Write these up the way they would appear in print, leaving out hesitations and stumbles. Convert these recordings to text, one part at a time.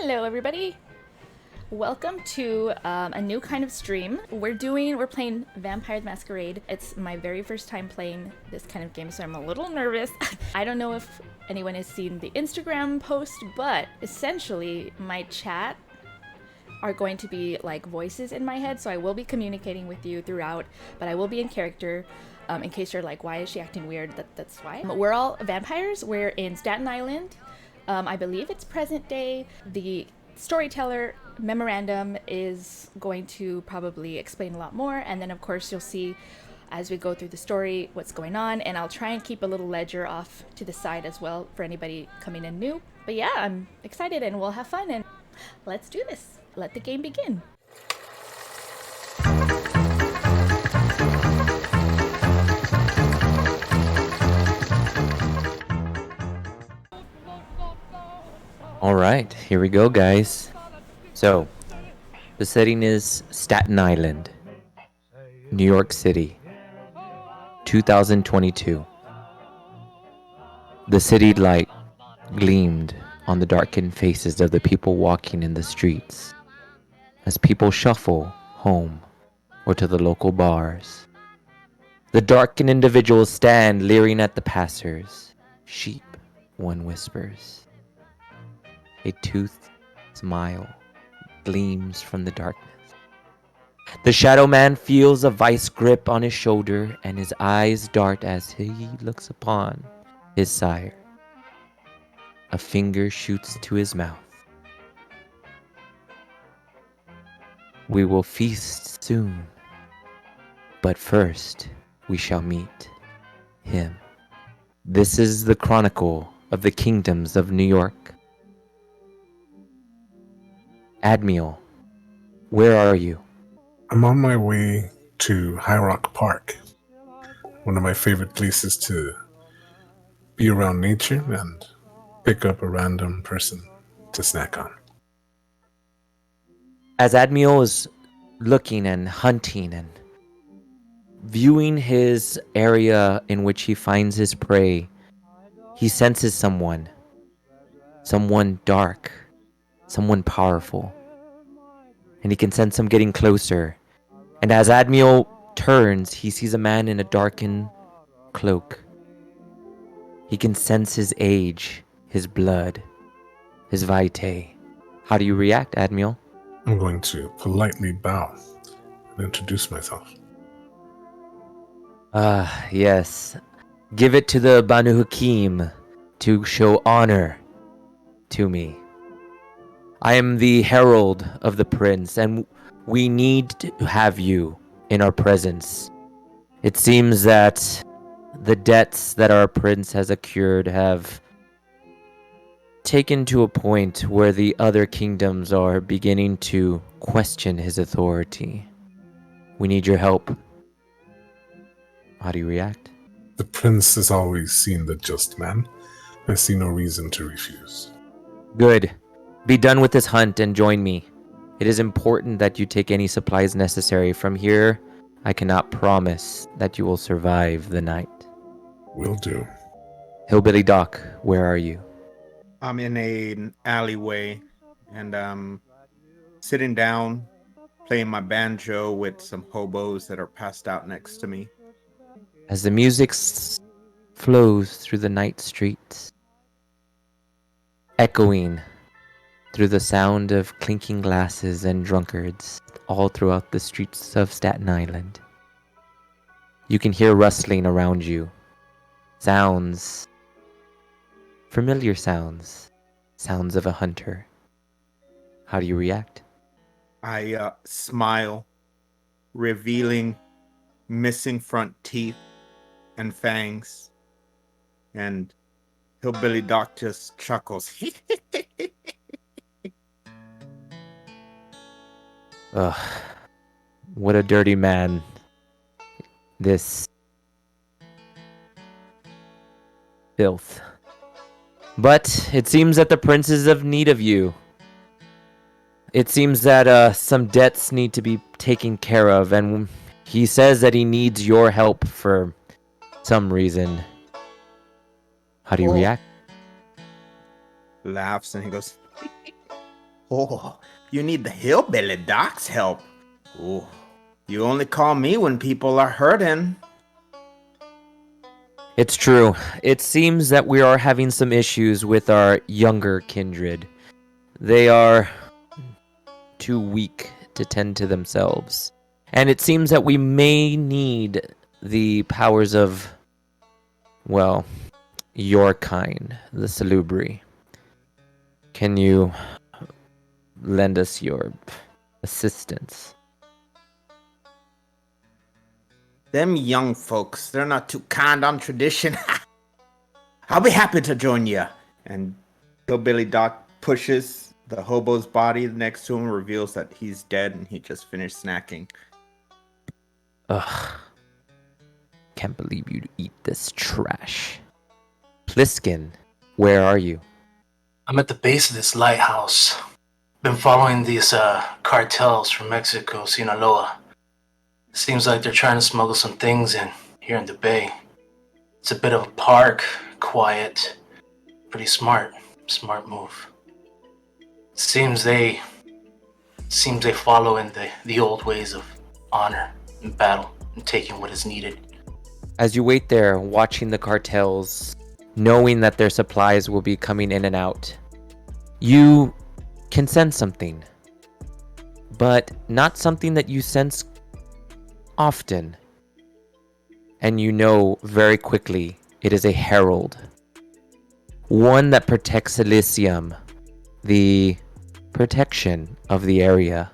Hello, everybody. Welcome to a new kind of stream. We're playing Vampire the Masquerade. It's my very first time playing this kind of game, so I'm a little nervous. I don't know if anyone has seen the Instagram post, but essentially my chat are going to be like voices in my head, so I will be communicating with you throughout, but I will be in character. In case you're like, why is she acting weird? That's why. We're all vampires. We're in Staten Island. I believe it's present day. The storyteller memorandum is going to probably explain a lot more, and then of course you'll see as we go through the story what's going on, and I'll try and keep a little ledger off to the side as well for anybody coming in new. But yeah, I'm excited and we'll have fun, and let's do this. Let the game begin. All right, here we go, guys. So, the setting is Staten Island, New York City, 2022. The city light gleamed on the darkened faces of the people walking in the streets as people shuffle home or to the local bars. The darkened individuals stand leering at the passers. Sheep, one whispers. A toothed smile gleams from the darkness. The shadow man feels a vice grip on his shoulder, and his eyes dart as he looks upon his sire. A finger shoots to his mouth. We will feast soon, but first we shall meet him. This is the Chronicle of the Kingdoms of New York. Admiral, where are you? I'm on my way to High Rock Park, one of my favorite places to be around nature and pick up a random person to snack on. As Admiral is looking and hunting and viewing his area in which he finds his prey, he senses someone dark, someone powerful, and he can sense him getting closer. And as Admiral turns, he sees a man in a darkened cloak. He can sense his age, his blood, his vitae. How do you react, Admiral? I'm going to politely bow and introduce myself. Yes. Give it to the Banu Hakim to show honor to me. I am the herald of the prince, and we need to have you in our presence. It seems that the debts that our prince has accrued have taken to a point where the other kingdoms are beginning to question his authority. We need your help. How do you react? The prince has always seen the just man. I see no reason to refuse. Good. Be done with this hunt and join me. It is important that you take any supplies necessary. From here, I cannot promise that you will survive the night. Will do. Hillbilly Doc, where are you? I'm in an alleyway and I'm sitting down, playing my banjo with some hobos that are passed out next to me. As the music flows through the night streets, echoing through the sound of clinking glasses and drunkards all throughout the streets of Staten Island, you can hear rustling around you. Sounds, familiar sounds, sounds of a hunter. How do you react? I smile, revealing missing front teeth and fangs, and Hillbilly Doc just chuckles. Ugh, what a dirty man this filth. But it seems that the prince is of need of you. It seems that some debts need to be taken care of, and he says that he needs your help for some reason. How do you react? Laughs and he goes, Oh, you need the hillbilly doc's help. Oh, you only call me when people are hurting. It's true. It seems that we are having some issues with our younger kindred. They are too weak to tend to themselves. And it seems that we may need the powers of, well, your kind, the Salubri. Can you lend us your assistance? Them young folks, they're not too kind on tradition. I'll be happy to join you. And Hillbilly Doc pushes the hobo's body next to him, reveals that he's dead and he just finished snacking. Ugh. Can't believe you'd eat this trash. Pliskin, where are you? I'm at the base of this lighthouse. Been following these cartels from Mexico, Sinaloa. Seems like they're trying to smuggle some things in here in the bay. It's a bit of a park, quiet, pretty smart move. Seems they follow in the old ways of honor and battle and taking what is needed. As you wait there, watching the cartels, knowing that their supplies will be coming in and out, you can sense something, but not something that you sense often. And you know very quickly it is a herald. One that protects Elysium, the protection of the area.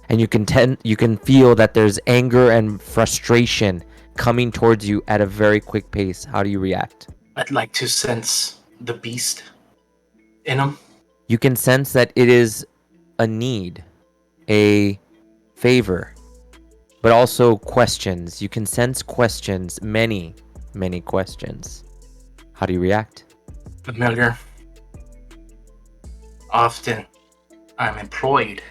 And you can feel that there's anger and frustration coming towards you at a very quick pace. How do you react? I'd like to sense the beast in them. You can sense that it is a need, a favor, but also questions. You can sense questions, many, many questions. How do you react? Familiar. Often, I'm employed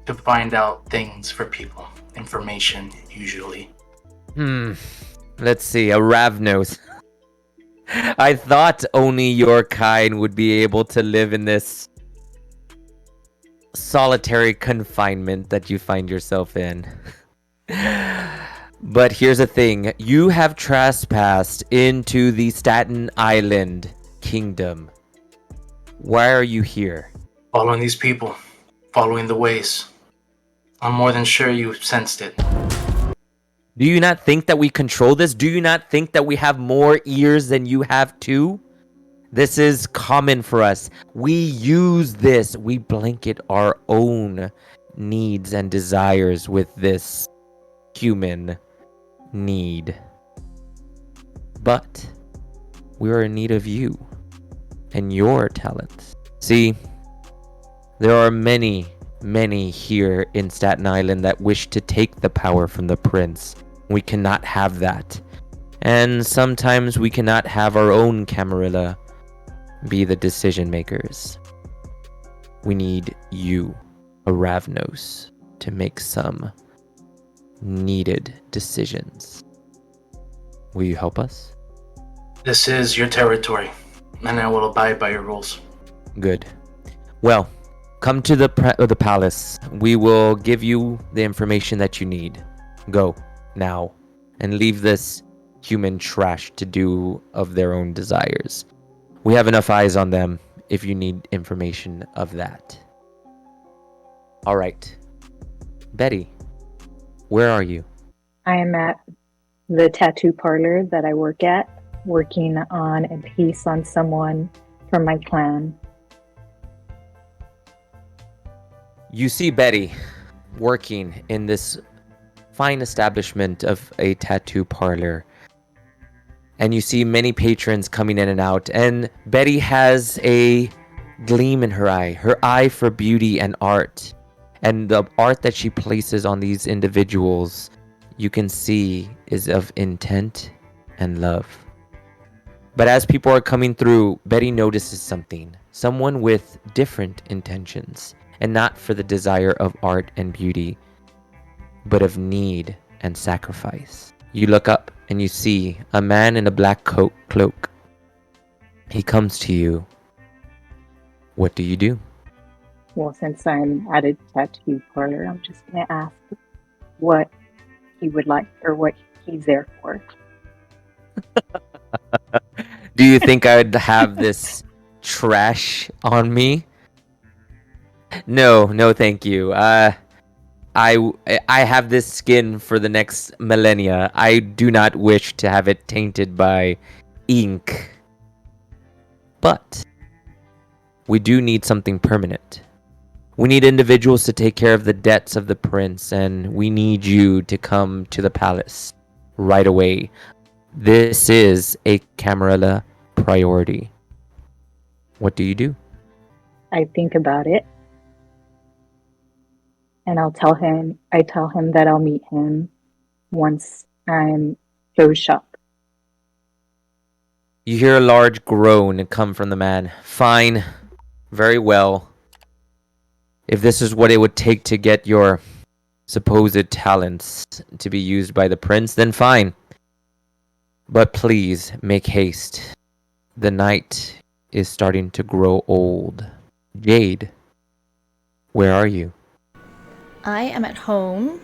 to find out things for people. Information, usually. Let's see, a Ravnos. I thought only your kind would be able to live in this solitary confinement that you find yourself in. But here's the thing. You have trespassed into the Staten Island kingdom. Why are you here? Following these people. Following the ways. I'm more than sure you sensed it. Do you not think that we control this? Do you not think that we have more ears than you have too? This is common for us. We use this. We blanket our own needs and desires with this human need. But we are in need of you and your talents. See, there are many here in Staten Island that wish to take the power from the prince. We cannot have that. And sometimes we cannot have our own Camarilla be the decision makers. We need you, a Ravnos, to make some needed decisions. Will you help us? This is your territory, and I will abide by your rules. Good. Well, come to the palace. We will give you the information that you need. Go, now, and leave this human trash to do of their own desires. We have enough eyes on them if you need information of that. All right. Betty, where are you? I am at the tattoo parlor that I work at, working on a piece on someone from my clan. You see Betty working in this fine establishment of a tattoo parlor. And you see many patrons coming in and out. And Betty has a gleam in her eye for beauty and art. And the art that she places on these individuals, you can see, is of intent and love. But as people are coming through, Betty notices something. Someone with different intentions. And not for the desire of art and beauty, but of need and sacrifice. You look up and you see a man in a black cloak. He comes to you. What do you do? Well, since I'm at a tattoo parlor, I'm just going to ask what he would like or what he's there for. Do you think I would have this trash on me? No, no, thank you. I have this skin for the next millennia. I do not wish to have it tainted by ink. But we do need something permanent. We need individuals to take care of the debts of the prince, and we need you to come to the palace right away. This is a Camarilla priority. What do you do? I think about it, and I tell him that I'll meet him once I'm close shop. You hear a large groan come from the man. Fine. Very well. If this is what it would take to get your supposed talents to be used by the prince, then fine. But please make haste. The night is starting to grow old. Jade, where are you? I am at home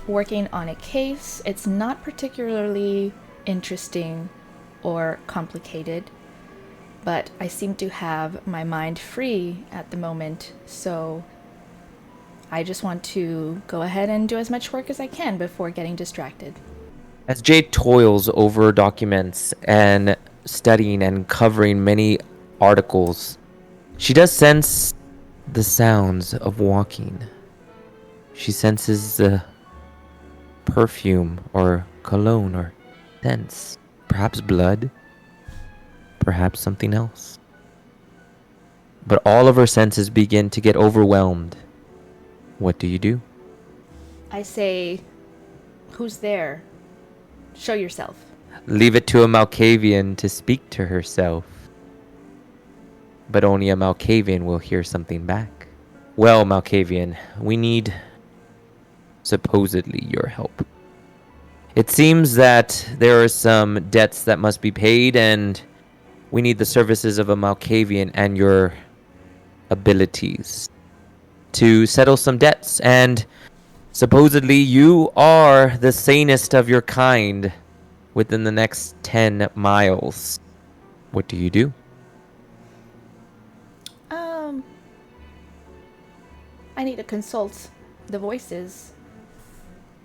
working on a case. It's not particularly interesting or complicated, but I seem to have my mind free at the moment, so I just want to go ahead and do as much work as I can before getting distracted. As Jade toils over documents and studying and covering many articles, she does sense the sounds of walking. She senses the perfume or cologne or scents. Perhaps blood. Perhaps something else. But all of her senses begin to get overwhelmed. What do you do? I say, "Who's there? Show yourself." Leave it to a Malkavian to speak to herself. But only a Malkavian will hear something back. Well, Malkavian, we need supposedly your help. It seems that there are some debts that must be paid, and we need the services of a Malkavian and your abilities to settle some debts. And supposedly you are the sanest of your kind within the next 10 miles. What do you do? I need to consult the voices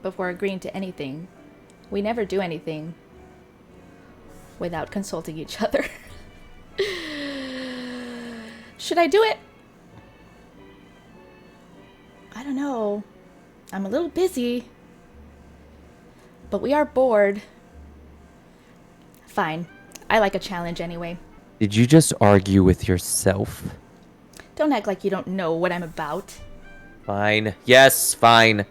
before agreeing to anything. We never do anything without consulting each other. Should I do it? I don't know. I'm a little busy, but we are bored. Fine. I like a challenge anyway. Did you just argue with yourself? Don't act like you don't know what I'm about. Fine. Yes, fine.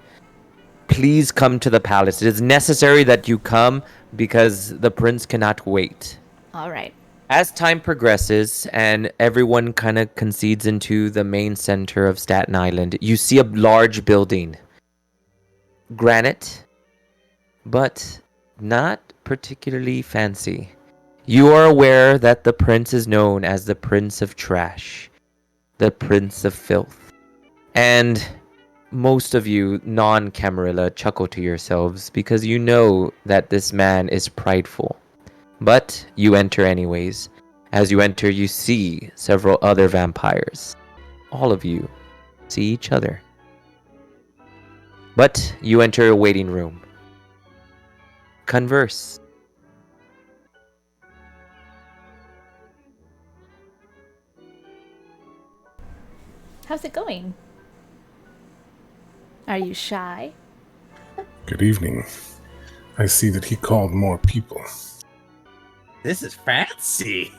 Please come to the palace. It is necessary that you come because the prince cannot wait. All right. As time progresses and everyone kind of concedes into the main center of Staten Island, you see a large building. Granite, but not particularly fancy. You are aware that the prince is known as the Prince of Trash, the Prince of Filth. And most of you non-Camarilla chuckle to yourselves because you know that this man is prideful. But you enter anyways. As you enter, you see several other vampires. All of you see each other. But you enter a waiting room. Converse. How's it going? Are you shy? Good evening. I see that he called more people. This is fancy.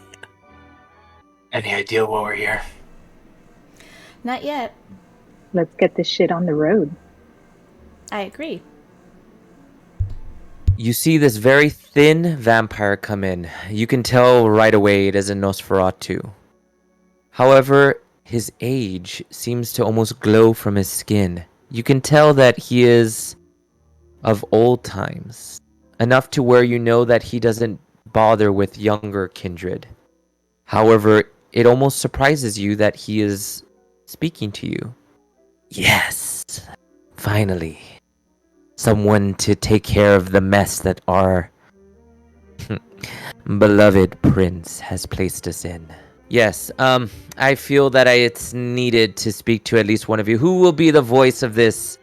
Any idea why we're here? Not yet. Let's get this shit on the road. I agree. You see this very thin vampire come in. You can tell right away it is a Nosferatu. However, his age seems to almost glow from his skin. You can tell that he is of old times, enough to where you know that he doesn't bother with younger kindred. However, it almost surprises you that he is speaking to you. Yes, finally. Someone to take care of the mess that our beloved prince has placed us in. Yes, I feel that it's needed to speak to at least one of you. Who will be the voice of this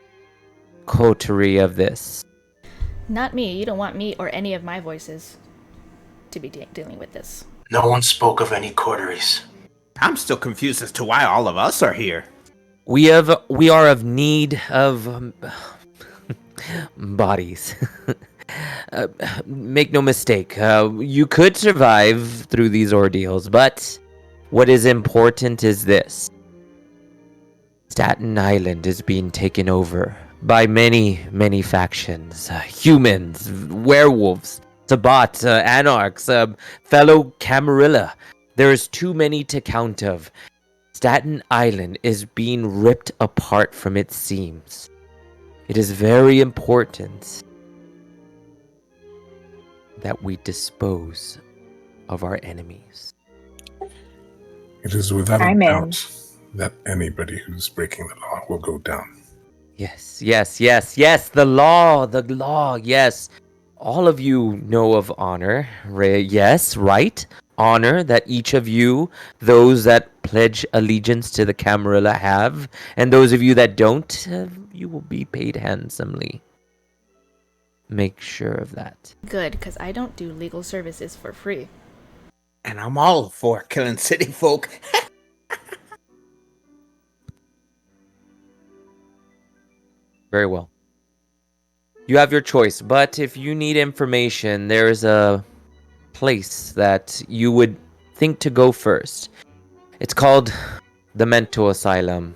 coterie of this? Not me. You don't want me or any of my voices to be dealing with this. No one spoke of any coteries. I'm still confused as to why all of us are here. We are of need of bodies. Make no mistake, you could survive through these ordeals, but what is important is this. Staten Island is being taken over by many, many factions. Humans, werewolves, Sabbat, anarchs, fellow Camarilla. There is too many to count of. Staten Island is being ripped apart from its seams. It is very important that we dispose of our enemies. It is without a I'm in. doubt that anybody who's breaking the law will go down. Yes, the law, yes. All of you know of honor, yes, right? Honor that each of you, those that pledge allegiance to the Camarilla have, and those of you that don't, you will be paid handsomely. Make sure of that. Good, because I don't do legal services for free. And I'm all for killing city folk. Very well. You have your choice, but if you need information, there is a place that you would think to go first. It's called the Mental Asylum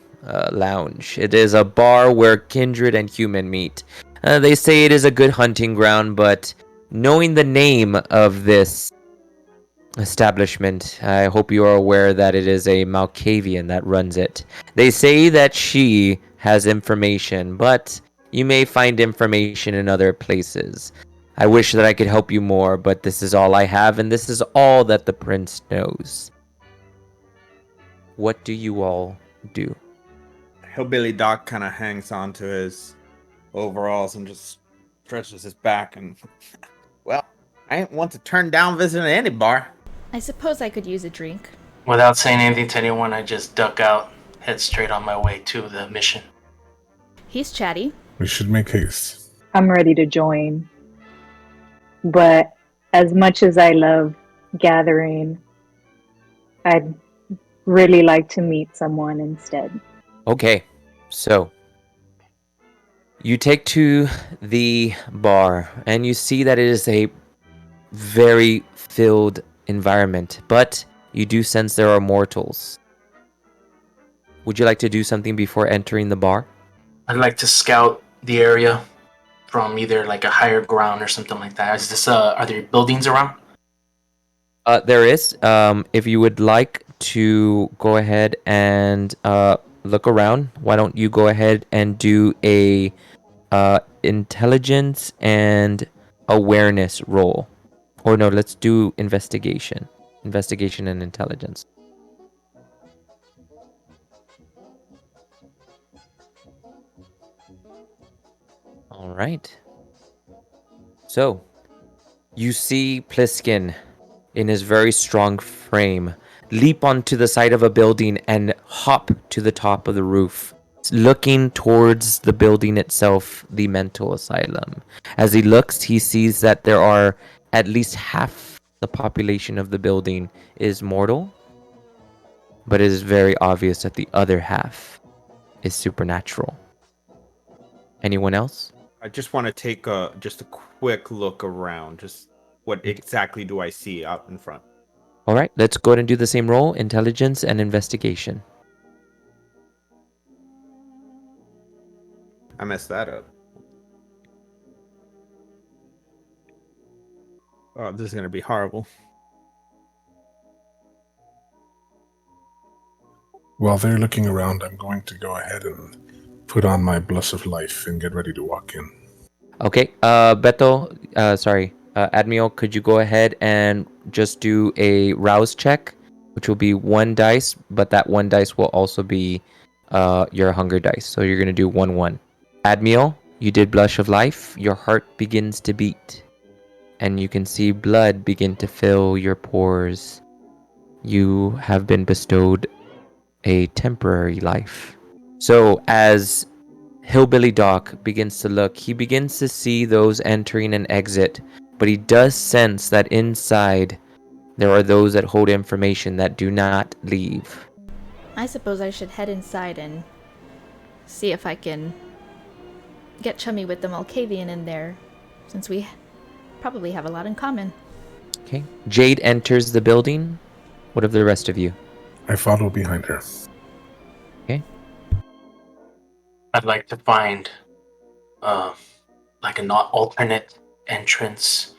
Lounge. It is a bar where kindred and human meet. They say it is a good hunting ground, but knowing the name of this establishment, I hope you are aware that it is a Malkavian that runs it. They say that she has information, but you may find information in other places. I wish that I could help you more, but this is all I have, and this is all that the prince knows. What do you all do? Hillbilly Doc kind of hangs on to his overalls and just stretches his back and... Well, I ain't want to turn down visiting any bar. I suppose I could use a drink. Without saying anything to anyone, I just duck out, head straight on my way to the mission. He's chatty. We should make haste. I'm ready to join. But as much as I love gathering, I'd really like to meet someone instead. Okay, so you take to the bar and you see that it is a very filled environment, but you do sense there are mortals. Would you like to do something before entering the bar? I'd like to scout the area from either like a higher ground or something like that. Is this are there buildings around? There is. If you would like to go ahead and look around, why don't you go ahead and do a intelligence and awareness roll. Or no, let's do investigation. Investigation and intelligence. All right. So, you see Pliskin in his very strong frame leap onto the side of a building and hop to the top of the roof, looking towards the building itself, the mental asylum. As he looks, he sees that there are at least half the population of the building is mortal, but it is very obvious that the other half is supernatural. Anyone else? I just want to take just a quick look around. Just what exactly do I see out in front? All right, let's go ahead and do the same roll, intelligence and investigation. I messed that up. Oh, this is going to be horrible. While they're looking around, I'm going to go ahead and put on my Blush of Life and get ready to walk in. Okay, Admiral, could you go ahead and just do a rouse check which will be 1 dice, but that 1 dice will also be your hunger dice. So you're going to do 1-1. Admiel, you did Blush of Life. Your heart begins to beat, and you can see blood begin to fill your pores. You have been bestowed a temporary life. So as Hillbilly Doc begins to look, he begins to see those entering and exit, but he does sense that inside there are those that hold information that do not leave. I suppose I should head inside and see if I can get chummy with the Malkavian in there, since we probably have a lot in common. Okay. Jade enters the building. What of the rest of you? I follow behind her. Okay. I'd like to find like an alternate entrance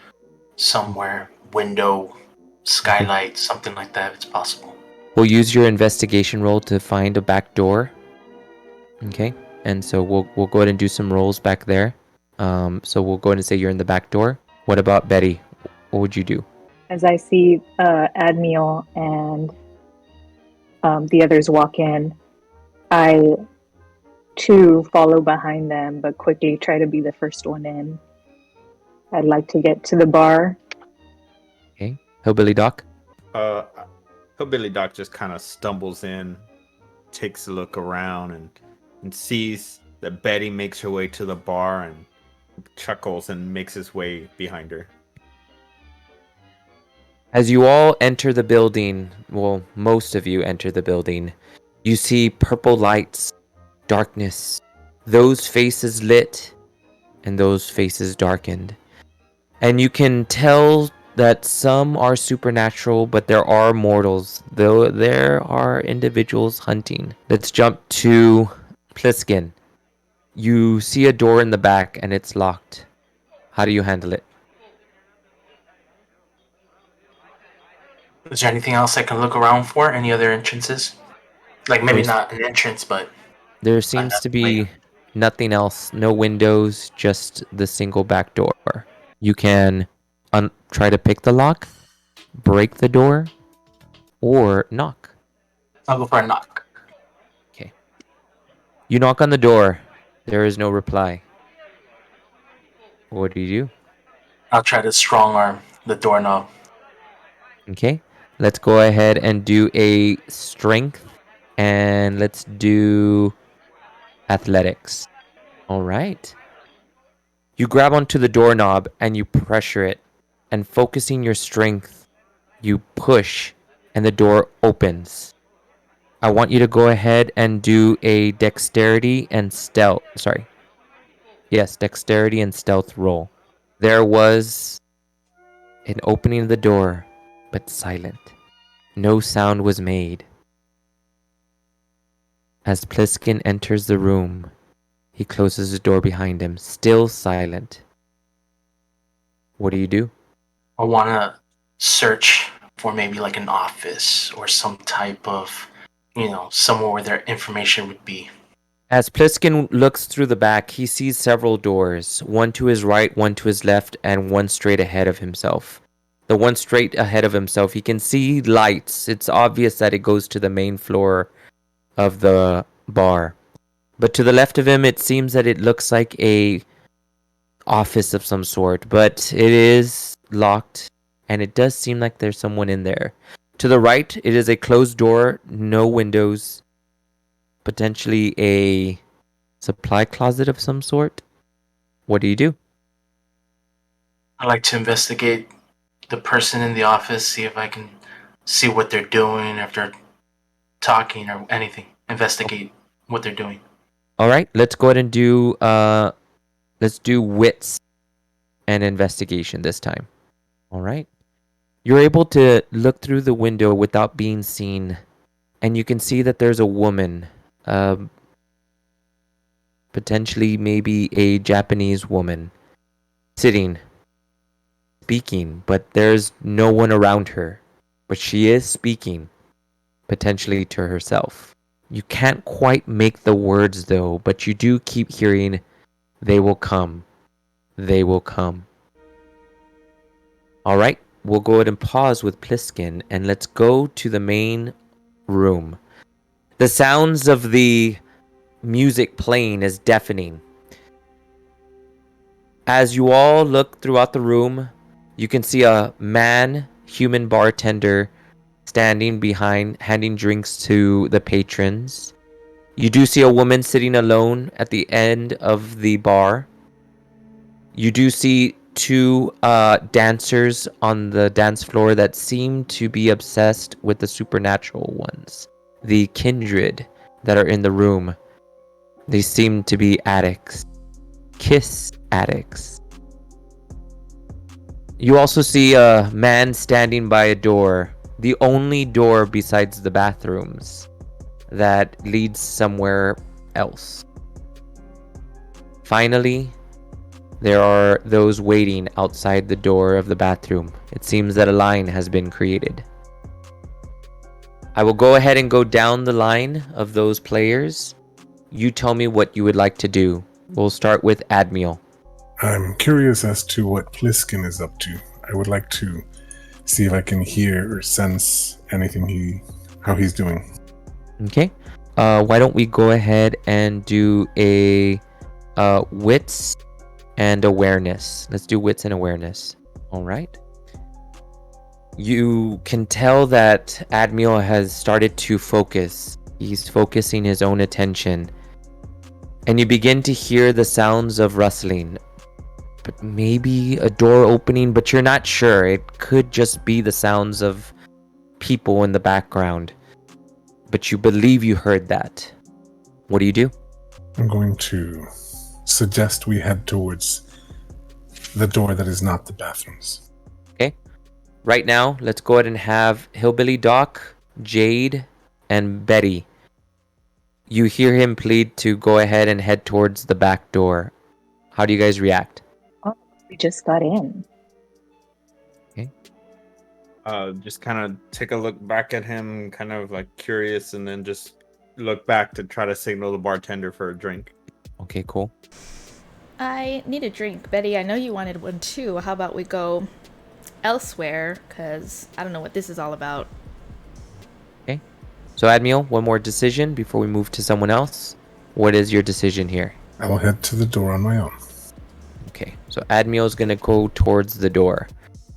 somewhere, window, skylight, something like that, if it's possible. We'll use your investigation roll to find a back door. Okay. And so we'll go ahead and do some rolls back there. So we'll go ahead and say you're in the back door. What about Betty? What would you do? As I see Admiel and the others walk in, I too follow behind them, but quickly try to be the first one in. I'd like to get to the bar. Okay. Hillbilly Doc? Hillbilly Doc just kind of stumbles in, takes a look around, and sees that Betty makes her way to the bar and chuckles and makes his way behind her. As you all enter the building, well, most of you enter the building, you see purple lights, darkness, those faces lit, and those faces darkened. And you can tell that some are supernatural, but there are mortals, though there are individuals hunting. Let's jump to Pliskin. You see a door in the back, and it's locked. How do you handle it? Is there anything else I can look around for? Any other entrances? Like maybe There's- not an entrance, but There seems to be nothing else, no windows, just the single back door. You can try to pick the lock, break the door, or knock. I'll go for a knock. Okay. You knock on the door. There is no reply. What do you do? I'll try to strong arm the doorknob. Okay. Let's go ahead and do a strength, and let's do athletics. All right. You grab onto the doorknob and you pressure it, and focusing your strength, you push, and the door opens. I want you to go ahead and do a dexterity and stealth. Sorry. Yes, dexterity and stealth roll. There was an opening of the door, but silent. No sound was made. As Pliskin enters the room, he closes the door behind him, still silent. What do you do? I want to search for maybe like an office or some type of, somewhere where their information would be. As Pliskin looks through the back, he sees several doors, one to his right, one to his left, and one straight ahead of himself. The one straight ahead of himself, he can see lights. It's obvious that it goes to the main floor of the bar. But to the left of him, it seems that it looks like a office of some sort, but it is locked, and it does seem like there's someone in there. To the right, it is a closed door, no windows, potentially a supply closet of some sort. What do you do? I like to investigate the person in the office, see if I can see what they're doing, if they're talking or anything. Investigate what they're doing. All right, let's go ahead and do let's do wits and investigation this time. All right. You're able to look through the window without being seen, and you can see that there's a woman, potentially maybe a Japanese woman, sitting, speaking, but there's no one around her. But she is speaking, potentially to herself. You can't quite make the words though, but you do keep hearing, "They will come. They will come." All right, we'll go ahead and pause with Pliskin and let's go to the main room. The sounds of the music playing is deafening. As you all look throughout the room, you can see a human bartender standing behind, handing drinks to the patrons. You do see a woman sitting alone at the end of the bar. You do see two dancers on the dance floor that seem to be obsessed with the supernatural ones. The kindred that are in the room. They seem to be addicts. Kiss addicts. You also see a man standing by a door, the only door besides the bathrooms that leads somewhere else. Finally, there are those waiting outside the door of the bathroom. It seems that a line has been created. I will go ahead and go down the line of those players. You tell me what you would like to do. We'll start with Admiel. I'm curious as to what Pliskin is up to. I would like to see if I can hear or sense anything how he's doing. Okay. Why don't we go ahead and do a wits and awareness. Let's do wits and awareness. All right. You can tell that Admiel has started to focus. He's focusing his own attention. And you begin to hear the sounds of rustling. But maybe a door opening, but you're not sure. It could just be the sounds of people in the background. But you believe you heard that. What do? I'm going to suggest we head towards the door that is not the bathrooms. Okay. Right now, let's go ahead and have Hillbilly Doc, Jade, and Betty. You hear him plead to go ahead and head towards the back door. How do you guys react? Oh, we just got in. Just kind of take a look back at him, kind of like curious, and then just look back to try to signal the bartender for a drink. Okay, cool. I need a drink. Betty, I know you wanted one too. How about we go elsewhere? Because I don't know what this is all about. Okay. So, Admiel, one more decision before we move to someone else. What is your decision here? I will head to the door on my own. Okay. So, Admiel is going to go towards the door.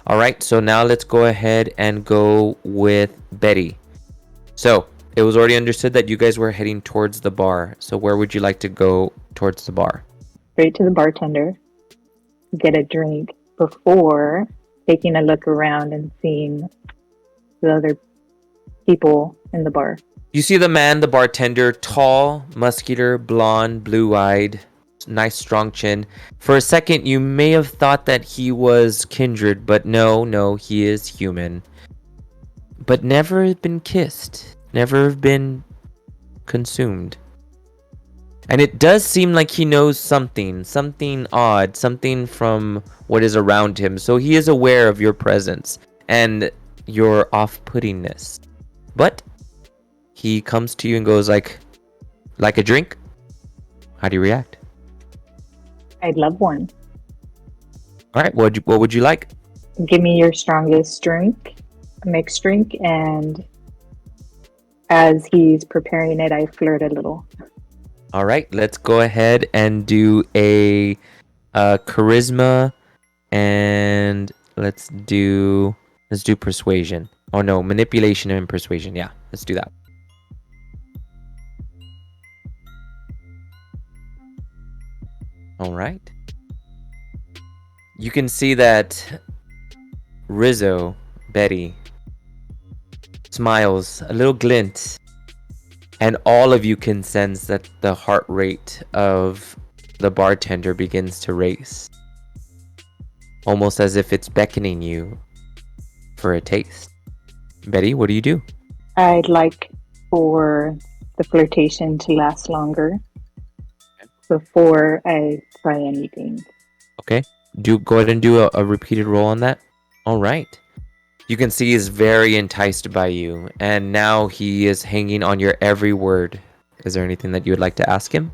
All right. So, now let's go ahead and go with Betty. So, it was already understood that you guys were heading towards the bar. So, where would you like to go towards the bar? Straight to the bartender, get a drink before taking a look around and seeing the other people in the bar. You see the man, the bartender, tall, muscular, blonde, blue-eyed, nice strong chin. For a second, you may have thought that he was kindred, but no, he is human. But never been kissed, never been consumed. And it does seem like he knows something odd, something from what is around him. So he is aware of your presence and your off-puttingness. But he comes to you and goes like a drink? How do you react? I'd love one. All right, what would you like? Give me your strongest drink, a mixed drink, and as he's preparing it, I flirt a little. All right, let's go ahead and do a charisma, and let's do persuasion. Oh no, manipulation and persuasion. Yeah, let's do that. All right. You can see that Rizzo, Betty, smiles, a little glint. And all of you can sense that the heart rate of the bartender begins to race. Almost as if it's beckoning you for a taste. Betty, what do? I'd like for the flirtation to last longer before I try anything. Okay. Go ahead and do a repeated roll on that. All right. You can see he's very enticed by you, and now he is hanging on your every word. Is there anything that you would like to ask him?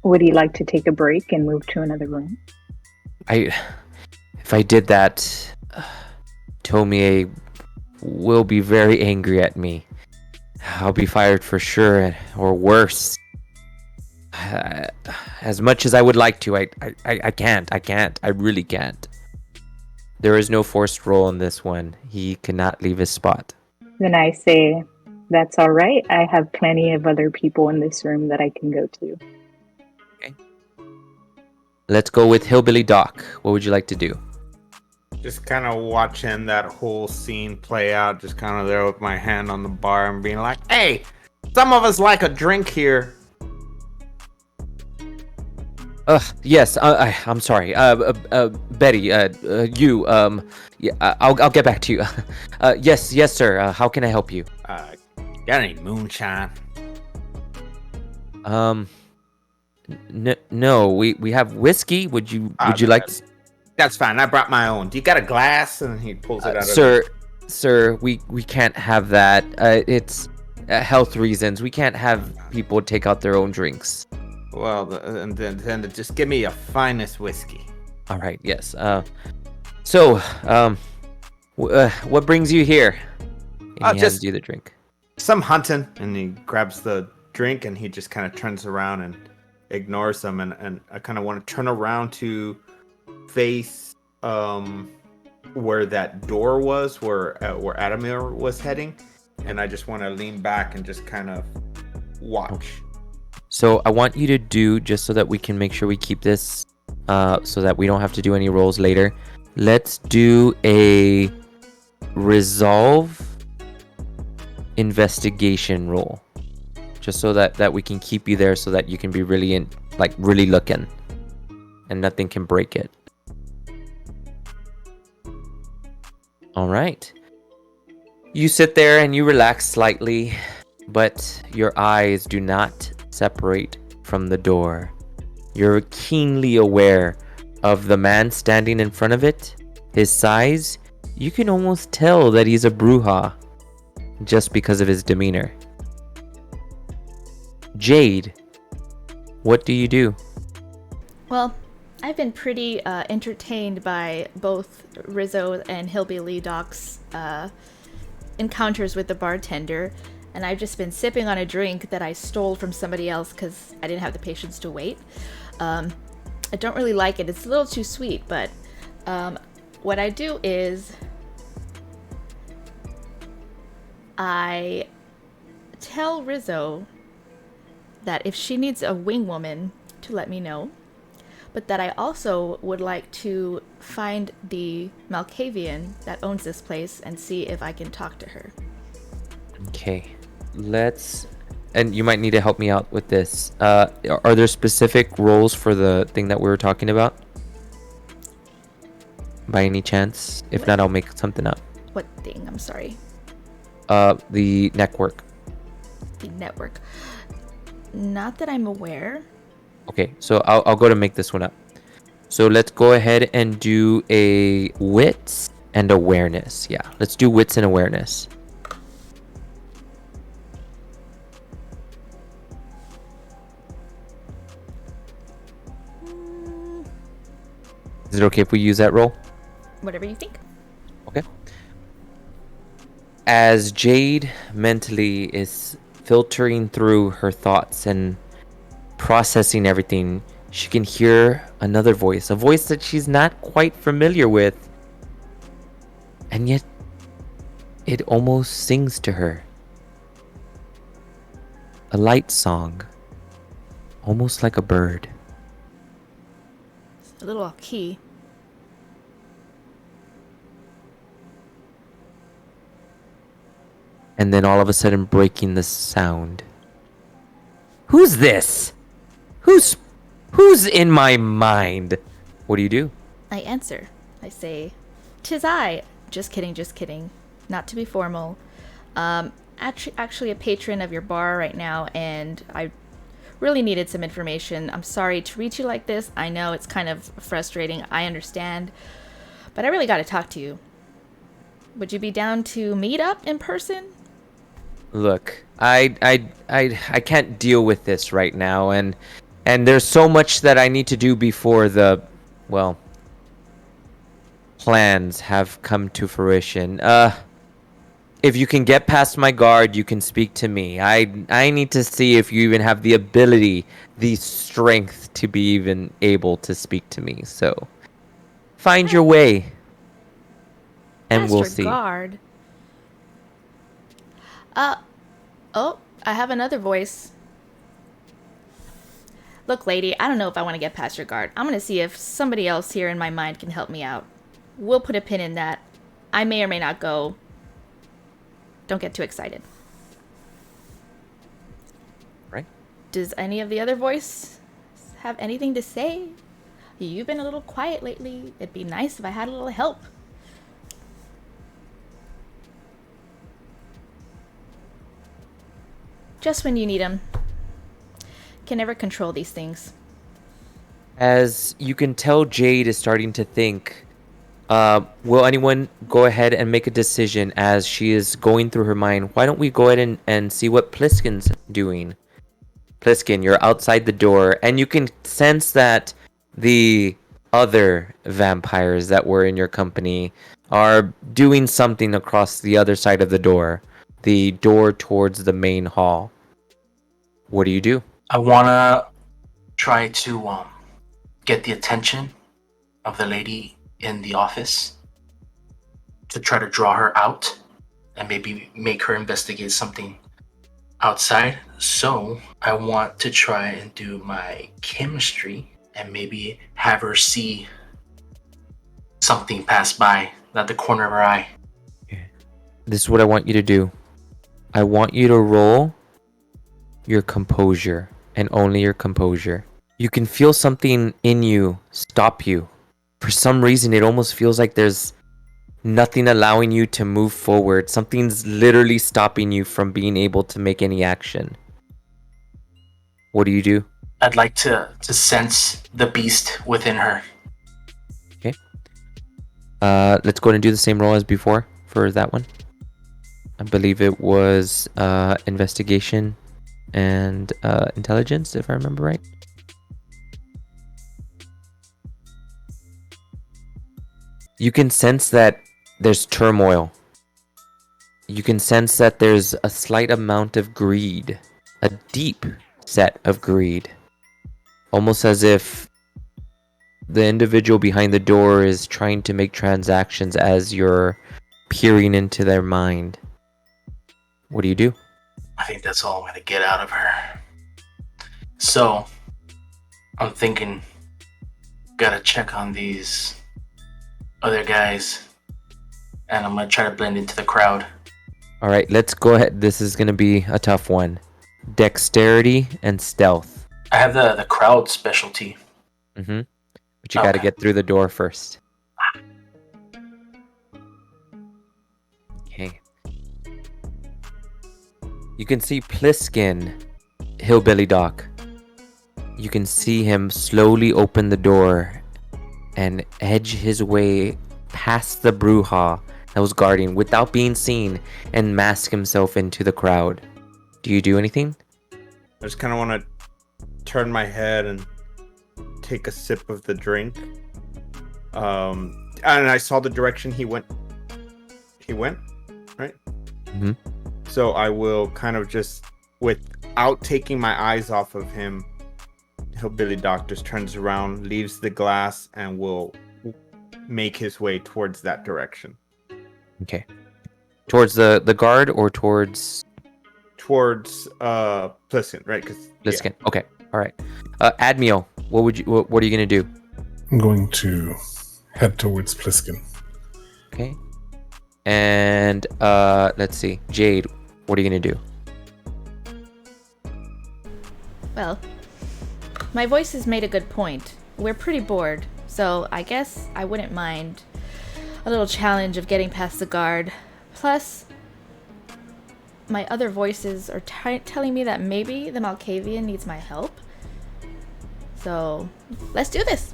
Would he like to take a break and move to another room? If I did that, Tomie will be very angry at me. I'll be fired for sure, or worse. As much as I would like to, I can't. I really can't. There is no forced role in this one. He cannot leave his spot. Then I say, that's all right. I have plenty of other people in this room that I can go to. Let's go with Hillbilly Doc. What would you like to do? Just kind of watching that whole scene play out, just kind of there with my hand on the bar and being like, hey, some of us like a drink here. Yes, I'm sorry. Betty, you, yeah, I'll get back to you. Yes, sir. How can I help you? Got any moonshine? No, we have whiskey. Would you like? That's fine. I brought my own. Do you got a glass? And he pulls it out. Sir, we can't have that. It's health reasons. We can't have people take out their own drinks. Well, then just give me a finest whiskey. All right. Yes. So, what brings you here? And he hands you the drink. Some hunting, and he grabs the drink, and he just kind of turns around and ignores them, and I kind of want to turn around to face where that door was, where Adamir was heading, and I just want to lean back and just kind of watch. So I want you to do, just so that we can make sure we keep this, so that we don't have to do any rolls later. Let's do a resolve investigation roll, just so that we can keep you there, so that you can be really really looking, and nothing can break it. All right. You sit there and you relax slightly, but your eyes do not separate from the door. You're keenly aware of the man standing in front of it. His size, you can almost tell that he's a Bruja just because of his demeanor. Jade, what do you do? Well, I've been pretty entertained by both Rizzo and Hillbilly Doc's encounters with the bartender, and I've just been sipping on a drink that I stole from somebody else because I didn't have the patience to wait. I don't really like it. It's a little too sweet, but what I do is I tell Rizzo that if she needs a wing woman to let me know, but that I also would like to find the Malkavian that owns this place and see if I can talk to her. Okay, and you might need to help me out with this. Are there specific roles for the thing that we were talking about? By any chance? If not, I'll make something up. What thing? I'm sorry. The network. The network. Not that I'm aware. Okay, so I'll go to make this one up. So let's go ahead and do a wits and awareness. Yeah, let's do wits and awareness. Is it okay if we use that roll? Whatever you think. Okay. As Jade mentally is filtering through her thoughts and processing everything, she can hear another voice, a voice that she's not quite familiar with, and yet it almost sings to her. A light song, almost like a bird. It's a little off key. And then all of a sudden breaking the sound. Who's this? Who's in my mind? What do you do? I answer. I say, "'Tis I." Just kidding, just kidding. Not to be formal. Actually a patron of your bar right now, and I really needed some information. I'm sorry to reach you like this. I know it's kind of frustrating. I understand. But I really got to talk to you. Would you be down to meet up in person? Look, I can't deal with this right now, and there's so much that I need to do before the, well, plans have come to fruition. If you can get past my guard, you can speak to me. I need to see if you even have the ability, the strength to be even able to speak to me. So, find your way, and we'll see. Guard. Oh, I have another voice. Look, lady, I don't know if I want to get past your guard. I'm going to see if somebody else here in my mind can help me out. We'll put a pin in that. I may or may not go. Don't get too excited. Right? Does any of the other voice have anything to say? You've been a little quiet lately. It'd be nice if I had a little help. Just when you need them. Can never control these things. As you can tell, Jade is starting to think. Will anyone go ahead and make a decision as she is going through her mind? Why don't we go ahead and see what Pliskin's doing? Pliskin, you're outside the door, and you can sense that the other vampires that were in your company are doing something across the other side of the door towards the main hall. What do you do? I want to try to get the attention of the lady in the office to try to draw her out and maybe make her investigate something outside. So I want to try and do my chemistry and maybe have her see something pass by at the corner of her eye. This is what I want you to do. I want you to roll your composure and only your composure. You can feel something in you stop you. For some reason, it almost feels like there's nothing allowing you to move forward. Something's literally stopping you from being able to make any action. What do you do? I'd like to sense the beast within her. Okay. Let's go ahead and do the same roll as before for that one. I believe it was investigation and intelligence, if I remember right. You can sense that there's turmoil. You can sense that there's a slight amount of greed, a deep set of greed. Almost as if the individual behind the door is trying to make transactions as you're peering into their mind. What do you do? I think that's all I'm going to get out of her. So, I'm thinking, gotta check on these other guys, and I'm going to try to blend into the crowd. All right, let's go ahead. This is going to be a tough one. Dexterity and stealth. I have the crowd specialty. Mm-hmm. But you got to get through the door first. Okay. You can see Pliskin, Hillbilly Doc. You can see him slowly open the door and edge his way past the Bruja that was guarding without being seen and mask himself into the crowd. Do you do anything? I just kind of want to turn my head and take a sip of the drink. And I saw the direction he went. He went, right? Mm-hmm. So I will kind of just, without taking my eyes off of him, Hillbilly Doc just turns around, leaves the glass, and will make his way towards that direction. Okay. Towards the guard or towards... Towards Pliskin, right? Pliskin. Yeah. Okay. All right. Admiel, what are you gonna do? I'm going to head towards Pliskin. Okay. And let's see. Jade, what are you gonna do? Well, my voice has made a good point. We're pretty bored, so I guess I wouldn't mind a little challenge of getting past the guard. Plus, my other voices are telling me that maybe the Malkavian needs my help. So, let's do this.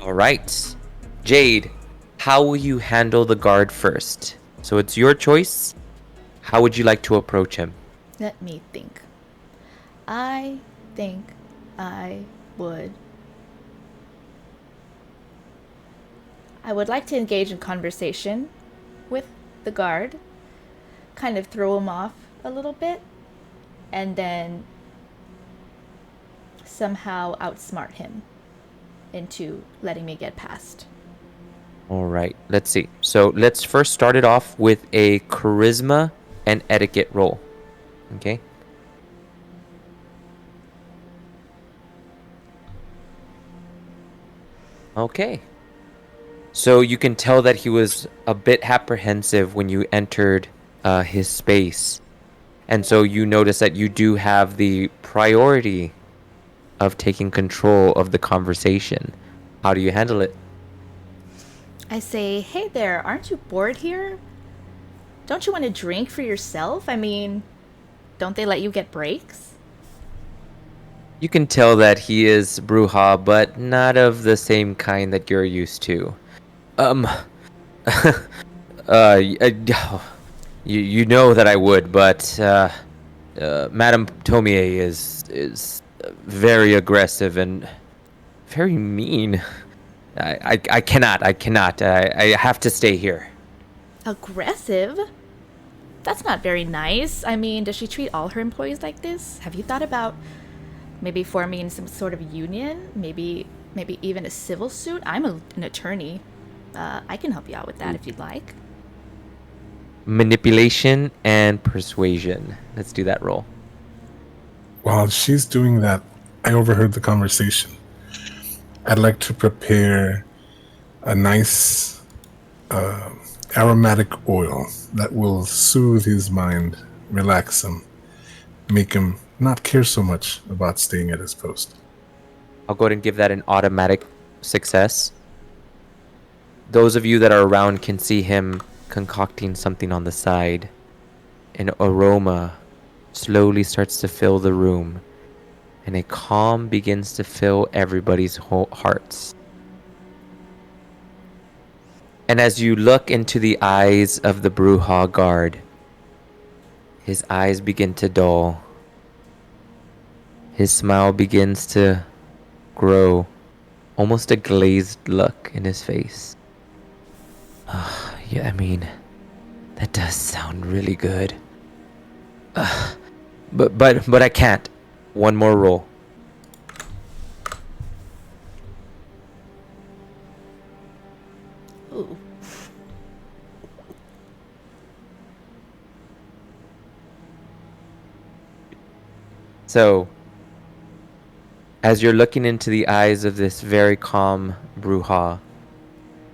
All right. Jade, how will you handle the guard first? So it's your choice. How would you like to approach him? Let me think. I think I would. I would like to engage in conversation with the guard, kind of throw him off a little bit, and then somehow outsmart him into letting me get past. All right, let's see. So let's first start it off with a charisma and etiquette roll. Okay. Okay. So you can tell that he was a bit apprehensive when you entered his space. And so you notice that you do have the priority of taking control of the conversation. How do you handle it? I say, hey there, aren't you bored here? Don't you want a drink for yourself? I mean, don't they let you get breaks? You can tell that he is Bruja, but not of the same kind that you're used to. You know that I would, but Madame Tomie is very aggressive and very mean. I cannot. I have to stay here. Aggressive? That's not very nice. I mean, does she treat all her employees like this? Have you thought about maybe forming some sort of union? Maybe even a civil suit? I'm an attorney. I can help you out with that if you'd like. Manipulation and persuasion. Let's do that roll. While she's doing that, I overheard the conversation. I'd like to prepare a nice aromatic oil that will soothe his mind, relax him, make him not care so much about staying at his post. I'll go ahead and give that an automatic success. Those of you that are around can see him concocting something on the side. An aroma slowly starts to fill the room, and a calm begins to fill everybody's hearts. And as you look into the eyes of the Bruja guard, his eyes begin to dull. His smile begins to grow, almost a glazed look in his face. Yeah, I mean, that does sound really good. But I can't. One more roll. Ooh. So, as you're looking into the eyes of this very calm Bruja,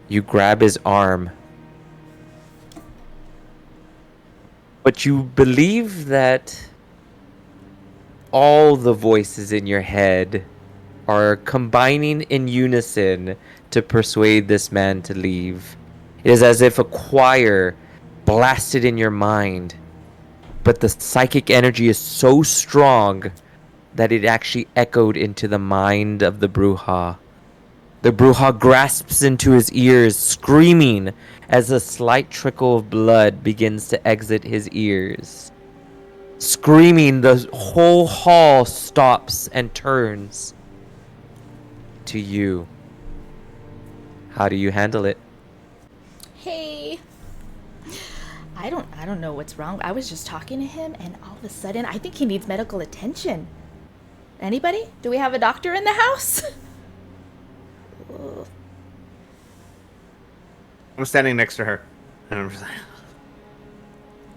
you grab his arm. But you believe that all the voices in your head are combining in unison to persuade this man to leave. It is as if a choir blasted in your mind, but the psychic energy is so strong that it actually echoed into the mind of the Bruja. The Bruja grasps into his ears, screaming as a slight trickle of blood begins to exit his ears. Screaming, the whole hall stops and turns to you. How do you handle it? Hey. I don't know what's wrong. I was just talking to him and all of a sudden I think he needs medical attention. Anybody? Do we have a doctor in the house? I'm standing next to her. And I'm just like,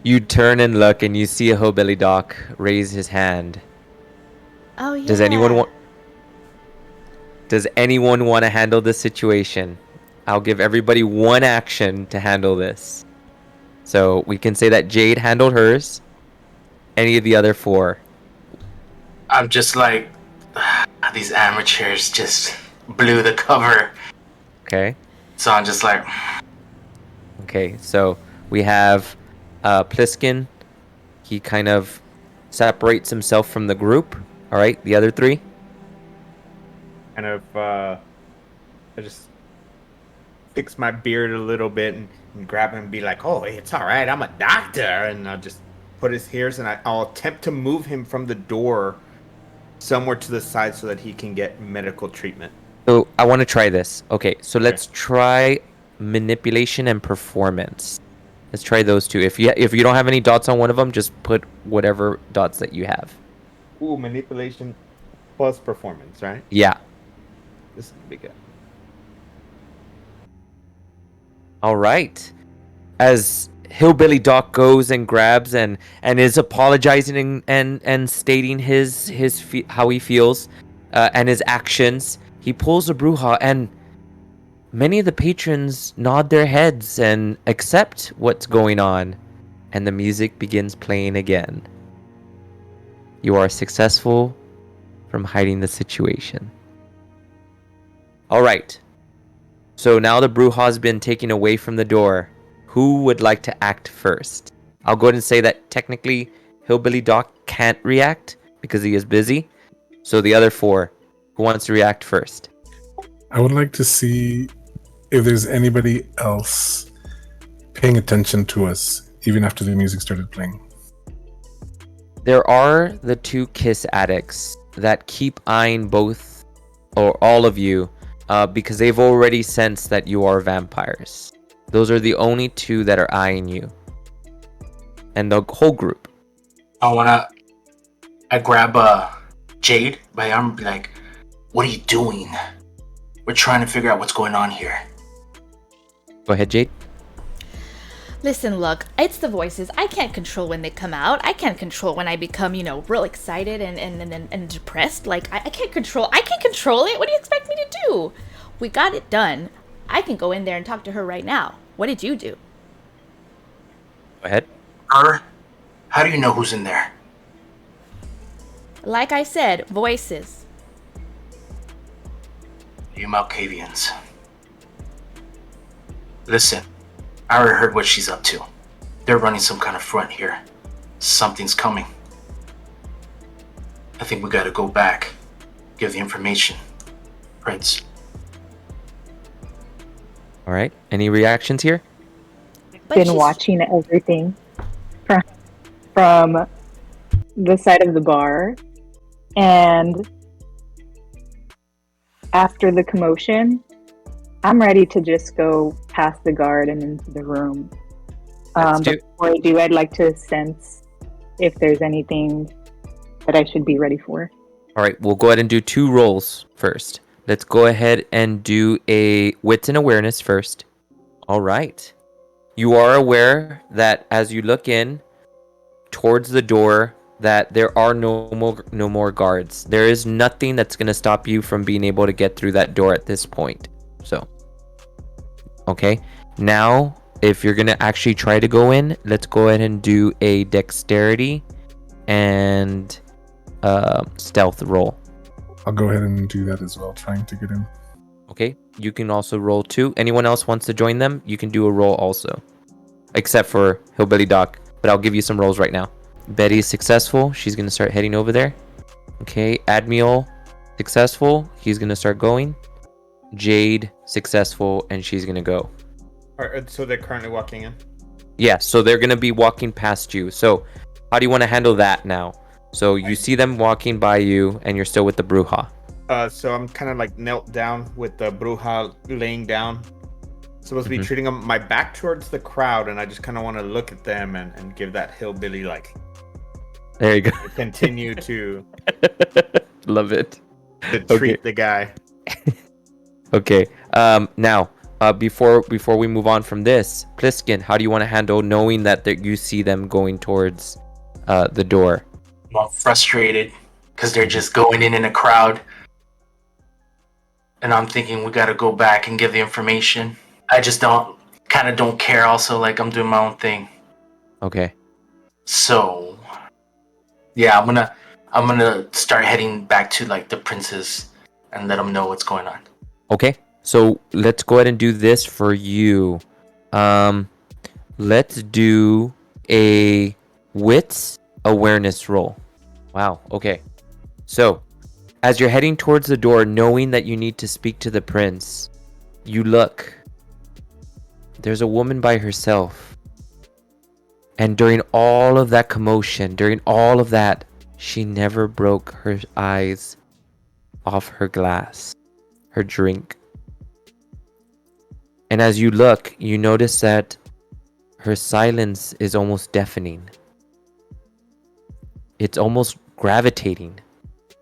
You turn and look and you see a hillbilly doc raise his hand. Oh yeah. Does anyone want to handle this situation? I'll give everybody one action to handle this. So we can say that Jade handled hers. Any of the other four. I'm just like, these amateurs just blew the cover. Okay. So I'm just like, Okay, so we have Pliskin. He kind of separates himself from the group. All right, the other three. kind of, I just fix my beard a little bit and grab him and be like, oh, it's all right, I'm a doctor. And I'll just put his ears and I'll attempt to move him from the door somewhere to the side so that he can get medical treatment. So I want to try this. Okay, so let's try manipulation and performance. Let's try those two. If you don't have any dots on one of them, just put whatever dots that you have. Ooh, manipulation plus performance, right? Yeah. This is be good. All right. As Hillbilly Doc goes and grabs and is apologizing and stating how he feels and his actions, he pulls a Bruja, and many of the patrons nod their heads and accept what's going on, and the music begins playing again. You are successful from hiding the situation. All right. So now the Bruja has been taken away from the door. Who would like to act first? I'll go ahead and say that technically Hillbilly Doc can't react because he is busy. So the other four, who wants to react first? I would like to see if there's anybody else paying attention to us even after the music started playing. There are the two kiss addicts that keep eyeing both or all of you because they've already sensed that you are vampires. Those are the only two that are eyeing you. And the whole group. I grab Jade by the arm and be like, what are you doing? We're trying to figure out what's going on here. Go ahead, Jade. Listen, look, it's the voices. I can't control when they come out. I can't control when I become, real excited and depressed. Like, I can't control it. What do you expect me to do? We got it done. I can go in there and talk to her right now. What did you do? Go ahead. How do you know who's in there? Like I said, voices. You Malkavians. Listen, I already heard what she's up to. They're running some kind of front here. Something's coming. I think we gotta go back, give the information. Prince. All right. Any reactions here? Been watching everything from the side of the bar, and after the commotion, I'm ready to just go past the guard and into the room. But before I do, I'd like to sense if there's anything that I should be ready for. All right, we'll go ahead and do 2 rolls first. Let's go ahead and do a wits and awareness first. All right. You are aware that as you look in towards the door, that there are no more guards. There is nothing that's going to stop you from being able to get through that door at this point. So, okay. Now, if you're going to actually try to go in, let's go ahead and do a dexterity and stealth roll. I'll go ahead and do that as well, trying to get in. Okay, you can also roll 2. Anyone else wants to join them, you can do a roll also. Except for Hillbilly Doc, but I'll give you some rolls right now. Betty's successful. She's going to start heading over there. Okay, Admiel, successful. He's going to start going. Jade, successful, and she's going to go. Alright, so they're currently walking in? Yeah, so they're going to be walking past you. So, how do you want to handle that now? So, you see them walking by you, and you're still with the Bruja. So I'm kind of like knelt down with the Bruja laying down. Supposed to be treating them my back towards the crowd, and I just kind of want to look at them and give that hillbilly like. There you go. Continue to. Love it. To treat the guy. Okay. Now, before we move on from this, Pliskin, how do you want to handle knowing that you see them going towards the door? I'm frustrated because they're just going in a crowd. And I'm thinking we gotta go back and give the information. I just don't care also, like I'm doing my own thing. Okay. So yeah, I'm gonna start heading back to like the princes and let them know what's going on. Okay. So let's go ahead and do this for you. Let's do a wits awareness roll. Wow. Okay. So as you're heading towards the door, knowing that you need to speak to the prince, you look. There's a woman by herself. And during all of that commotion, during all of that, she never broke her eyes off her glass, her drink. And as you look, you notice that her silence is almost deafening. It's almost gravitating,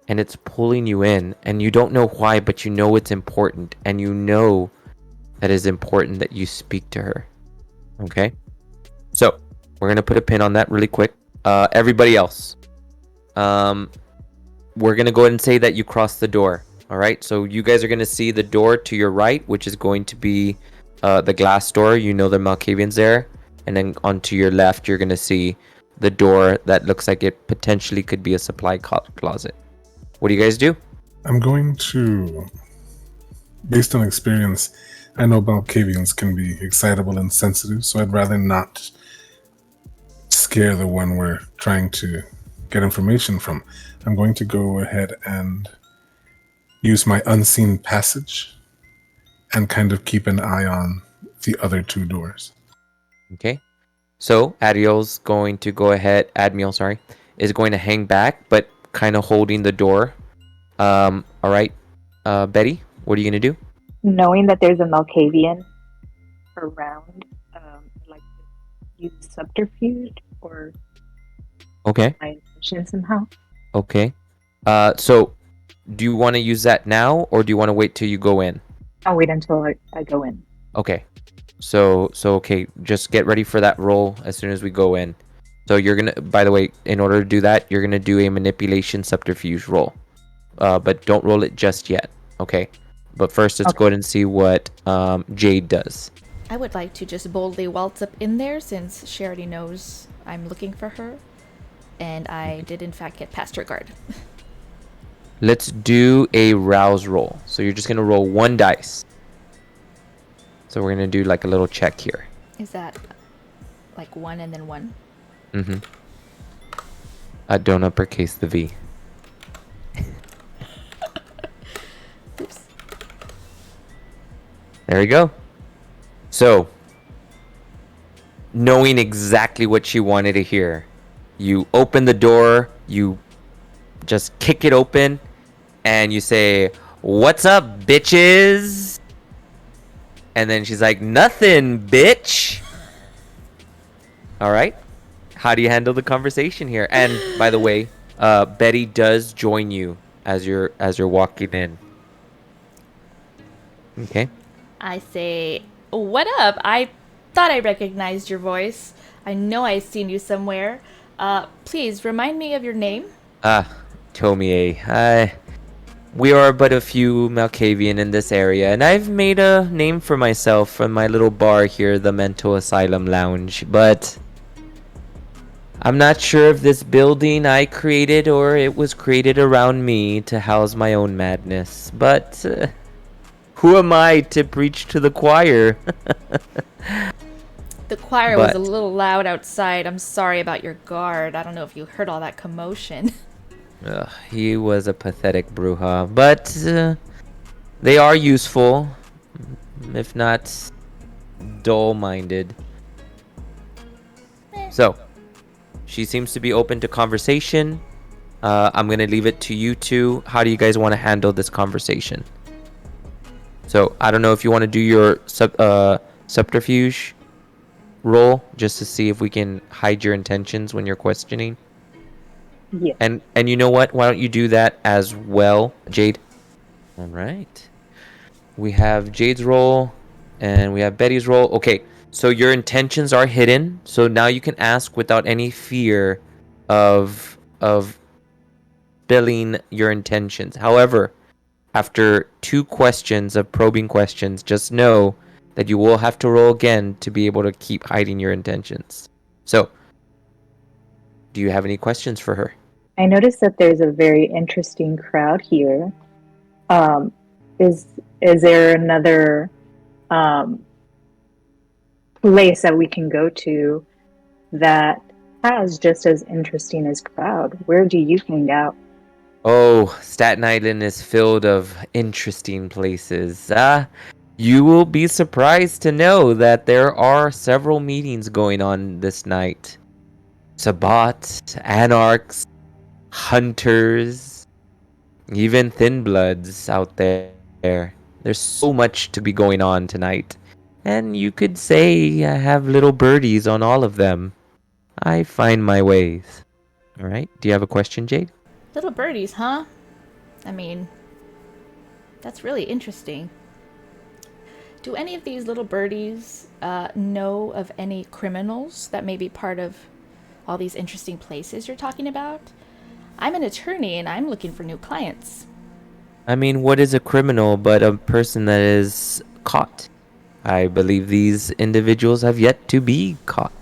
and it's pulling you in, and you don't know why, but you know it's important, and you know that it's important that you speak to her. Okay? So, we're going to put a pin on that really quick. Everybody else. We're going to go ahead and say that you crossed the door. All right? So, you guys are going to see the door to your right, which is going to be the glass door. You know the Malkavian's there. And then onto your left, you're going to see the door that looks like it potentially could be a supply closet. What do you guys do? I'm going to, based on experience, I know Malkavians can be excitable and sensitive, so I'd rather not scare the one we're trying to get information from. I'm going to go ahead and use my unseen passage and kind of keep an eye on the other two doors. Okay. So Admiel's going to go ahead. Admiel, sorry, is going to hang back, but kind of holding the door. All right. Betty, what are you gonna do? Knowing that there's a Malkavian around, I'd like to use subterfuge or Okay. my intention somehow. Okay. So do you want to use that now, or do you want to wait till you go in? I'll wait until I go in. Okay. So okay, just get ready for that roll as soon as we go in. So you're gonna, by the way, in order to do that, you're gonna do a manipulation subterfuge roll. But don't roll it just yet. Okay. But first, let's go ahead and see what Jade does. I would like to just boldly waltz up in there since she already knows I'm looking for her. And I did, in fact, get past her guard. Let's do a rouse roll. So you're just going to roll 1 dice. So we're going to do like a little check here. Is that like 1 and then 1? Mm-hmm. Don't uppercase the V. Oops. There we go. So, knowing exactly what she wanted to hear, you open the door, you just kick it open, and you say, "What's up, bitches?" And then she's like, "Nothing, bitch." All right. How do you handle the conversation here? And by the way, Betty does join you as you're walking in. Okay. I say, what up? I thought I recognized your voice. I know I've seen you somewhere. Please remind me of your name. Tomie. We are but a few Malkavian in this area, and I've made a name for myself from my little bar here, the Mental Asylum Lounge, but I'm not sure if this building I created or it was created around me to house my own madness, but who am I to preach to the choir? The choir was a little loud outside. I'm sorry about your guard. I don't know if you heard all that commotion. He was a pathetic bruja, but they are useful, if not dull-minded. So, she seems to be open to conversation. I'm going to leave it to you two. How do you guys want to handle this conversation? So, I don't know if you want to do your subterfuge roll just to see if we can hide your intentions when you're questioning. Yeah. And you know what? Why don't you do that as well, Jade? All right. We have Jade's roll and we have Betty's roll. Okay, so your intentions are hidden. So now you can ask without any fear of spilling your intentions. However, after 2 questions of probing questions, just know that you will have to roll again to be able to keep hiding your intentions. So, do you have any questions for her? I noticed that there's a very interesting crowd here. Is there another place that we can go to that has just as interesting as crowd? Where do you hang out? Oh, Staten Island is filled of interesting places. You will be surprised to know that there are several meetings going on this night. Sabbat, Anarchs, Hunters, even Thin Bloods out there. There's so much to be going on tonight. And you could say I have little birdies on all of them. I find my ways. All right. Do you have a question, Jade? Little birdies, huh? I mean, that's really interesting. Do any of these little birdies know of any criminals that may be part of all these interesting places you're talking about? I'm an attorney and I'm looking for new clients. I mean, what is a criminal but a person that is caught? I believe these individuals have yet to be caught.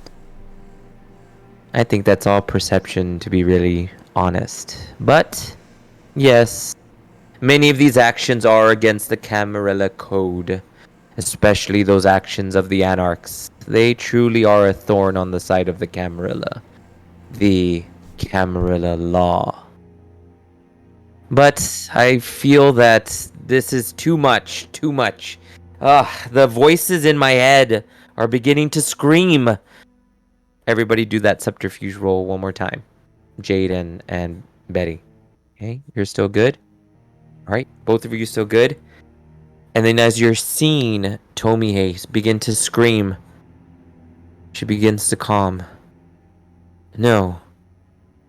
I think that's all perception, to be really honest. But, yes, many of these actions are against the Camarilla Code, especially those actions of the Anarchs. They truly are a thorn on the side of the Camarilla. The Camarilla Law. But I feel that this is too much, too much. The voices in my head are beginning to scream. Everybody do that subterfuge roll one more time. Jade and Betty. Okay, you're still good? Alright, both of you still good? And then as you're seeing Tomihei begin to scream, she begins to calm. No.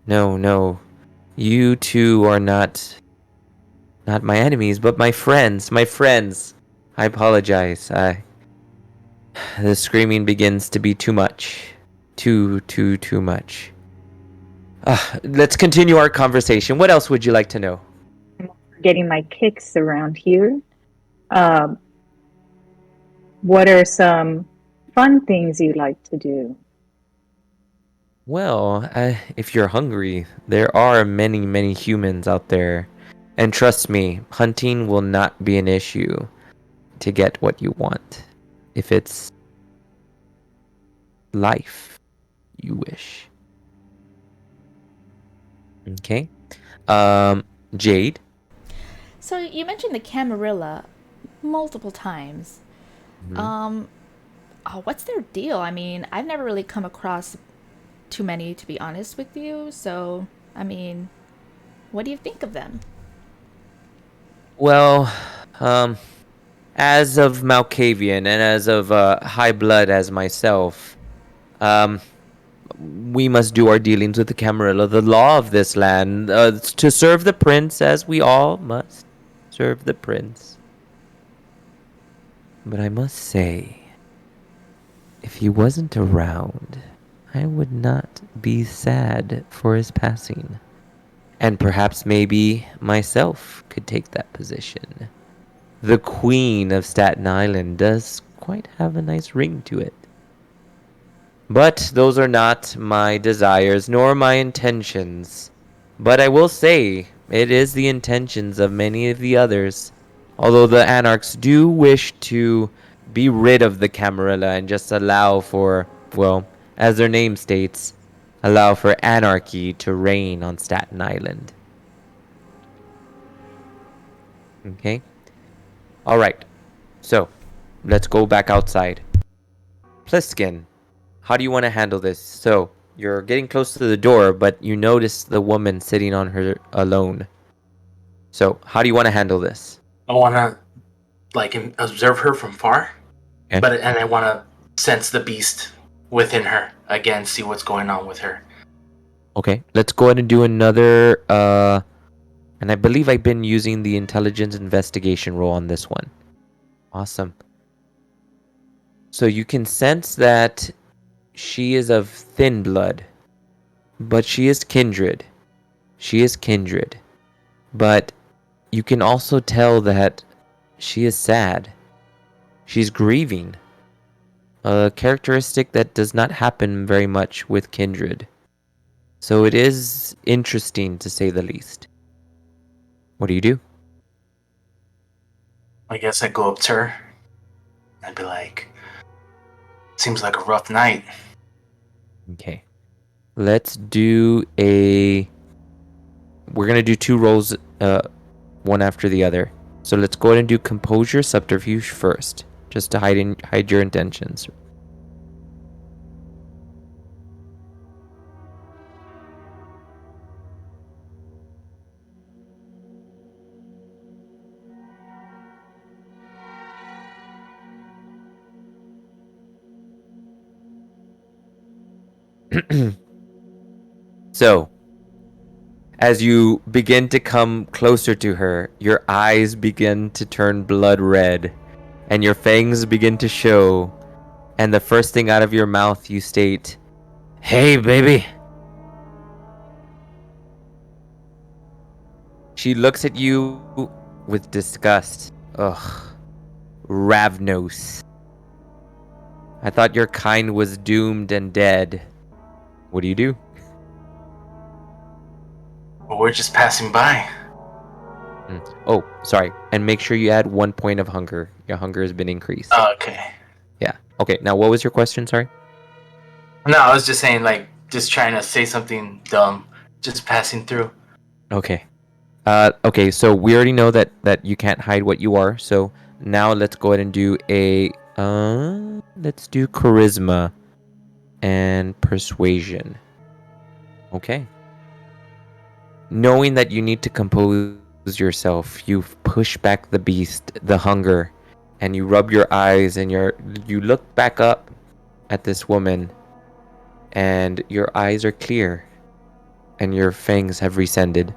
No, no. You two are not my enemies, but my friends. My friends. I apologize. The screaming begins to be too much. Too much. Let's continue our conversation. What else would you like to know? Getting my kicks around here. What are some fun things you like to do? Well, if you're hungry, there are many, many humans out there. And trust me, hunting will not be an issue to get what you want. If it's life you wish. Okay. Jade? So you mentioned the Camarilla multiple times. Mhm. What's their deal? I mean, I've never really come across too many, to be honest with you. So, I mean, what do you think of them? Well, as of Malkavian and as of high blood as myself, um, we must do our dealings with the Camarilla, the law of this land, to serve the prince, as we all must serve the prince. But I must say, if he wasn't around, I would not be sad for his passing. And perhaps maybe myself could take that position. The Queen of Staten Island does quite have a nice ring to it. But those are not my desires nor my intentions. But I will say, it is the intentions of many of the others. Although the Anarchs do wish to be rid of the Camarilla and just allow for, well, as their name states, allow for anarchy to reign on Staten Island. Okay? Alright, so let's go back outside. Pliskin, how do you want to handle this? So, you're getting close to the door, but you notice the woman sitting on her alone. So, how do you want to handle this? I want to observe her from far, Okay. and I want to sense the beast within her again, see what's going on with her. Okay, let's go ahead and do another, and I believe I've been using the intelligence investigation roll on this one. Awesome. So you can sense that she is of thin blood, but she is kindred. She is kindred. But you can also tell that she is sad. She's grieving. A characteristic that does not happen very much with kindred. So it is interesting to say the least. What do you do? I guess I go up to her. I'd be like, seems like a rough night. Okay. Let's do a... We're going to do two rolls, one after the other. So let's go ahead and do composure subterfuge first, just to hide your intentions. So, as you begin to come closer to her, your eyes begin to turn blood red, and your fangs begin to show, and the first thing out of your mouth you state, "Hey, baby." She looks at you with disgust. Ugh. Ravnos. I thought your kind was doomed and dead. What do you do? Well, we're just passing by. Oh, sorry. And make sure you add 1 point of hunger. Your hunger has been increased. Oh, okay. Yeah. Okay, now what was your question? Sorry? No, I was just saying, like, just trying to say something dumb, just passing through. Okay. Okay, so we already know that you can't hide what you are. So now let's go ahead and do let's do charisma and persuasion. Okay. Knowing that you need to compose yourself, you push back the beast, the hunger, and you rub your eyes and you look back up at this woman, and your eyes are clear and your fangs have rescended.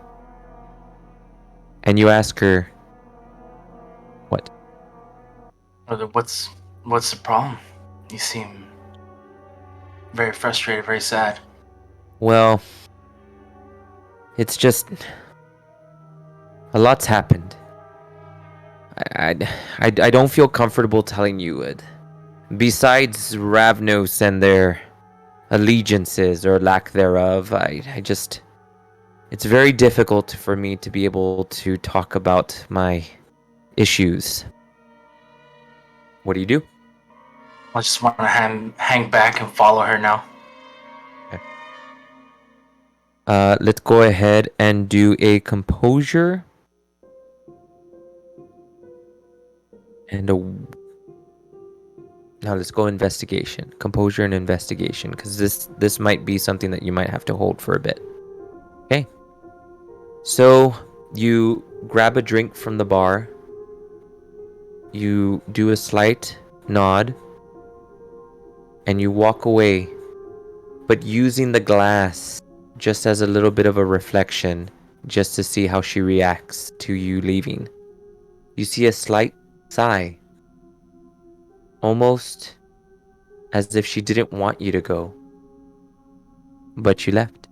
And you ask her, what? What's the problem? You seem very frustrated, very sad. Well, it's just a lot's happened. I don't feel comfortable telling you it. Besides Ravnos and their allegiances or lack thereof, I just... It's very difficult for me to be able to talk about my issues. What do you do? I just want to hang back and follow her now. Let's go ahead and do a composure and a... Now let's go investigation. Composure and investigation, because this might be something that you might have to hold for a bit. Okay. So you grab a drink from the bar. You do a slight nod. And you walk away, but using the glass just as a little bit of a reflection, just to see how she reacts to you leaving. You see a slight sigh, almost as if she didn't want you to go, but you left,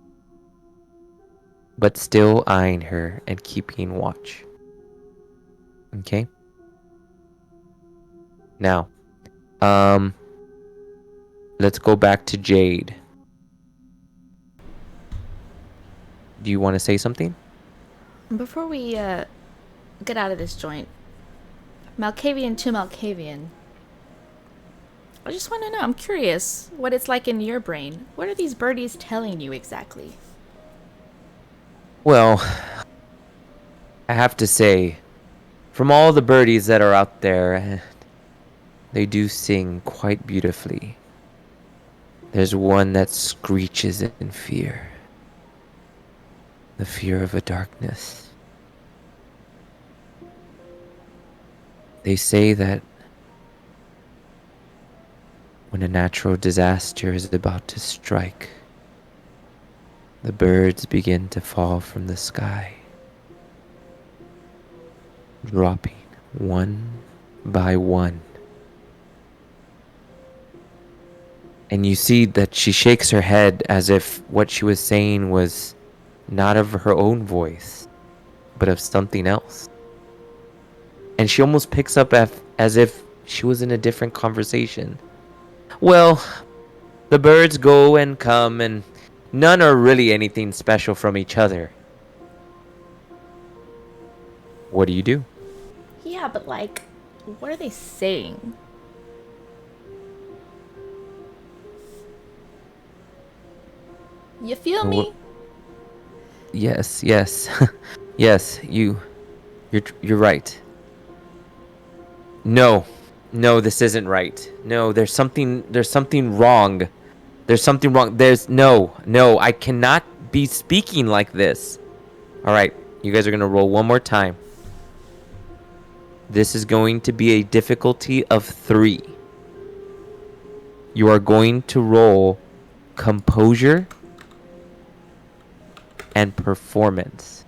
but still eyeing her and keeping watch. Okay? Now, let's go back to Jade. Do you want to say something? Before we get out of this joint, Malkavian to Malkavian, I just want to know, I'm curious what it's like in your brain. What are these birdies telling you exactly? Well, I have to say, from all the birdies that are out there, they do sing quite beautifully. There's one that screeches in fear. The fear of a darkness. They say that when a natural disaster is about to strike, the birds begin to fall from the sky, dropping one by one. And you see that she shakes her head as if what she was saying was not of her own voice, but of something else. And she almost picks up as if she was in a different conversation. Well, the birds go and come, and none are really anything special from each other. What do you do? Yeah, but like, what are they saying? You feel me? Yes, yes, you're right. No, this isn't right. No, there's something wrong. There's something wrong. No, I cannot be speaking like this. All right, you guys are gonna roll one more time. This is going to be a difficulty of 3. You are going to roll composure, and performance.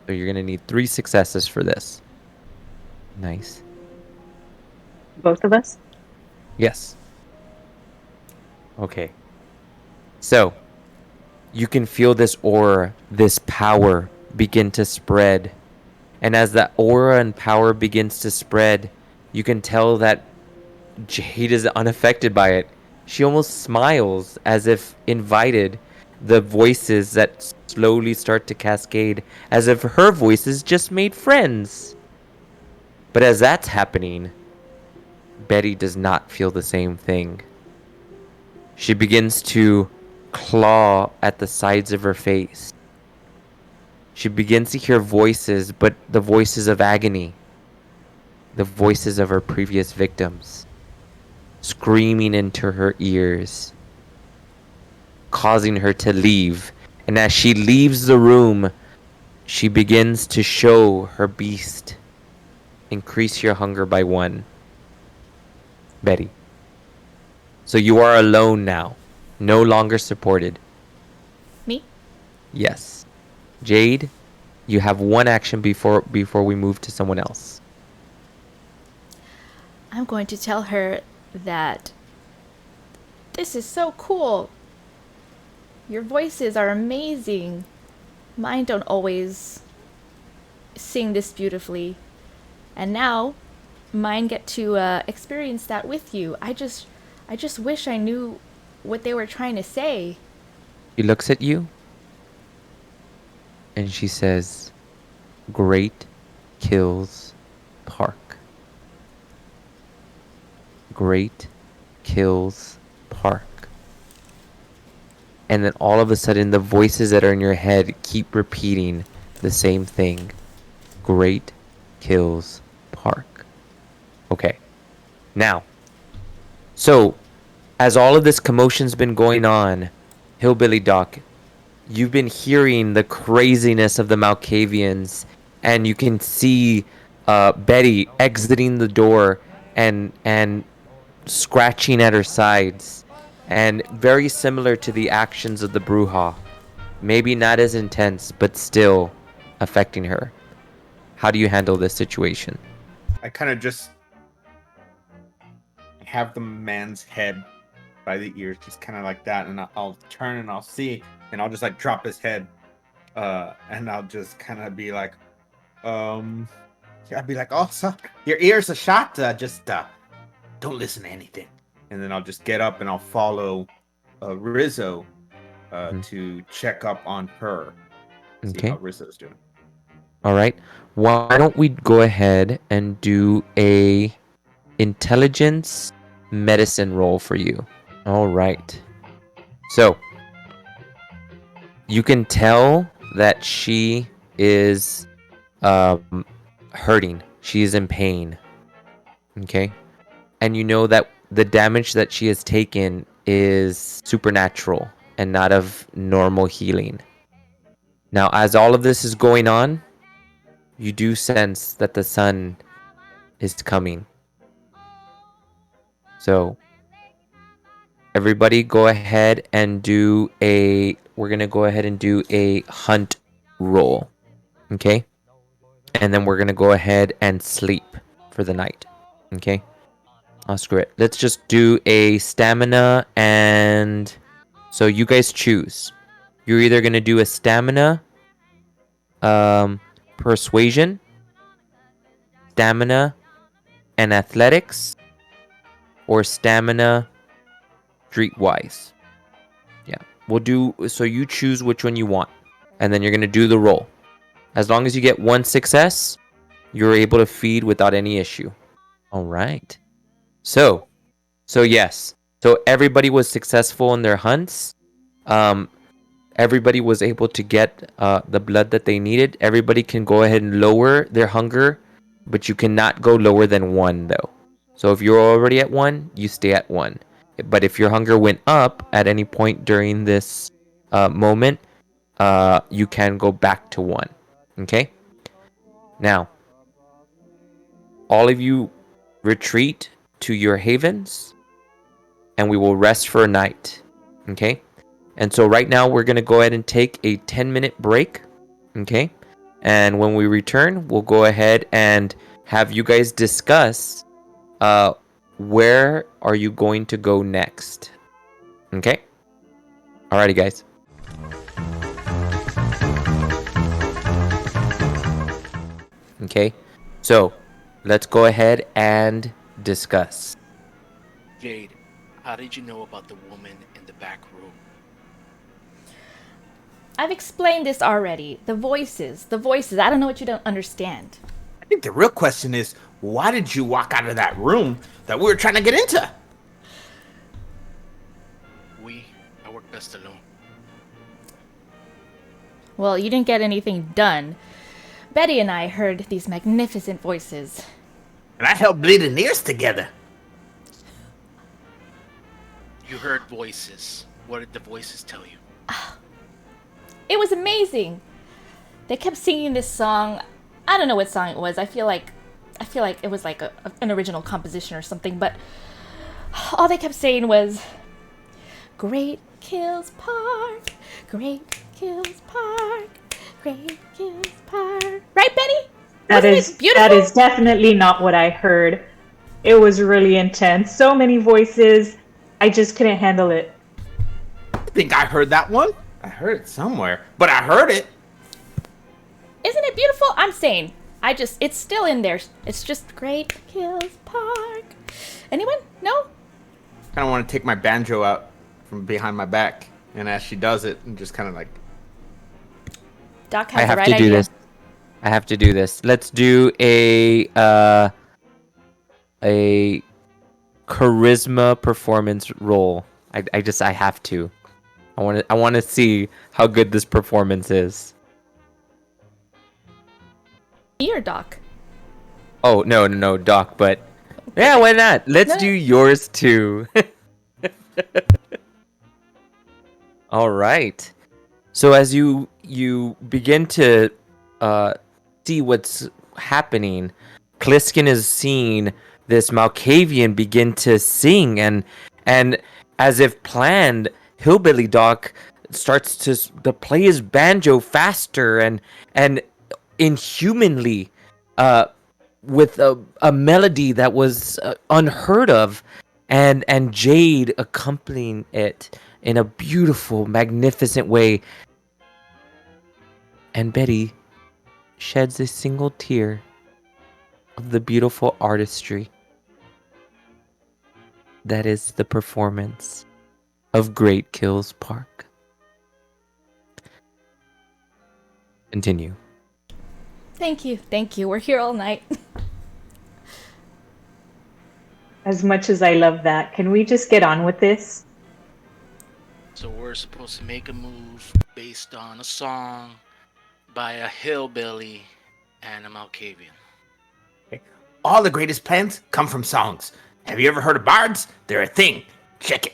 So you're going to need 3 successes for this. Nice. Both of us? Yes. Okay. So, you can feel this aura, this power begin to spread. And as that aura and power begins to spread, you can tell that Jade is unaffected by it. She almost smiles as if invited the voices that slowly start to cascade, as if her voices just made friends. But as that's happening, Betty does not feel the same thing. She begins to claw at the sides of her face. She begins to hear voices, but the voices of agony, the voices of her previous victims, screaming into her ears, causing her to leave. And as she leaves the room, she begins to show her beast. Increase your hunger by 1. Betty. So you are alone now, no longer supported. Me? Yes. Jade, you have 1 action before we move to someone else. I'm going to tell her that this is so cool. Your voices are amazing. Mine don't always sing this beautifully. And now mine get to experience that with you. I just wish I knew what they were trying to say. She looks at you and she says, "Great kills Park. Great kills Park." And then all of a sudden, the voices that are in your head keep repeating the same thing. Great kills Park. Okay. Now, so as all of this commotion's been going on, Hillbilly Doc, you've been hearing the craziness of the Malkavians, and you can see Betty exiting the door and scratching at her sides, and very similar to the actions of the Bruja. Maybe not as intense, but still affecting her. How do you handle this situation? I kind of just have the man's head by the ears, just kind of like that, and I'll turn and I'll see, and I'll just like drop his head, and I'll just kind of be like, I'll be like, "Oh, so your ears are shot. Just don't listen to anything." And then I'll just get up and I'll follow Rizzo to check up on her. See Okay. how Rizzo's doing. All right. Why don't we go ahead and do a intelligence medicine roll for you? All right. So you can tell that she is hurting. She is in pain. Okay. And you know that the damage that she has taken is supernatural and not of normal healing. Now, as all of this is going on, you do sense that the sun is coming. So, everybody go ahead and we're going to go ahead and do a hunt roll. Okay? And then we're going to go ahead and sleep for the night. Okay? Oh, screw it. Let's just do a stamina, and so you guys choose. You're either going to do a stamina, persuasion, stamina, and athletics, or stamina, streetwise. Yeah. So you choose which one you want, and then you're going to do the roll. As long as you get 1 success, you're able to feed without any issue. All right. So yes. So everybody was successful in their hunts. Everybody was able to get the blood that they needed. Everybody can go ahead and lower their hunger, but you cannot go lower than 1 though. So if you're already at 1, you stay at 1. But if your hunger went up at any point during this moment, you can go back to 1. Okay? Now, all of you retreat to your havens. and we will rest for a night. Okay? And so right now we're going to go ahead and take a 10-minute break. Okay? And when we return, we'll go ahead and have you guys discuss where are you going to go next. Okay? Alrighty, guys. Okay, so let's go ahead and discuss. Jade, how did you know about the woman in the back room? I've explained this already. The voices. I don't know what you don't understand. I think the real question is, why did you walk out of that room that we were trying to get into? I work best alone. Well, you didn't get anything done. Betty and I heard these magnificent voices. And I held bleeding ears together. You heard voices. What did the voices tell you? It was amazing. They kept singing this song. I don't know what song it was. I feel like it was like an original composition or something, but all they kept saying was Great Kills Park, Great Kills Park, Great Kills Park. Right, Betty? That Wasn't is it beautiful? that is definitely not what I heard. It was really intense. So many voices. I just couldn't handle it. I think I heard that one. I heard it somewhere, but I heard it. Isn't it beautiful? I'm saying. It's still in there. It's just Great Kills Park. Anyone? No? I kind of want to take my banjo out from behind my back, and as she does it, and just kind of like. Doc has I the have right to do idea. this. I have to do this. Let's do a charisma performance roll. I have to. I want to see how good this performance is. Me or Doc? Oh, no, Doc, but yeah, why not? Let's No. do yours too. All right. So as you begin to see what's happening, Kliskin is seeing this Malkavian begin to sing, and as if planned, Hillbilly Doc starts to play his banjo faster and inhumanly, with a melody that was unheard of, and Jade accompanying it in a beautiful, magnificent way. And Betty sheds a single tear of the beautiful artistry that is the performance of Great Kills Park. Continue. Thank you. We're here all night. As much as I love that, can we just get on with this? So we're supposed to make a move based on a song by a hillbilly and a Malkavian. All the greatest plans come from songs. Have you ever heard of bards? They're a thing. Check it.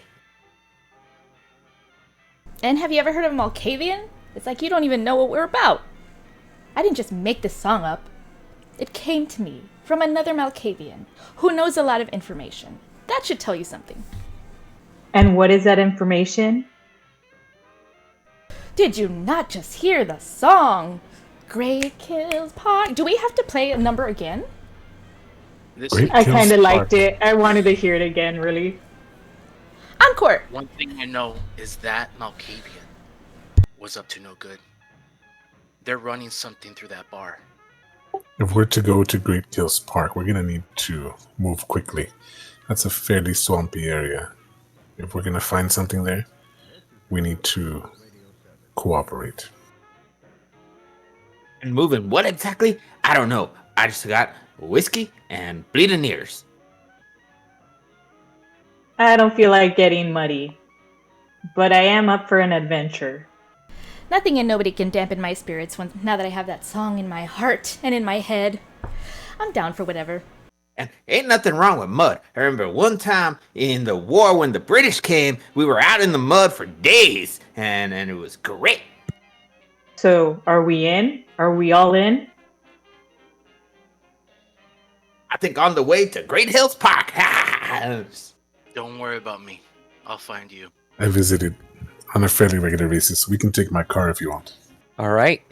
And have you ever heard of Malkavian? It's like you don't even know what we're about. I didn't just make this song up. It came to me from another Malkavian who knows a lot of information. That should tell you something. And what is that information? Did you not just hear the song? Great Kills Park. Do we have to play a number again? This Great. I Kills kind of Park. liked it. I wanted to hear it again, really. Encore. one thing I know is that Malkavian was up to no good. They're running something through that bar. If we're to go to Great Kills Park, we're gonna need to move quickly. That's a fairly swampy area. If we're gonna find something there, we need to cooperate. And moving what exactly? I don't know. I just got whiskey and bleeding ears. I don't feel like getting muddy, but I am up for an adventure. Nothing and nobody can dampen my spirits now that I have that song in my heart and in my head. I'm down for whatever. And ain't nothing wrong with mud. I remember one time in the war when the British came, we were out in the mud for days, and it was great. So, are we in? Are we all in? I think on the way to Great Hills Park. Don't worry about me. I'll find you. I visit it on a fairly regular basis. We can take my car if you want. All right.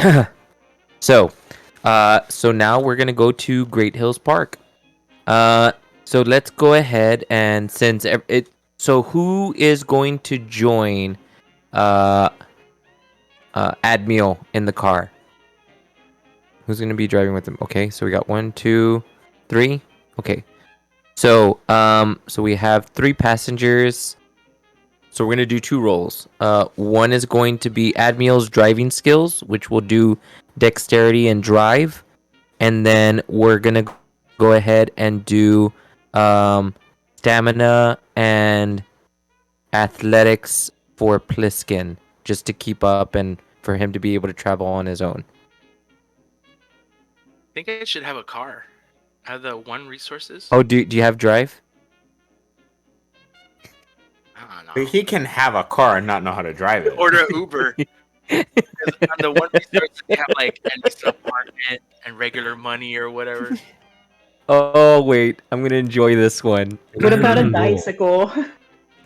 So now we're gonna go to Great Hills Park. So let's go ahead and since it. So who is going to join Admiral in the car? Who's gonna be driving with him? Okay, so we got 1, 2, 3. Okay. So we have 3 passengers. So we're gonna do 2 roles. One is going to be Admiral's driving skills, which will do dexterity and drive, and then we're gonna go ahead and do stamina and athletics for Pliskin, just to keep up and for him to be able to travel on his own. I think I should have a car. Have the 1 resources. Oh, do you have drive? I don't But know. he can have a car and not know how to drive it. Order Uber. 'Cause on the 1 resource, they have like at least an apartment and regular money or whatever. Oh wait, I'm gonna enjoy this one. What about a Roll. bicycle?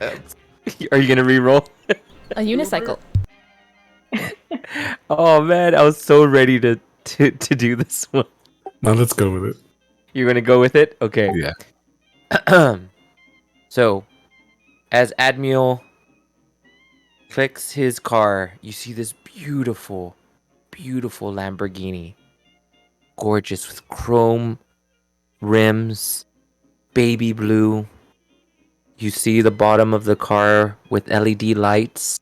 Are you gonna re-roll? A unicycle. Oh man, I was so ready to do this one. Now let's go with it. You're gonna go with it? Okay. Yeah. So, as Admiral clicks his car, you see this beautiful, beautiful Lamborghini. Gorgeous with chrome rims, baby blue. You see the bottom of the car with LED lights,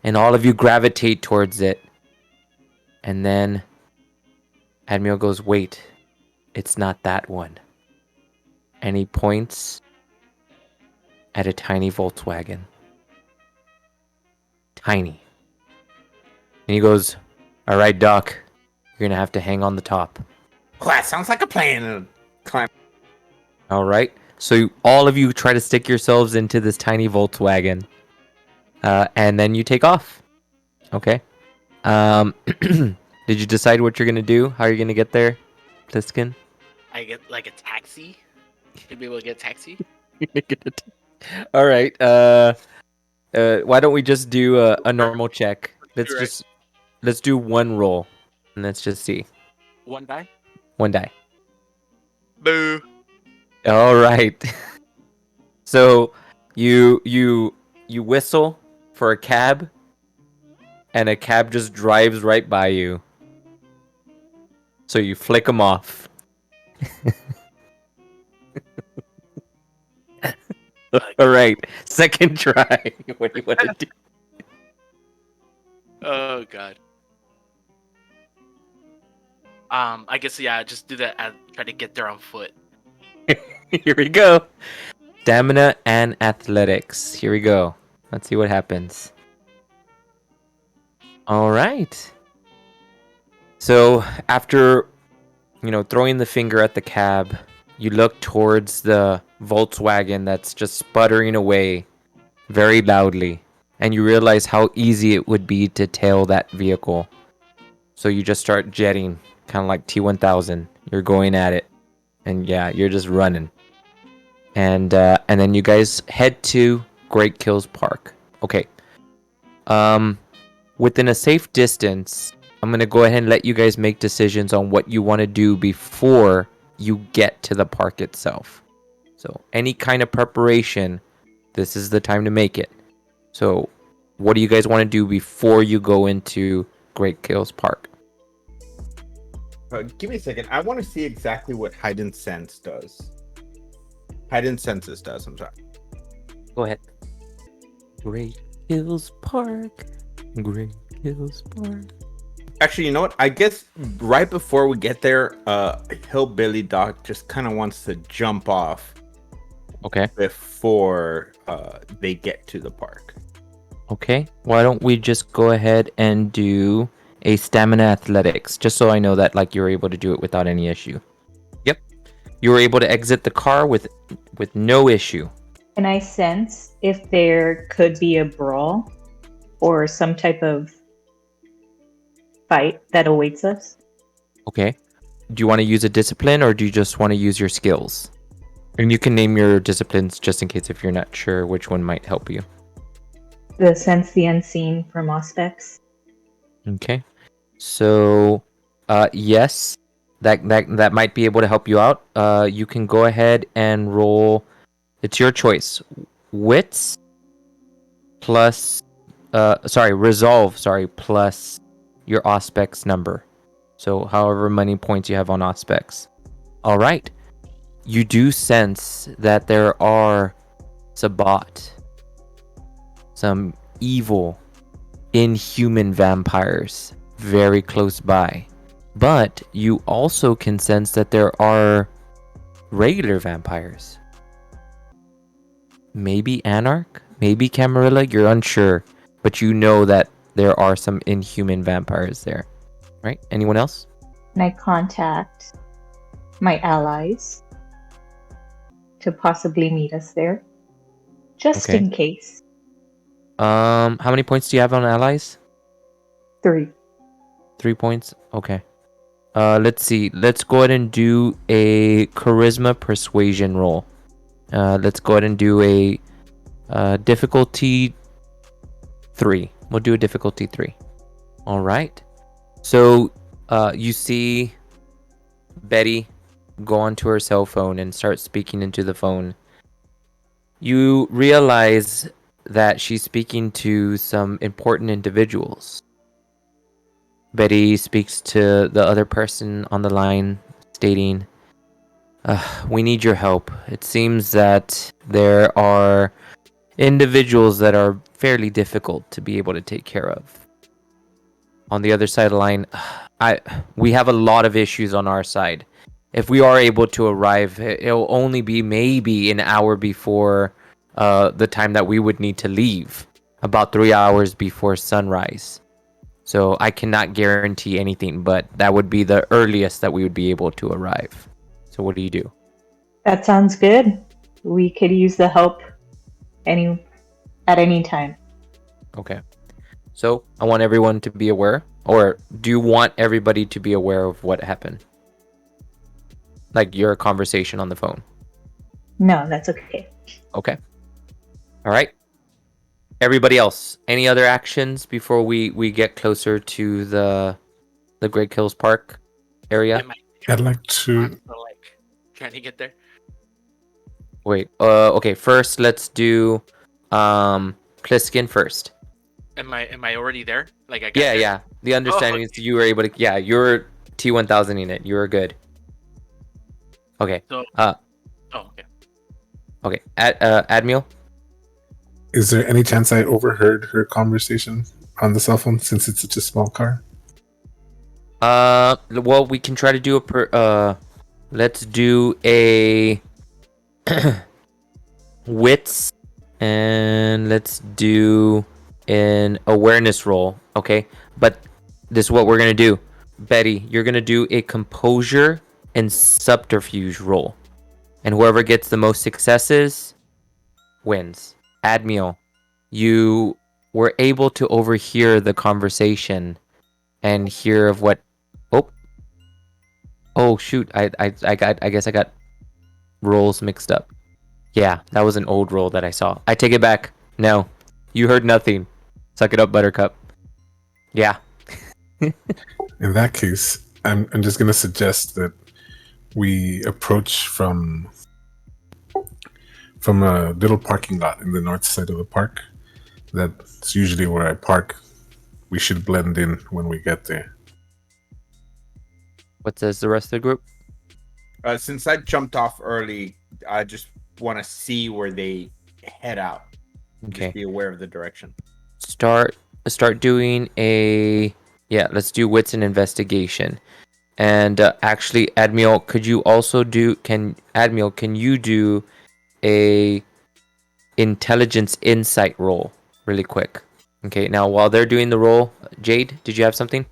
and all of you gravitate towards it. And then Admiral goes, "Wait, it's not that one." And he points at a tiny Volkswagen. Tiny. And he goes, "All right, Doc, you're gonna have to hang on the top." Oh, that sounds like a plan. Climb. All right. So all of you try to stick yourselves into this tiny Volkswagen, and then you take off. Okay. Did you decide what you're gonna do? How are you gonna get there, Pliskin? I get like a taxi. Should be able to get a taxi. All right. Why don't we just do a normal check? Right. Let's do 1 roll, and let's just see. 1 die. 1 die. Boo. All right. So you whistle for a cab, and a cab just drives right by you. So you flick them off. All right. Second try. What do you want to do? Oh god. I guess yeah, just do that. Try to get there on foot. Here we go. Stamina and athletics. Here we go. Let's see what happens. All right. So after, throwing the finger at the cab, you look towards the Volkswagen that's just sputtering away very loudly, and you realize how easy it would be to tail that vehicle. So you just start jetting, kind of like T-1000. You're going at it, and yeah, you're just running. And then you guys head to Great Hills Park. Okay. Within a safe distance, I'm gonna go ahead and let you guys make decisions on what you want to do before you get to the park itself. So any kind of preparation, this is the time to make it. So what do you guys want to do before you go into Great Hills Park? Give me a second. I want to see exactly what Hidden Sense does. Hidden Senses does. I'm sorry. Go ahead. Great Hills Park. Great Hills Park. Actually, you know what? I guess right before we get there, Hillbilly Doc just kind of wants to jump off. Okay. Before they get to the park. Okay. Why don't we just go ahead and do a stamina athletics, just so I know that you're able to do it without any issue. Yep. You were able to exit the car with no issue. Can I sense if there could be a brawl or some type of fight that awaits us? Okay. Do you want to use a discipline, or do you just want to use your skills? And you can name your disciplines just in case if you're not sure which one might help you. The sense the unseen from aspects. Okay. So, yes, that might be able to help you out. You can go ahead and roll. It's your choice. Wits plus, resolve. Sorry, plus your aspects number. So, however many points you have on aspects. All right. You do sense that there are Sabat, some evil, inhuman vampires very close by. But you also can sense that there are regular vampires. Maybe Anarch, maybe Camarilla, you're unsure. But you know that there are some inhuman vampires there. Right? Anyone else? And I contact my allies to possibly meet us there. Just Okay. in case. How many points do you have on allies? 3. 3 points? Okay. Let's see. Let's go ahead and do a charisma persuasion roll. Let's go ahead and do a difficulty 3. We'll do a difficulty 3. All right. So, you see Betty go onto her cell phone and start speaking into the phone. You realize that she's speaking to some important individuals. Betty speaks to the other person on the line, stating, we need your help. It seems that there are individuals that are fairly difficult to be able to take care of. On the other side of the line, we have a lot of issues on our side. If we are able to arrive, it'll only be maybe an hour before the time that we would need to leave, about 3 hours before sunrise. So I cannot guarantee anything, but that would be the earliest that we would be able to arrive. So what do you do? That sounds good. We could use the help at any time. Okay. So I want everyone to be aware, or do you want everybody to be aware of what happened? Like your conversation on the phone. No, that's okay. Okay. All right. Everybody else, any other actions before we get closer to the Great Kills Park area? I'd like to. Like, trying to get there. Wait. Okay. First, let's do Pliskin first. Am I already there? Like I got Yeah, there? yeah. The understanding is you were able to. Yeah, you're T1000 in it. You were good. Okay. So, okay. Okay. Admiral. Is there any chance I overheard her conversation on the cell phone since it's such a small car? Well, we can try to do let's do a wits, and let's do an awareness roll, okay? But this is what we're gonna do. Betty, you're gonna do a composure and subterfuge roll, and whoever gets the most successes wins. Admiral, you were able to overhear the conversation and hear of what. Oh shoot! I guess I got rolls mixed up. Yeah, that was an old roll that I saw. I take it back. No, you heard nothing. Suck it up, Buttercup. Yeah. In that case, I'm just going to suggest that we approach from a little parking lot in the north side of the park. That's usually where I park. We should blend in when we get there. What says the rest of the group? Since I jumped off early, I just want to see where they head out. Okay. Just be aware of the direction. Start doing a. Yeah, let's do wits and investigation. And actually, Admiral, could you also do? Can you do a intelligence insight roll really quick? Okay. Now, while they're doing the roll, Jade, did you have something?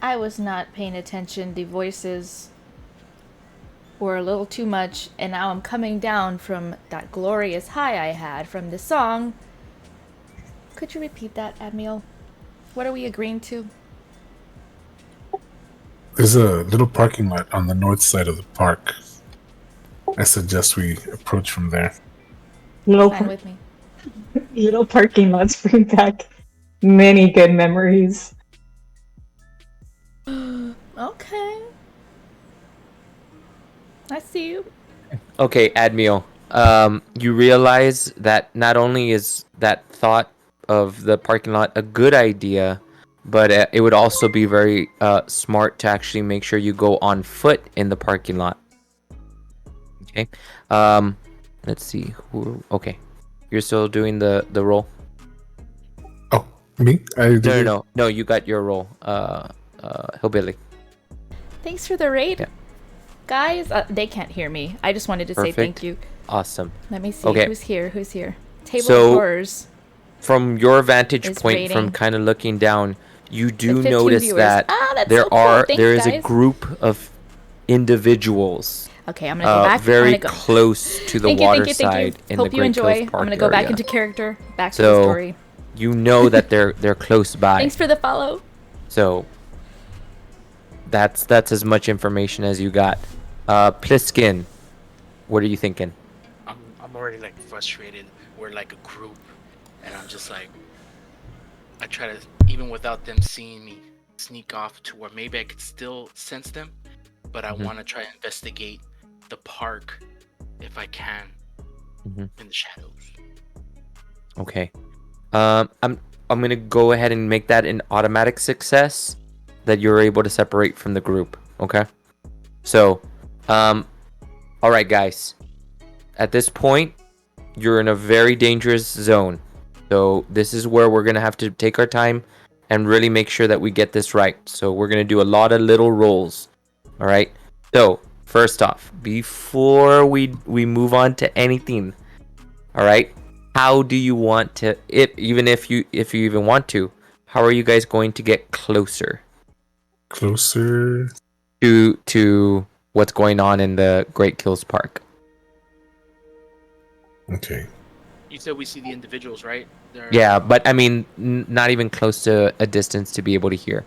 I was not paying attention. The voices were a little too much, and now I'm coming down from that glorious high I had from the song. Could you repeat that, Admiral? What are we agreeing to? There's a little parking lot on the north side of the park. I suggest we approach from there. Fine with me. Little parking lots bring back many good memories. Okay. I see you. Okay, Admiel. You realize that not only is that thought of the parking lot a good idea, but it would also be very smart to actually make sure you go on foot in the parking lot. Okay. Let's see. Okay. You're still doing the roll? Oh, me? No. You got your roll. Hillbilly. Thanks for the raid. Yeah. Guys, they can't hear me. I just wanted to say Perfect. thank you. Awesome. Let me see. Okay. Who's here? Table So- of Horrors. From your vantage Is point, from rating. kind of looking down, you do 15 notice viewers. that That's there so cool. Thanks, there is a guys. group of individuals Okay, I'm gonna go back. very I'm gonna go. close to the Thank you, water thank you, thank you. side in Hope the you Great enjoy. Kills Park I'm gonna go back area. into character, back to So- the story. You know that they're close by. Thanks for the follow. So that's as much information as you got. Pliskin, what are you thinking? I'm already like frustrated. We're like a group, and I'm just like, I try to, even without them seeing me, sneak off to where maybe I could still sense them, but I Mhm. want to try to investigate the park if I can Mhm. in the shadows. Okay. I'm gonna go ahead and make that an automatic success that you're able to separate from the group. Okay. So, all right, guys. At this point, you're in a very dangerous zone. So this is where we're gonna have to take our time and really make sure that we get this right. So we're gonna do a lot of little rolls. All right. So first off, before we move on to anything, all right. How do you want to? Even if you even want to, how are you guys going to get closer Closer. to what's going on in the Great Kills Park? Okay. You said we see the individuals, right? Yeah, but I mean, not even close to a distance to be able to hear.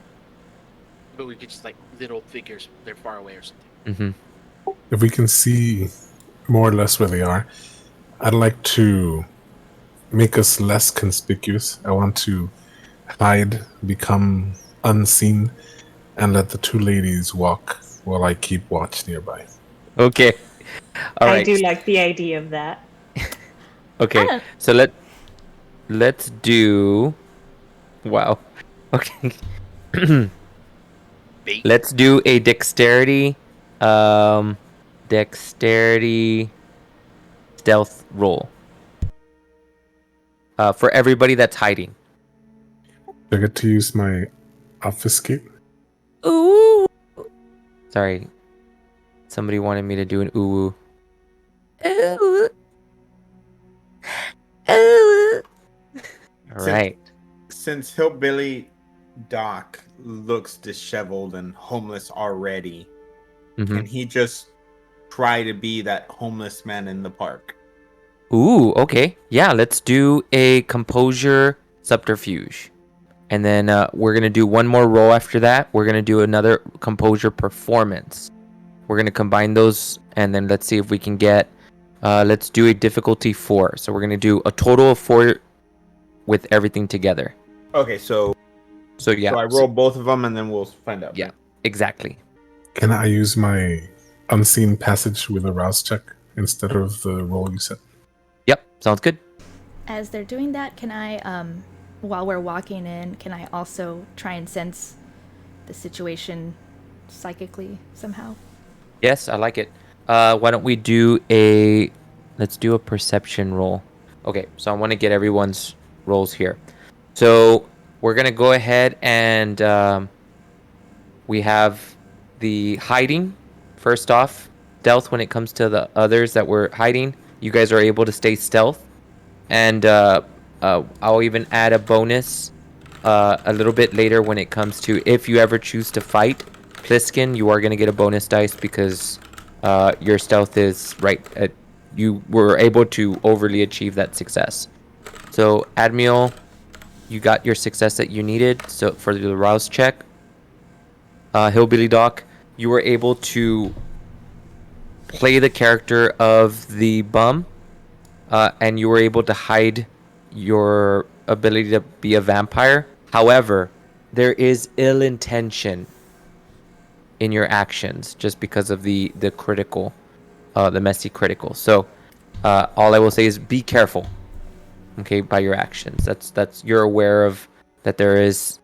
But we could just like little figures. They're far away or something. Mm-hmm. If we can see more or less where they are, I'd like to make us less conspicuous. I want to hide, become unseen, and let the two ladies walk while I keep watch nearby. Okay. All I right. do like the idea of that. Okay. Ah. So let's do. Wow. Okay. Bait. Let's do a dexterity, dexterity stealth roll. For everybody that's hiding. I get to use my obfuscate. Ooh. Sorry. Somebody wanted me to do an ooh. Ooh. Ooh. All right. Since Hillbilly Doc looks disheveled and homeless already, Mhm. can he just try to be that homeless man in the park? Ooh, okay. Yeah, let's do a composure subterfuge. And then we're going to do one more roll after that. We're going to do another composure performance. We're going to combine those, and then let's see if we can get... let's do a difficulty 4. So we're going to do a total of 4 with everything together. Okay, so Yeah. I roll both of them and then we'll find out. Yeah, exactly. Can I use my unseen passage with a rouse check instead of the roll you said? Yep, sounds good. As they're doing that, can I, while we're walking in, can I also try and sense the situation psychically somehow? Yes, I like it. Why don't we do a... Let's do a perception roll. Okay, so I want to get everyone's rolls here. So we're going to go ahead and we have the hiding. First off, stealth when it comes to the others that were hiding. You guys are able to stay stealth. And I'll even add a bonus a little bit later when it comes to if you ever choose to fight Pliskin, you are going to get a bonus dice because your stealth is right. You were able to overly achieve that success. So, Admiral, you got your success that you needed. So for the rouse check, Hillbilly Doc, you were able to play the character of the bum, and you were able to hide your ability to be a vampire. However, there is ill intention in your actions just because of the critical, the messy critical. So, all I will say is be careful, okay, by your actions. That's you're aware of that there is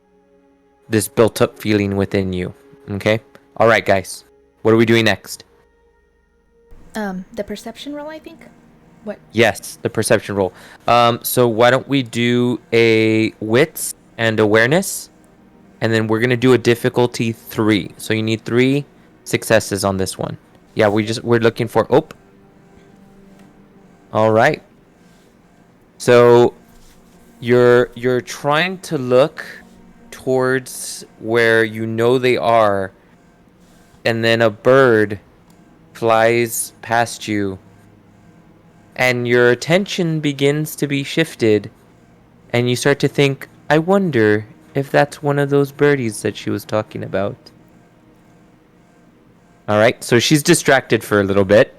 this built-up feeling within you. Okay. All right, guys. What are we doing next? The perception roll, I think. What? Yes, the perception roll. So why don't we do a wits and awareness, and then we're gonna do a difficulty 3. So you need 3 successes on this one. Yeah, we're looking for. Oh. All right. So you're trying to look towards where you know they are, and then a bird flies past you, and your attention begins to be shifted, and you start to think, I wonder if that's one of those birdies that she was talking about. All right, so she's distracted for a little bit.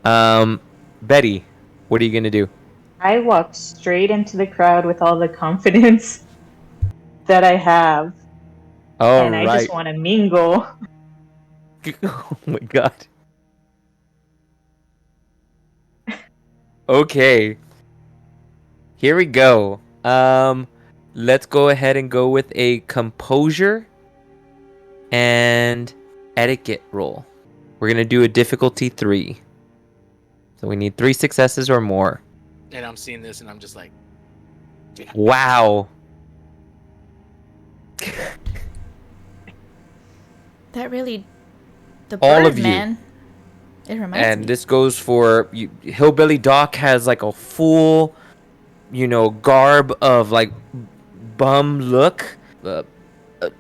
Betty, what are you gonna do? I walk straight into the crowd with all the confidence that I have, All and I just right. want to mingle. Oh my god. Okay. Here we go. Let's go ahead and go with a composure and etiquette roll. We're gonna do a difficulty 3. So we need 3 successes or more. And I'm seeing this, and I'm just like, Wow. That really. The All bird, of you. man. It reminds And me. this goes for Hillbilly Doc has like a full, garb of like bum look.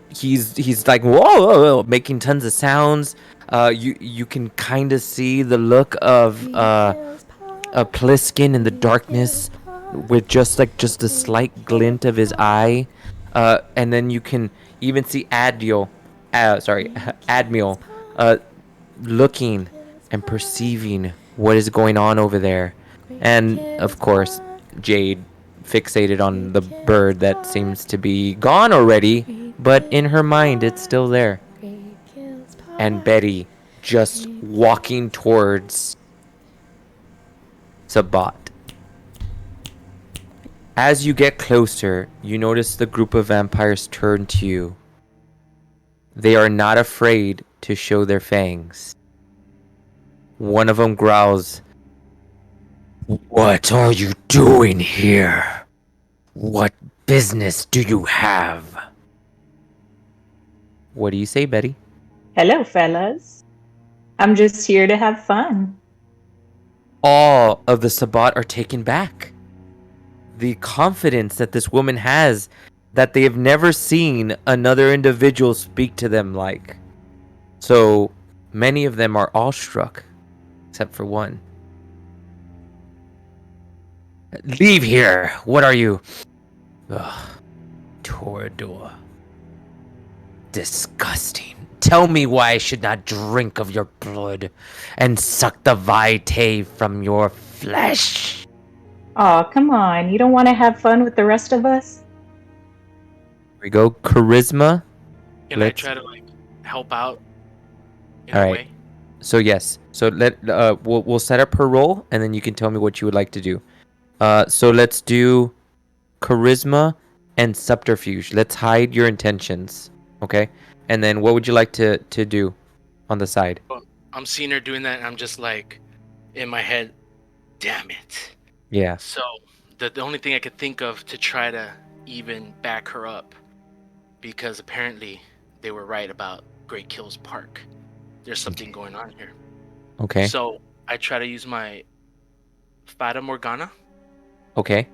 He's like whoa, whoa, whoa, making tons of sounds. You can kind of see the look of a Pliskin in the darkness, with just a slight glint of his eye, and then you can even see Admiel, looking and perceiving what is going on over there, and of course Jade fixated on the bird that seems to be gone already, but in her mind it's still there, and Betty just walking towards Sabat. As you get closer, you notice the group of vampires turn to you. They are not afraid to show their fangs. One of them growls, "What are you doing here? What business do you have?" What do you say, Betty? Hello, fellas. I'm just here to have fun. All of the Sabat are taken back. The confidence that this woman has, that they have never seen another individual speak to them like. So many of them are awestruck, except for one. "Leave here! What are you?" Ugh. Torador. Disgusting. Tell me why I should not drink of your blood and suck the vitae from your flesh. Aw, come on. You don't want to have fun with the rest of us? Here we go. Charisma. can I try to like help out in All a right. way? So yes. So we'll set up her role, and then you can tell me what you would like to do. So let's do charisma and subterfuge. Let's hide your intentions. Okay. And then what would you like to do on the side? I'm seeing her doing that, and I'm just like, in my head, damn it. Yeah. So the only thing I could think of to try to even back her up, because apparently they were right about Great Kills Park. There's something going on here. Okay. So I try to use my Fata Morgana, Okay.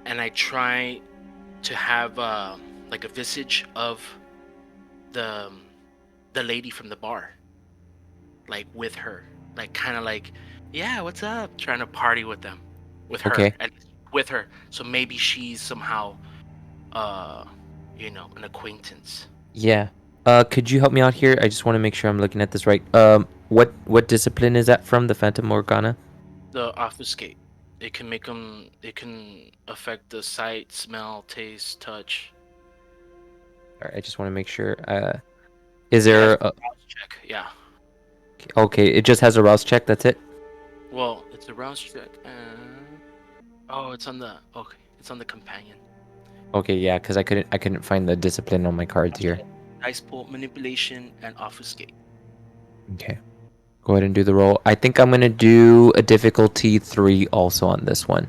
and I try to have like a visage of the lady from the bar, like with her, like kind of like, yeah, what's up? Trying to party with them, with her, Okay. and with her. So maybe she's somehow, an acquaintance. Yeah. Could you help me out here? I just want to make sure I'm looking at this right. What discipline is that from? The Phantom Morgana? The obfuscate. It can make them. It can affect the sight, smell, taste, touch. All right, I just want to make sure. Is It has there? a rouse check. Yeah. Okay, it just has a rouse check. That's it. Well, it's a rouse check. Oh, it's on the. Okay, it's on the companion. Okay, yeah, because I couldn't find the discipline on my cards here. Dice pool, manipulation, and obfuscate. Okay, go ahead and do the roll. I think I'm gonna do a difficulty 3 also on this one.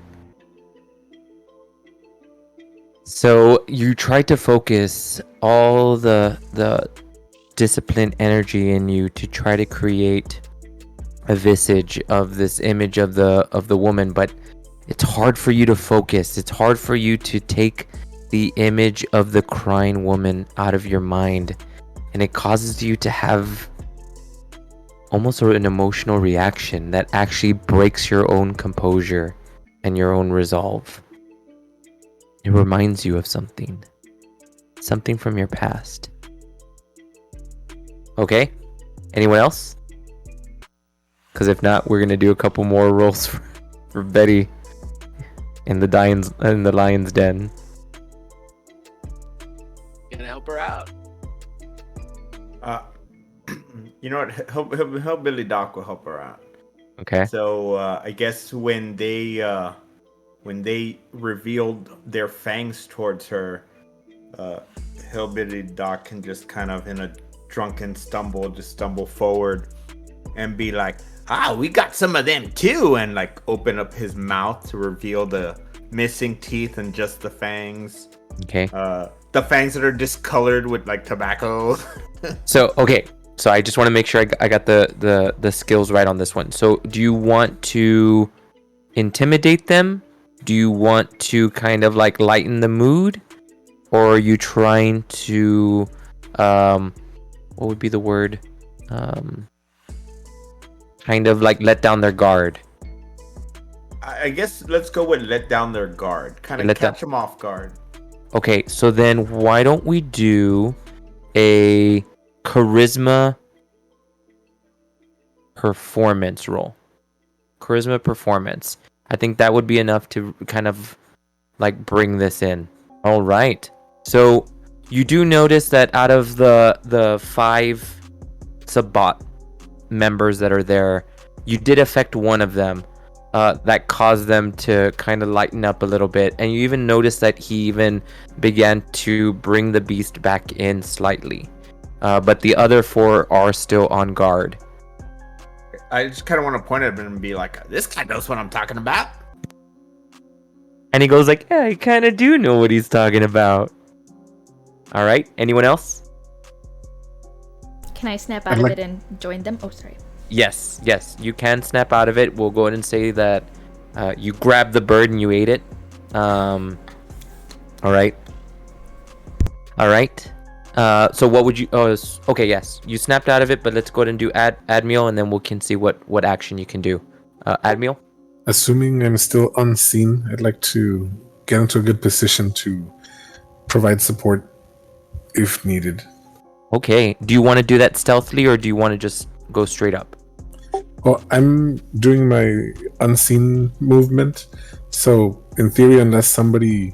So you try to focus all the discipline energy in you to try to create a visage of this image of the woman, but it's hard for you to focus. It's hard for you to take the image of the crying woman out of your mind, and it causes you to have almost an emotional reaction that actually breaks your own composure and your own resolve. It reminds you of something from your past. Okay, anyone else? Because if not, we're gonna do a couple more rolls for Betty in the lion's den. Gonna help her out. You know what? Hillbilly Doc will help her out. Okay. So I guess when they revealed their fangs towards her, Hillbilly Doc can just kind of in a drunken stumble forward and be like, we got some of them too, and like open up his mouth to reveal the missing teeth and just the fangs. Okay. The fangs that are discolored with like tobacco. So I just want to make sure I got the skills right on this one. So do you want to intimidate them? Do you want to kind of like lighten the mood? Or are you trying to what would be the word? Kind of like let down their guard. I guess let's go with let down their guard. Kind of catch them off guard. Okay, so then why don't we do a charisma performance roll? Charisma performance. I think that would be enough to kind of like bring this in. All right. So you do notice that out of the 5 subbot members that are there, you did affect one of them. That caused them to kind of lighten up a little bit, and you even notice that he even began to bring the beast back in slightly, but the other 4 are still on guard. I just kind of want to point at him and be like, this guy knows what I'm talking about. And he goes like, yeah, I kind of do know what he's talking about. All right, anyone else? Can I snap out of it and join them? Oh, sorry. Yes, you can snap out of it. We'll go ahead and say that you grabbed the bird and you ate it. All right. So what would you? Oh, okay. Yes, you snapped out of it, but let's go ahead and do add meal, and then we can see what action you can do. Add meal. Assuming I'm still unseen, I'd like to get into a good position to provide support if needed. Okay. Do you want to do that stealthily, or do you want to just go straight up? Well, I'm doing my unseen movement, so in theory, unless somebody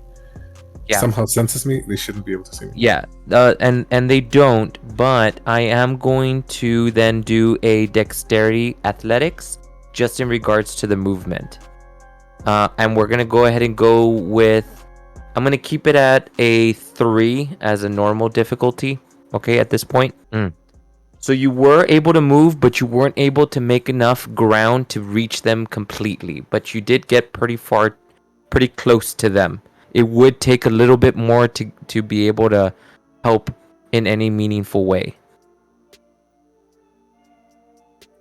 somehow senses me, they shouldn't be able to see me. Yeah, and they don't, but I am going to then do a dexterity athletics just in regards to the movement. And we're going to go ahead and go with, I'm going to keep it at a 3 as a normal difficulty, okay, at this point. So you were able to move, but you weren't able to make enough ground to reach them completely. But you did get pretty close to them. It would take a little bit more to be able to help in any meaningful way.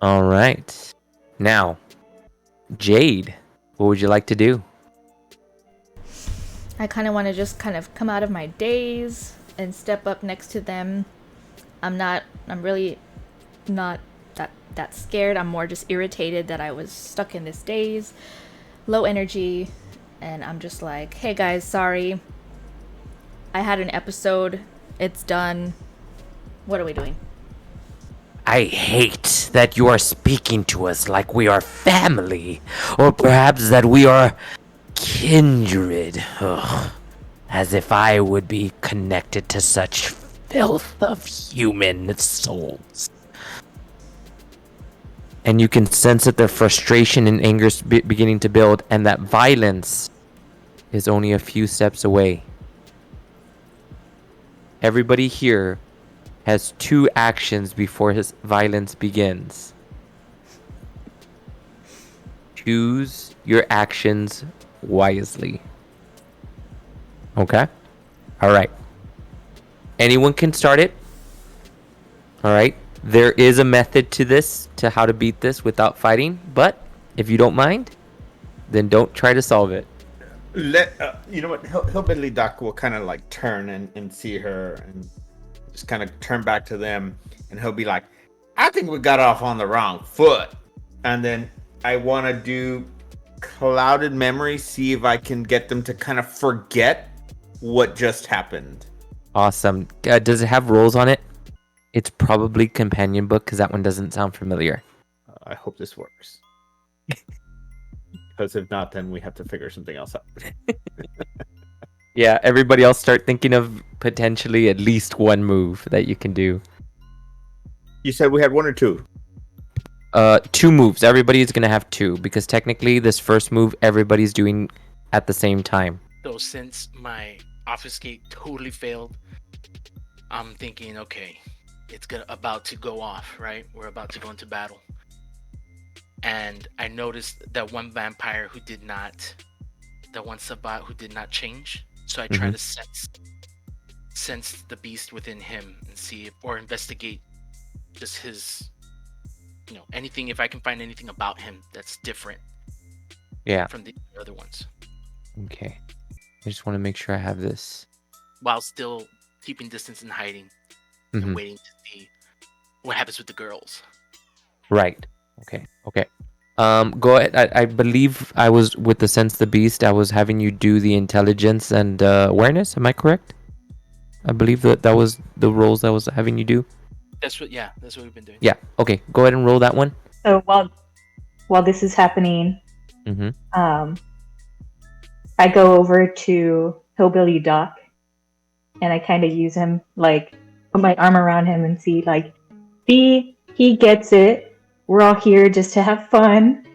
All right. Now, Jade, what would you like to do? I kind of want to just kind of come out of my daze and step up next to them. I'm really not that scared. I'm more just irritated that I was stuck in this daze, low energy, and I'm just like, hey guys, sorry. I had an episode. It's done. What are we doing? I hate that you are speaking to us like we are family, or perhaps that we are kindred. Ugh. As if I would be connected to such filth of human souls. And you can sense that the frustration and anger is beginning to build, and that violence is only a few steps away. Everybody here has 2 actions before his violence begins. Choose your actions wisely. Okay? Alright. Anyone can start it. Alright? There is a method to this, to how to beat this without fighting, but if you don't mind, then don't try to solve it. You know what? Hillbilly Doc will kind of like turn and see her and just kind of turn back to them, and he'll be like, I think we got off on the wrong foot. And then I want to do clouded memory, see if I can get them to kind of forget what just happened. Awesome. Does it have rules on it? It's probably companion book, because that one doesn't sound familiar. I hope this works. Because if not, then we have to figure something else out. Yeah, everybody else start thinking of potentially at least one move that you can do. You said we had 1 or 2? 2 moves. Everybody is going to have 2, because technically this first move everybody's doing at the same time. So since my obfuscate totally failed, I'm thinking, okay, it's about to go off, right? We're about to go into battle. And I noticed that one vampire who did not, that one Sabat who did not change. So I try to sense the beast within him and see if, or investigate just his, anything, if I can find anything about him that's different from the other ones. Okay. I just want to make sure I have this. While still keeping distance and hiding and waiting to see what happens with the girls. Right. Okay. Go ahead. I believe I was with the Sense the Beast. I was having you do the intelligence and awareness. Am I correct? I believe that was the roles I was having you do. That's what we've been doing. Yeah. Okay. Go ahead and roll that one. So while this is happening, I go over to Hillbilly Doc, and I kind of use him, like, put my arm around him and see, like, he gets it. We're all here just to have fun.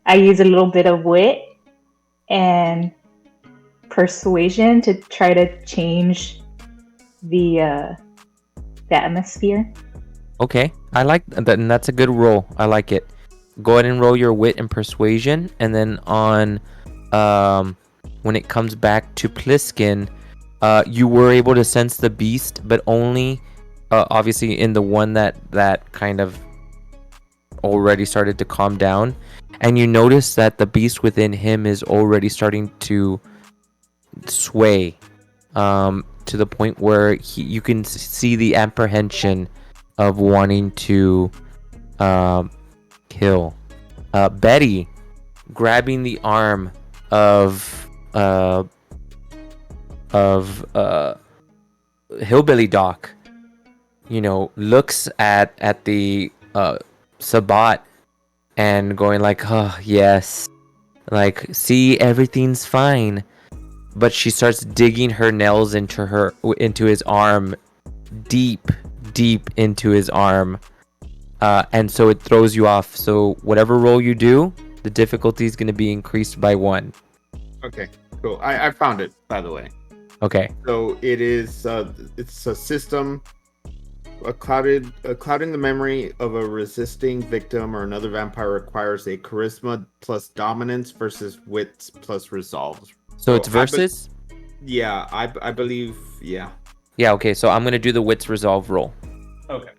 I use a little bit of wit and persuasion to try to change the atmosphere. Okay. I like that, and that's a good roll. I like it. Go ahead and roll your wit and persuasion, and then on when it comes back to Pliskin, you were able to sense the beast, but only obviously in the one that kind of already started to calm down, and you notice that the beast within him is already starting to sway to the point where you can see the apprehension of wanting to kill. Betty, grabbing the arm of Hillbilly Doc, looks at the Sabat and going like, oh yes, like, see, everything's fine. But she starts digging her nails into his arm, deep into his arm, and so it throws you off. So whatever roll you do, the difficulty is going to be increased by 1. Okay, cool. I found it, by the way. Okay. So it is. It's a system. Clouding the memory of a resisting victim or another vampire requires a charisma plus dominance versus wits plus resolve. So it's versus? I believe. Yeah. Yeah. Okay. So I'm gonna do the wits resolve roll. Okay.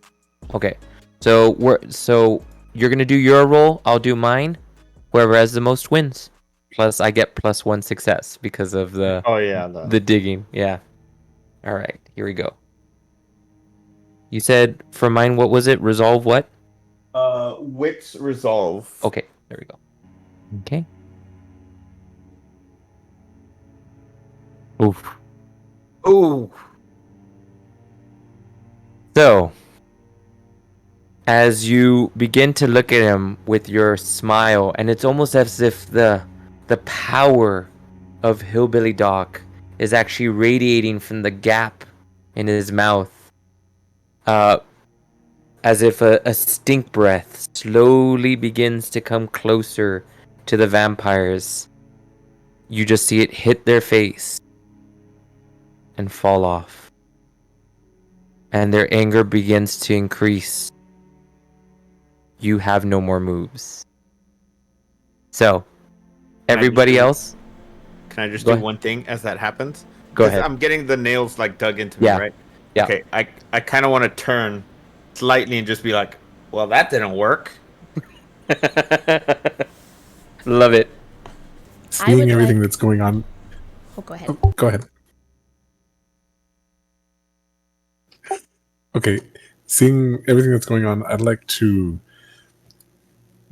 Okay. So you're gonna do your roll. I'll do mine. Whoever has the most wins. Plus I get +1 success because of the the digging. Yeah. All right. Here we go. You said for mine, what was it? Resolve what? Wits resolve. Okay, there we go. Okay. Oof. Ooh. So, as you begin to look at him with your smile, and it's almost as if the power of Hillbilly Doc is actually radiating from the gap in his mouth, as if a stink breath slowly begins to come closer to the vampires. You just see it hit their face and fall off, and their anger begins to increase. You have no more moves. So, everybody else, Can I just Go do ahead. one thing as that happens? Go Because ahead. I'm getting the nails like dug into me, Yeah. right? Yeah. Okay, I kind of want to turn slightly and just be like, well, that didn't work. Love it. I would Seeing everything like- that's going on. Oh, go ahead. Go ahead. Okay, seeing everything that's going on, I'd like to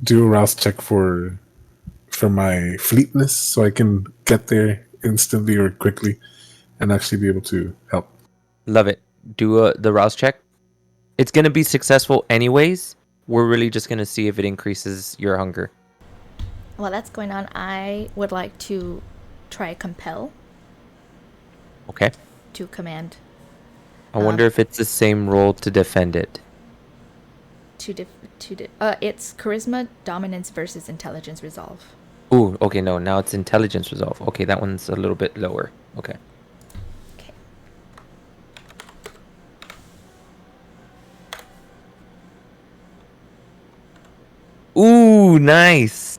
do a rouse check for my fleetness, so I can get there instantly or quickly, and actually be able to help. Love it. Do the rouse check. It's going to be successful anyways. We're really just going to see if it increases your hunger. While that's going on, I would like to try compel Okay. to command I wonder if it's the same roll to defend it. it's charisma, dominance versus intelligence resolve. Ooh, okay, no, now it's intelligence resolve. Okay, that one's a little bit lower. Okay. Okay. Ooh, nice.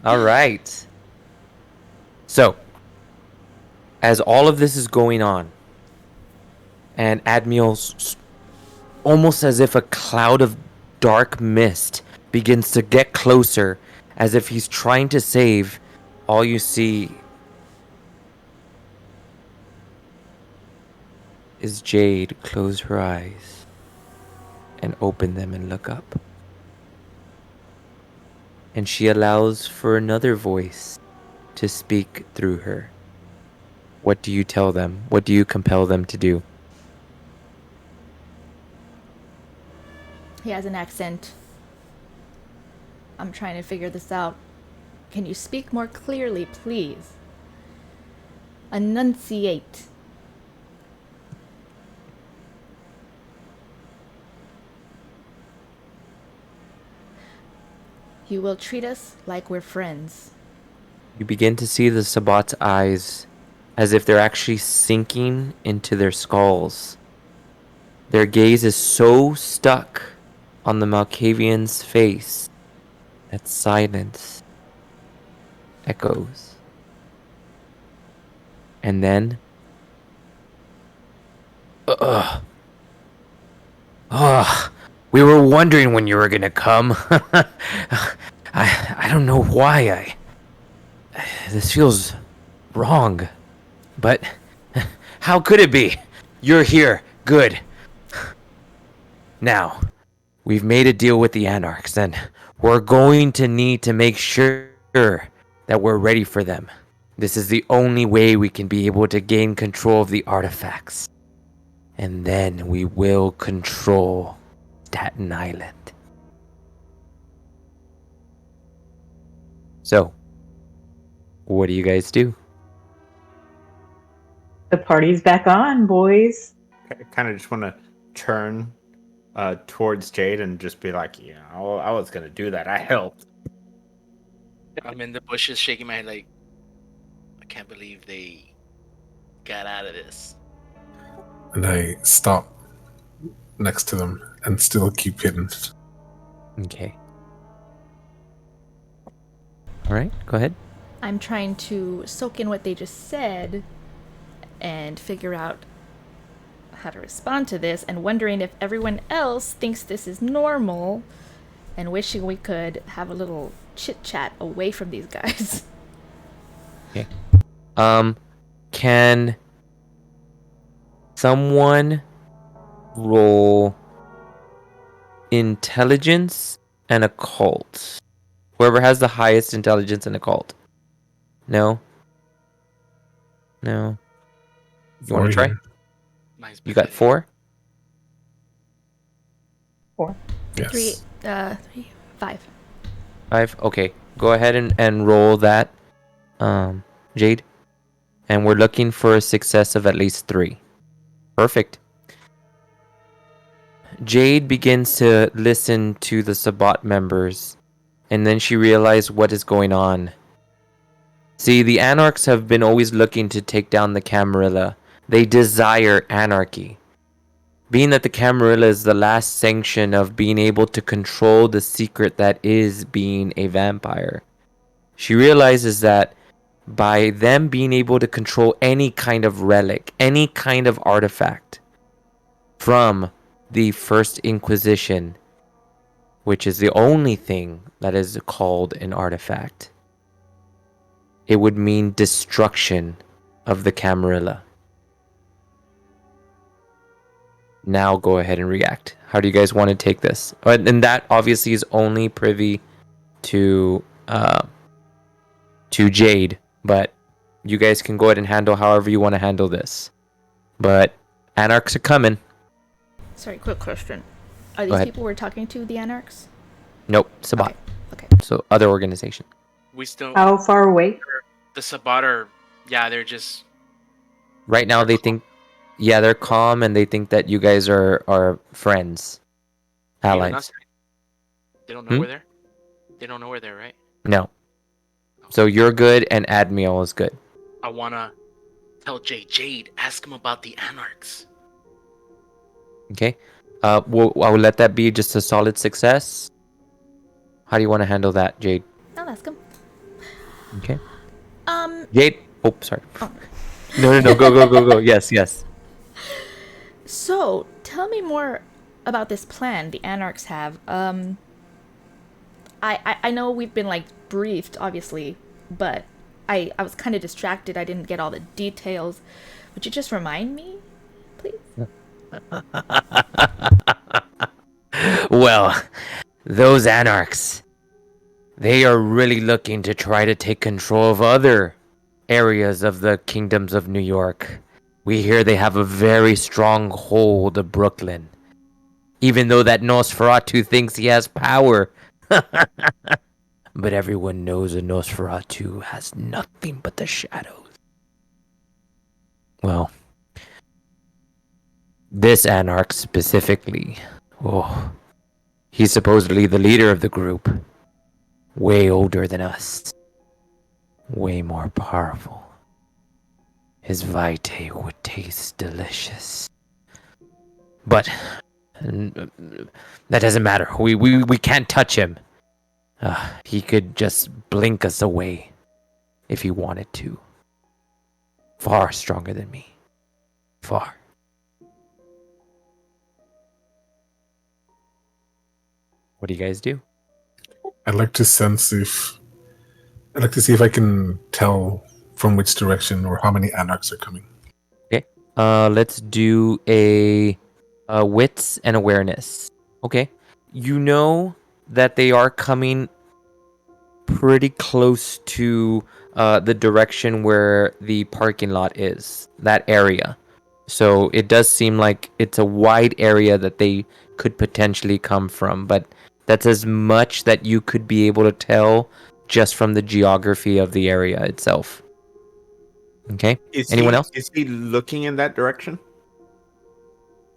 All right. So, as all of this is going on, and Admiel's almost as if a cloud of dark mist begins to get closer, as if he's trying to save, all you see is Jade close her eyes and open them and look up. And she allows for another voice to speak through her. What do you tell them? What do you compel them to do? He has an accent. I'm trying to figure this out. Can you speak more clearly, please? Enunciate. You will treat us like we're friends. You begin to see the Sabbat's eyes as if they're actually sinking into their skulls. Their gaze is so stuck on the Malkavian's face that silence echoes. And then, we were wondering when you were gonna come. I don't know why this feels wrong, but how could it be? You're here. Good. Now, we've made a deal with the Anarchs, and we're going to need to make sure that we're ready for them. This is the only way we can be able to gain control of the artifacts. And then we will control Staten Island. So, what do you guys do? The party's back on, boys. I kind of just want to turn towards Jade and just be like, yeah, I was going to do that. I helped. I'm in the bushes shaking my head like, I can't believe they got out of this. And I stop next to them and still keep hidden. Okay. All right, go ahead. I'm trying to soak in what they just said and figure out how to respond to this, and wondering if everyone else thinks this is normal and wishing we could have a little chit chat away from these guys. Okay. Can someone roll intelligence and occult? Whoever has the highest intelligence and occult. No? No. You want to try? Here. Mine's You got pathetic. 4? 4. Yes. Three, 5. 5. Okay, go ahead and roll that, Jade. And we're looking for a success of at least 3. Perfect. Jade begins to listen to the Sabbat members, and then she realized what is going on. See, the Anarchs have been always looking to take down the Camarilla. They desire anarchy. Being that the Camarilla is the last sanction of being able to control the secret that is being a vampire, she realizes that by them being able to control any kind of relic, any kind of artifact from the First Inquisition, which is the only thing that is called an artifact, it would mean destruction of the Camarilla. Now go ahead and react. How do you guys want to take this? And that obviously is only privy to Jade, but you guys can go ahead and handle however you want to handle this. But Anarchs are coming. Sorry, quick question. Are Go these ahead. people we're talking to the Anarchs? Nope, Sabbat. Okay. So other organization. We still How far away? the Sabbat are, yeah, they're just Right now they think, yeah, they're calm and they think that you guys are friends, even allies. us. They don't know Hmm? where they're. They don't know where they're, right? No. So you're good and Admiel is good. I wanna tell Jade, ask him about the Anarchs. Okay. I will let that be just a solid success. How do you want to handle that, Jade? I'll ask him. Okay. Um, Jade. Oh, sorry. Oh. No. Go. Yes. So, tell me more about this plan the Anarchs have. I know we've been, like, briefed, obviously, but I was kind of distracted. I didn't get all the details. Would you just remind me, please? Well, those Anarchs, they are really looking to try to take control of other areas of the kingdoms of New York. We hear they have a very strong hold of Brooklyn. Even though that Nosferatu thinks he has power. But everyone knows a Nosferatu has nothing but the shadows. Well, this Anarch specifically, he's supposedly the leader of the group. Way older than us. Way more powerful. His vitae would taste delicious. But that doesn't matter. We can't touch him. He could just blink us away if he wanted to. Far stronger than me. Far. What do you guys do? I'd like to see if I can tell from which direction or how many Anarchs are coming. Okay. Let's do a wits and awareness. Okay. You know that they are coming pretty close to the direction where the parking lot is. That area. So it does seem like it's a wide area that they could potentially come from, but that's as much that you could be able to tell just from the geography of the area itself. Okay. Anyone else? Is he looking in that direction?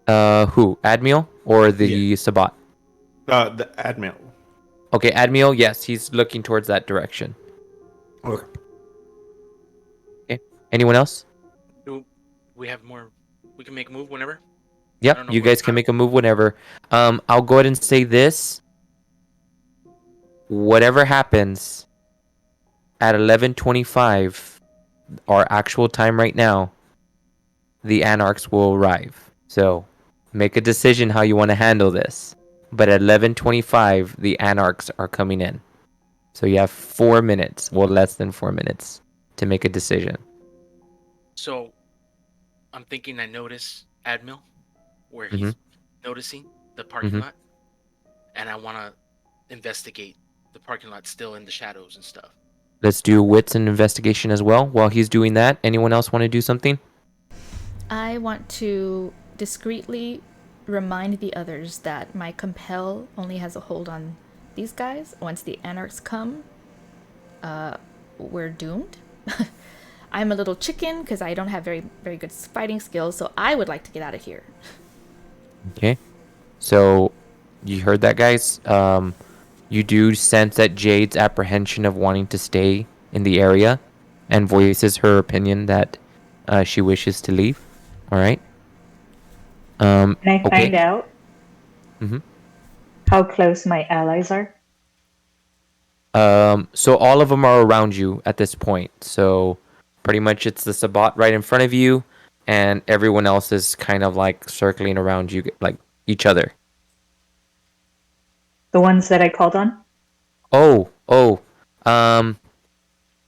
Who? Admiel or the Sabbat? The Admiral. Okay, Admiel, yes, he's looking towards that direction. Okay. Okay. Anyone else? Do we have more? We can make a move whenever. I Yep, don't know you what guys can time. make a move whenever. I'll go ahead and say this. Whatever happens at 11:25, our actual time right now, the Anarchs will arrive. So, make a decision how you want to handle this. But at 11:25, the Anarchs are coming in. So you have 4 minutes, well, less than 4 minutes, to make a decision. So, I'm thinking I notice Admiral where he's noticing the parking lot, and I want to investigate the parking lot still in the shadows and stuff. Let's do wits and investigation as well. While he's doing that, anyone else want to do something? I want to discreetly remind the others that my compel only has a hold on these guys. Once the anarchs come, we're doomed. I'm a little chicken because I don't have very good fighting skills, so I would like to get out of here. Okay. So, you heard that, guys? You do sense that Jade's apprehension of wanting to stay in the area and voices her opinion that she wishes to leave. All right. Can I Okay. find out Mm-hmm. how close my allies are? So all of them are around you at this point. So pretty much it's the Sabbat right in front of you, and everyone else is kind of like circling around you, like each other. The ones that I called on? Oh.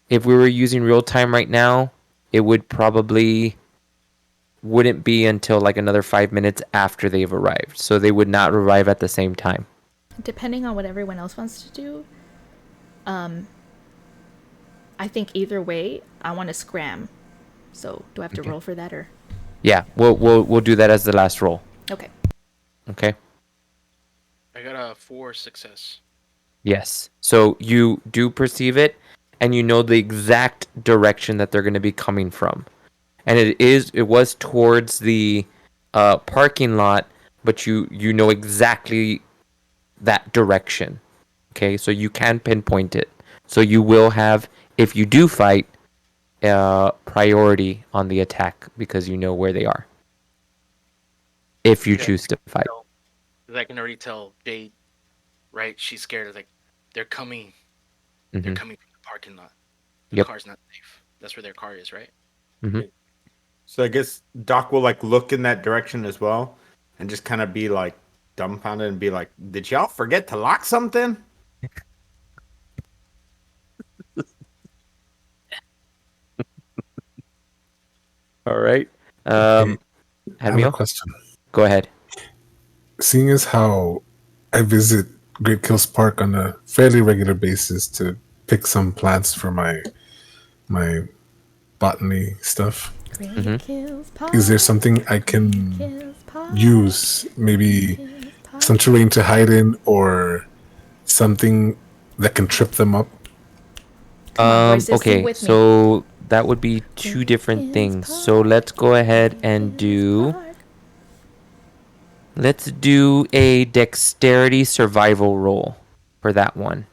If we were using real time right now, it would probably wouldn't be until like another 5 minutes after they've arrived. So they would not arrive at the same time. Depending on what everyone else wants to do, I think either way, I want to scram. So do I have to roll for that or? Yeah, we'll do that as the last roll. Okay. Okay. I got a 4 success. Yes. So you do perceive it, and you know the exact direction that they're going to be coming from. And it was towards the parking lot, but you know exactly that direction. Okay, so you can pinpoint it. So you will have, if you do fight, priority on the attack because you know where they are. If you choose to fight. I can already tell Jade, right? She's scared. Like, they're coming. They're Mm-hmm. coming from the parking lot. The Yep. car's not safe. That's where their car is, right? Mm-hmm. So I guess Doc will like look in that direction as well, and just kind of be like dumbfounded and be like, "Did y'all forget to lock something?" All right. I have a Admiel, question. go ahead. Seeing as how I visit Great Kills Park on a fairly regular basis to pick some plants for my botany stuff, Great kills pop, is there something I can kills pop, use? Maybe kills pop. some terrain to hide in, or something that can trip them up? Come on, voices, sing Okay, with me. so that would be two different Kills things. pop, So let's go ahead and kills do park. let's do a dexterity survival roll for that one.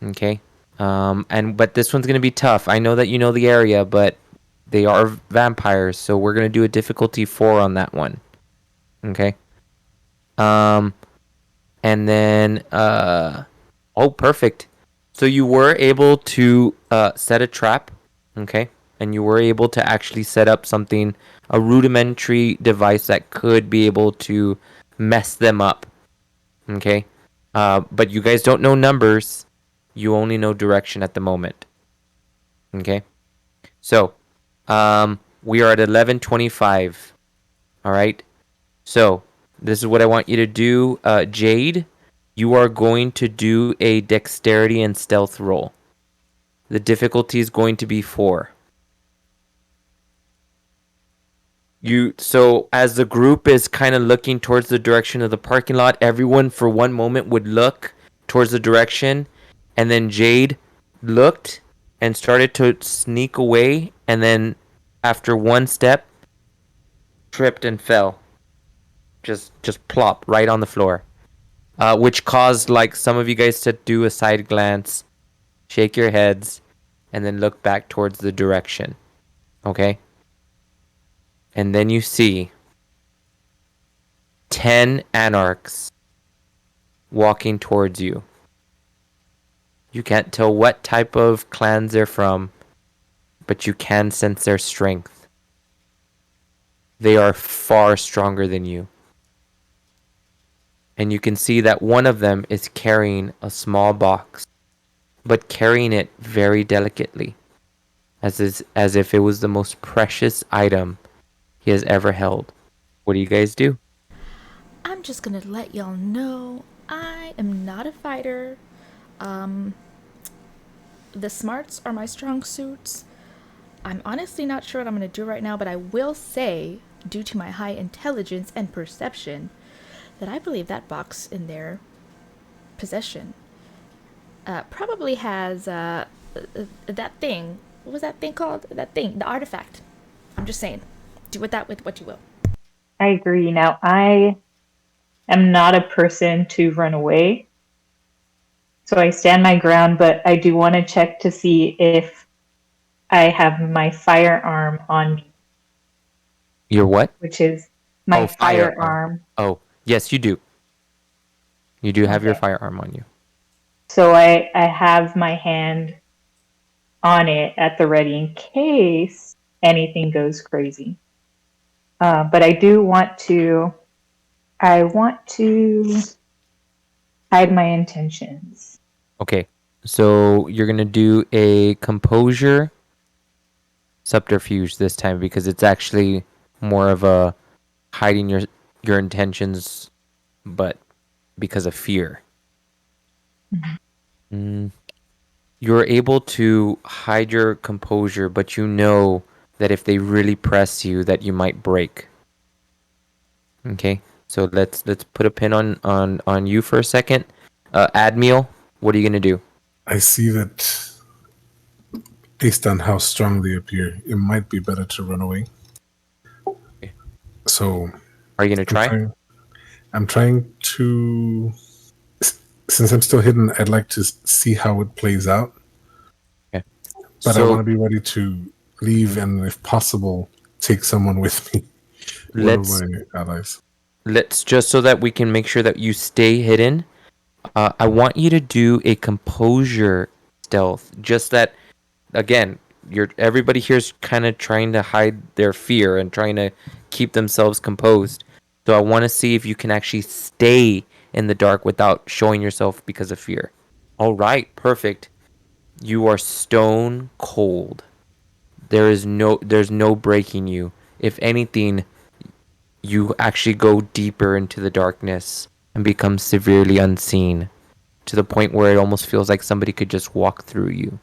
Okay. But this one's gonna be tough. I know that you know the area, but they are vampires, so we're gonna do a difficulty 4 on that one. Okay. And then oh, perfect. So you were able to set a trap, okay? And you were able to actually set up something, a rudimentary device that could be able to mess them up, okay? But you guys don't know numbers. You only know direction at the moment, okay? So, we are at 11:25. All right. So, this is what I want you to do, Jade. You are going to do a dexterity and stealth roll. The difficulty is going to be 4. So as the group is kind of looking towards the direction of the parking lot, everyone for one moment would look towards the direction, and then Jade looked and started to sneak away, and then after one step, tripped and fell. Just plop right on the floor. Which caused like some of you guys to do a side glance, shake your heads, and then look back towards the direction. Okay? And then you see 10 anarchs walking towards you. You can't tell what type of clans they're from, but you can sense their strength. They are far stronger than you. And you can see that one of them is carrying a small box, but carrying it very delicately, as if it was the most precious item he has ever held. What do you guys do? I'm just gonna let y'all know I am not a fighter. The smarts are my strong suits. I'm honestly not sure what I'm gonna do right now, but I will say, due to my high intelligence and perception, that I believe that box in their possession probably has that thing. What was that thing called? That thing, the artifact. I'm just saying, do with that with what you will. I agree. Now, I am not a person to run away, so I stand my ground, but I do want to check to see if I have my firearm on me, Your what? which is my Oh, firearm. firearm. Oh, yes, you do. You do have your Okay. firearm on you. So I have my hand on it at the ready in case anything goes crazy. But I want to hide my intentions. Okay. So you're gonna do a composure subterfuge this time because it's actually more of a hiding your intentions, but because of fear. Mm, you're able to hide your composure, but you know that if they really press you, that you might break. Okay, so let's put a pin on you for a second. Admiel, what are you gonna do? I see that based on how strong they appear, it might be better to run away. Okay. So Are you gonna I'm try? trying. I'm trying to. Since I'm still hidden, I'd like to see how it plays out. Okay. But I want So to be ready to leave, and if possible, take someone with me. One of let's my allies. let's just so that we can make sure that you stay hidden. I want you to do a composure stealth. Just that again, everybody here's kind of trying to hide their fear and trying to keep themselves composed. So I want to see if you can actually stay in the dark without showing yourself because of fear. All right, perfect. You are stone cold. There's no breaking you. If anything, you actually go deeper into the darkness and become severely unseen to the point where it almost feels like somebody could just walk through you.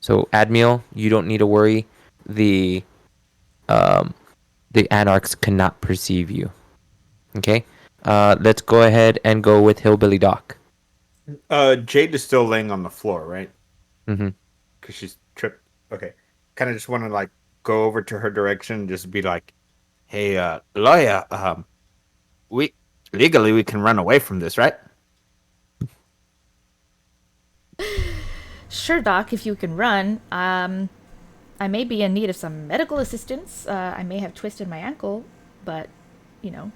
So, Admiel, you don't need to worry. The um, the anarchs cannot perceive you. Okay. Let's go ahead and go with Hillbilly Doc. Jade is still laying on the floor, right? Mm-hmm. Because she's tripped. Okay. Kind of just want to like go over to her direction and just be like, "Hey, lawyer, we legally we can run away from this, right?" Sure, Doc, if you can run. I may be in need of some medical assistance. I may have twisted my ankle, but, you know.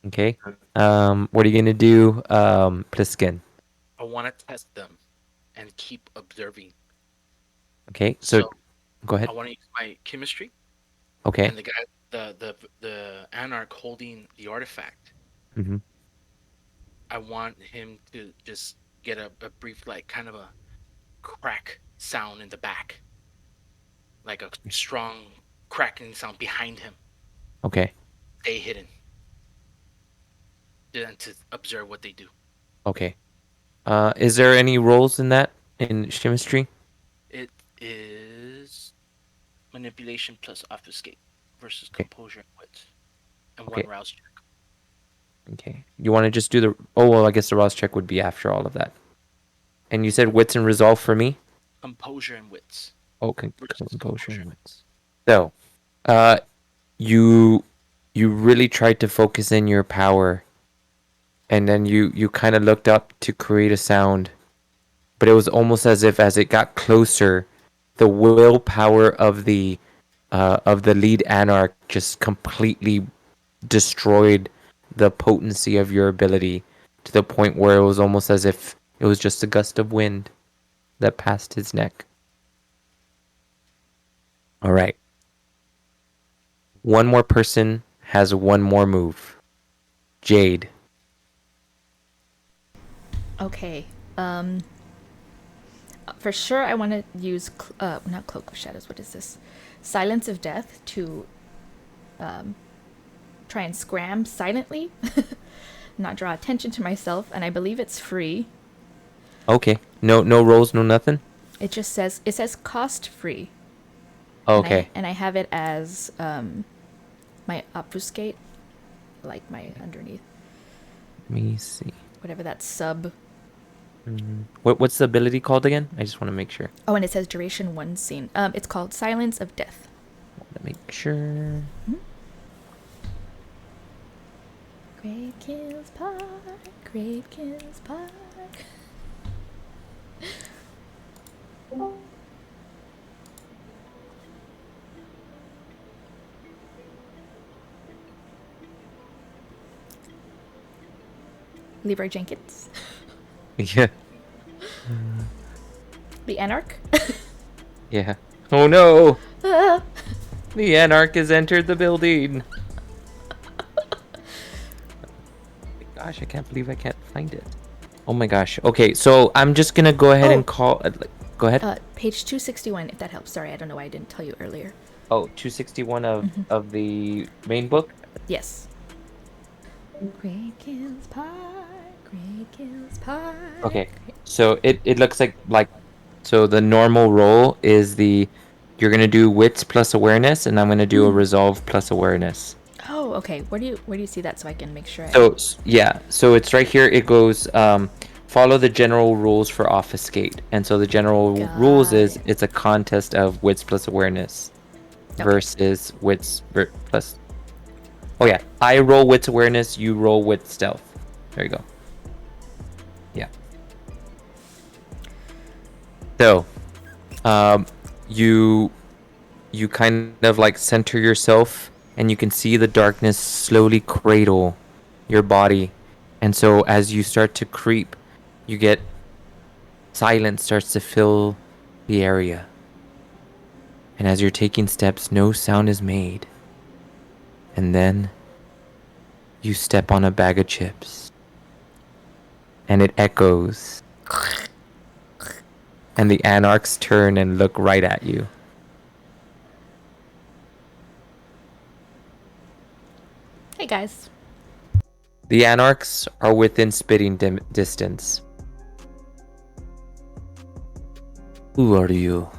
Okay. What are you gonna do, Pliskin? I want to test them and keep observing. Okay. So So go ahead. I want to use my chemistry, Okay. and the guy, the anarch holding the artifact. Mm-hmm. I want him to just get a brief, like, kind of a crack sound in the back, like a strong cracking sound behind him. Okay. Stay hidden, and to observe what they do. Okay. Is there any roles in that in chemistry? It is manipulation plus obfuscate versus Okay. composure and wit, and Okay. one rouse check. Okay. You want to just do the? Oh well, I guess the Ross check would be after all of that. And you said wits and resolve for me. Composure and wits Oh, versus composure and composure. wits. So, uh, you you really tried to focus in your power, and then you kind of looked up to create a sound, but it was almost as if as it got closer, the willpower of the lead anarch just completely destroyed the potency of your ability to the point where it was almost as if it was just a gust of wind that passed his neck. All right. One more person has one more move. Jade. Okay. For sure, I want to use not Cloak of Shadows. What is this? Silence of Death to try and scram silently, not draw attention to myself, and I believe it's free. Okay. No rolls, no nothing. It says cost free. Okay. And I have it as my obfuscate. like my underneath. Let me see. Whatever that sub. What's the ability called again? I just want to make sure. Oh, and it says duration 1 scene. It's called Silence of Death. To make sure. Great Kills Park, Great Kills Park. Leroy Jenkins. Yeah. The Anarch. Yeah. Oh no! Ah. The Anarch has entered the building. Gosh, I can't believe I can't find it. Oh my gosh. Okay, so I'm just gonna go ahead and call. Go ahead. Page 261, if that helps. Sorry, I don't know why I didn't tell you earlier. Oh, 261 of the main book. Yes. Great Kills Park, Great Kills Park. Okay, so it looks like so the normal roll is you're gonna do wits plus awareness, and I'm gonna do a resolve plus awareness. Oh, okay. Where do you see that so I can make sure? So yeah, so it's right here. It goes follow the general rules for obfuscate, and so the general rules is it's a contest of wits plus awareness versus wits plus. Oh yeah, I roll wits awareness, you roll wits stealth. There you go. Yeah. So, you kind of like center yourself, and you can see the darkness slowly cradle your body, and so as you start to creep, you get silence starts to fill the area, and as you're taking steps, no sound is made. And then you step on a bag of chips. And it echoes. And the Anarchs turn and look right at you. Hey guys. The Anarchs are within spitting distance. Who are you?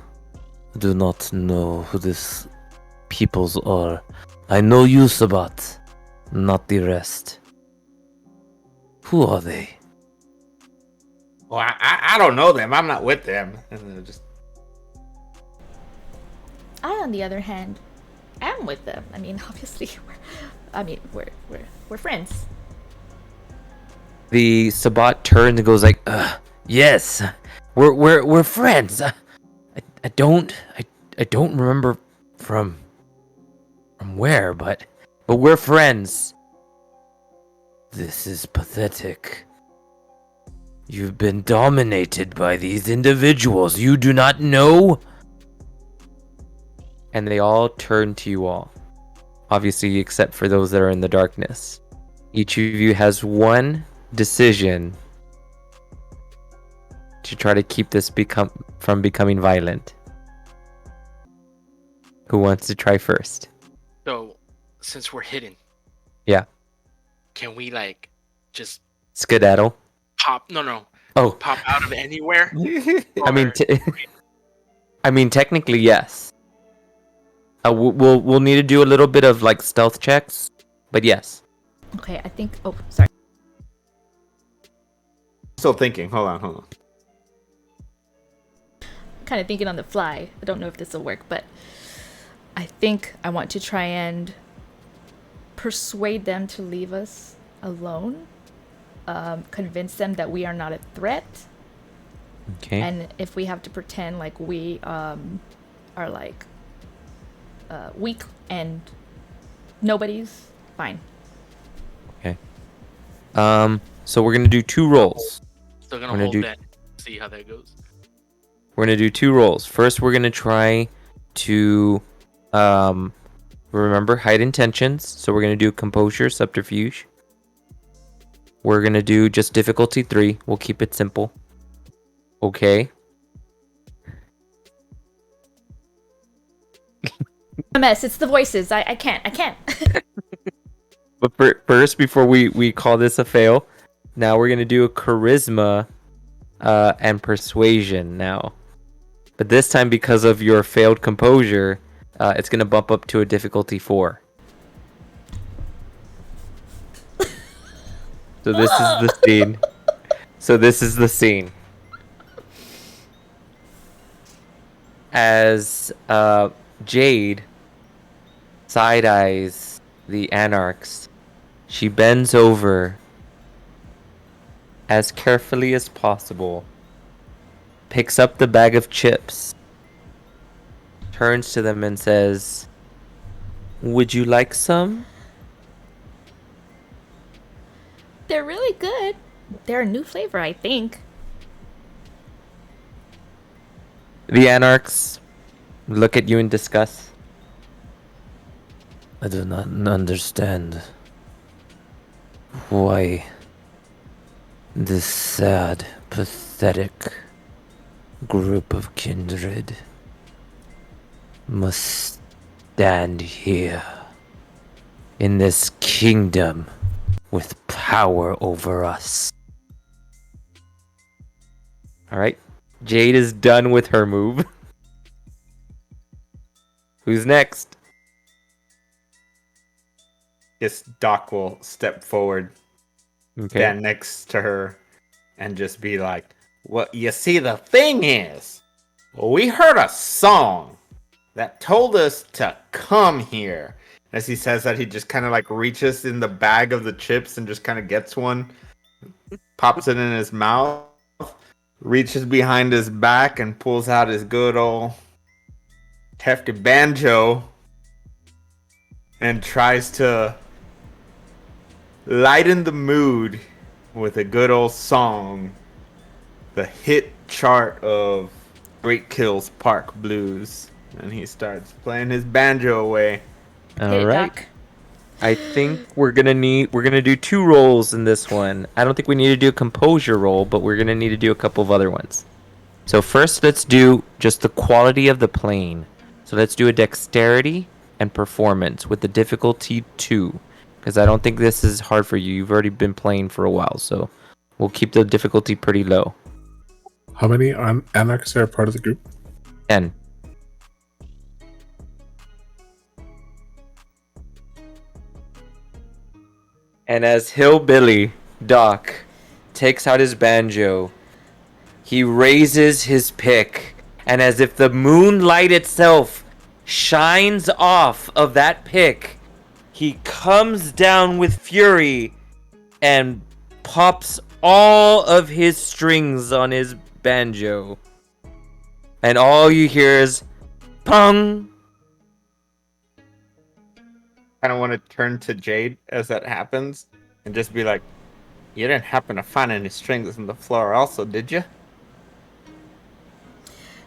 Do not know who these peoples are. I know you, Sabat, not the rest. Who are they? Well, I don't know them. I'm not with them. And then just I, on the other hand, am with them. I mean, obviously, we're friends. The Sabat turns and goes like, yes, we're friends. I don't remember from where, but we're friends. This is pathetic. You've been dominated by these individuals you do not know. And they all turn to you all. Obviously, except for those that are in the darkness. Each of you has one decision to try to keep this from becoming violent. Who wants to try first? So, since we're hidden, Yeah. can we like just Skedaddle. pop? No. Oh, Pop out of anywhere? I mean, technically yes. We'll need to do a little bit of like stealth checks, but yes. Okay, I think. Oh, sorry. still thinking. Hold on. Kind of thinking on the fly. I don't know if this will work, but I think I want to try and persuade them to leave us alone. Convince them that we are not a threat. Okay. And if we have to pretend like we are like weak and nobody's, fine. Okay. So we're gonna do 2 rolls. Still gonna hold that. See how that goes. We're gonna do 2 rolls. First, we're gonna try to remember hide intentions. So we're gonna do composure, subterfuge. We're gonna do just difficulty 3. We'll keep it simple. Okay. A mess. It's the voices. I can't. But first, before we call this a fail, now we're gonna do a charisma and persuasion now. But this time, because of your failed composure, it's gonna bump up to a difficulty 4. So this is the scene. So this is the scene. As Jade side eyes the anarchs, she bends over as carefully as possible, picks up the bag of chips, turns to them and says, "Would you like some?" They're really good. They're a new flavor, I think. The anarchs look at you in disgust. I do not understand why this sad, pathetic group of kindred must stand here in this kingdom with power over us. Alright, Jade is done with her move. Who's next? Guess Doc will step forward, Okay. stand next to her, and just be like, "Well, you see, the thing is, we heard a song that told us to come here." As he says that, he just kind of like reaches in the bag of the chips and just kind of gets one, pops it in his mouth, reaches behind his back and pulls out his good old hefty banjo and tries to lighten the mood with a good old song, the hit chart of Great Kills Park Blues. And he starts playing his banjo away. Hit it, Alright. Doc. I think we're gonna do 2 rolls in this one. I don't think we need to do a composure roll, but we're gonna need to do a couple of other ones. So first, let's do just the quality of the playing. So let's do a dexterity and performance with the difficulty 2, because I don't think this is hard for you. You've already been playing for a while, so we'll keep the difficulty pretty low. How many anarchs are part of the group? 10. And as Hillbilly Doc takes out his banjo, he raises his pick, and as if the moonlight itself shines off of that pick, he comes down with fury and pops all of his strings on his banjo. And all you hear is pong. Kind of want to turn to Jade as that happens and just be like, "You didn't happen to find any strings on the floor also, did you?"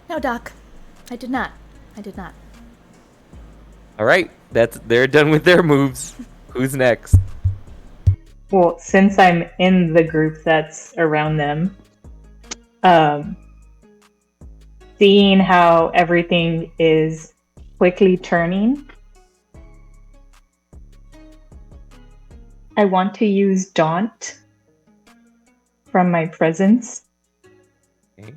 No, Doc. I did not. I did not. All right, they're done with their moves. Who's next? Well, since I'm in the group that's around them, seeing how everything is quickly turning, I want to use Daunt from my presence. Okay.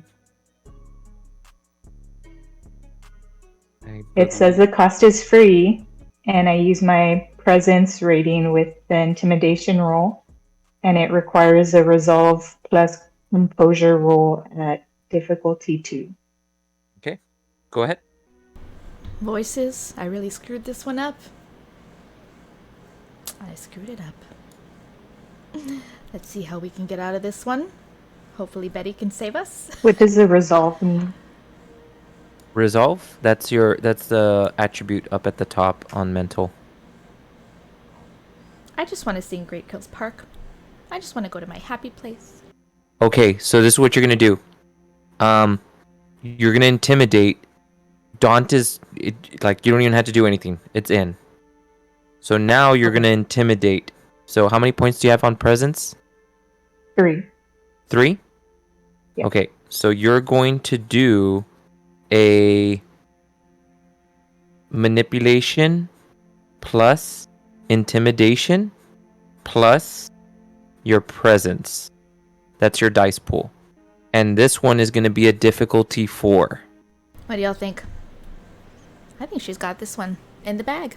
It says the cost is free, and I use my presence rating with the intimidation roll, and it requires a resolve plus composure roll at difficulty 2. Okay, go ahead. Voices. I really screwed this one up. I screwed it up. Let's see how we can get out of this one. Hopefully Betty can save us. What does the resolve mean? Resolve. That's the attribute up at the top on mental. I just want to sing Great Kills Park. I just want to go to my happy place. Okay, so this is what you're gonna do. You're gonna intimidate. Daunt is like you don't even have to do anything. It's in. So now you're gonna intimidate. So how many points do you have on presence? 3. 3? Yeah. Okay, so you're going to do a manipulation plus intimidation plus your presence. That's your dice pool. And this one is going to be a difficulty 4. What do y'all think? I think she's got this one in the bag.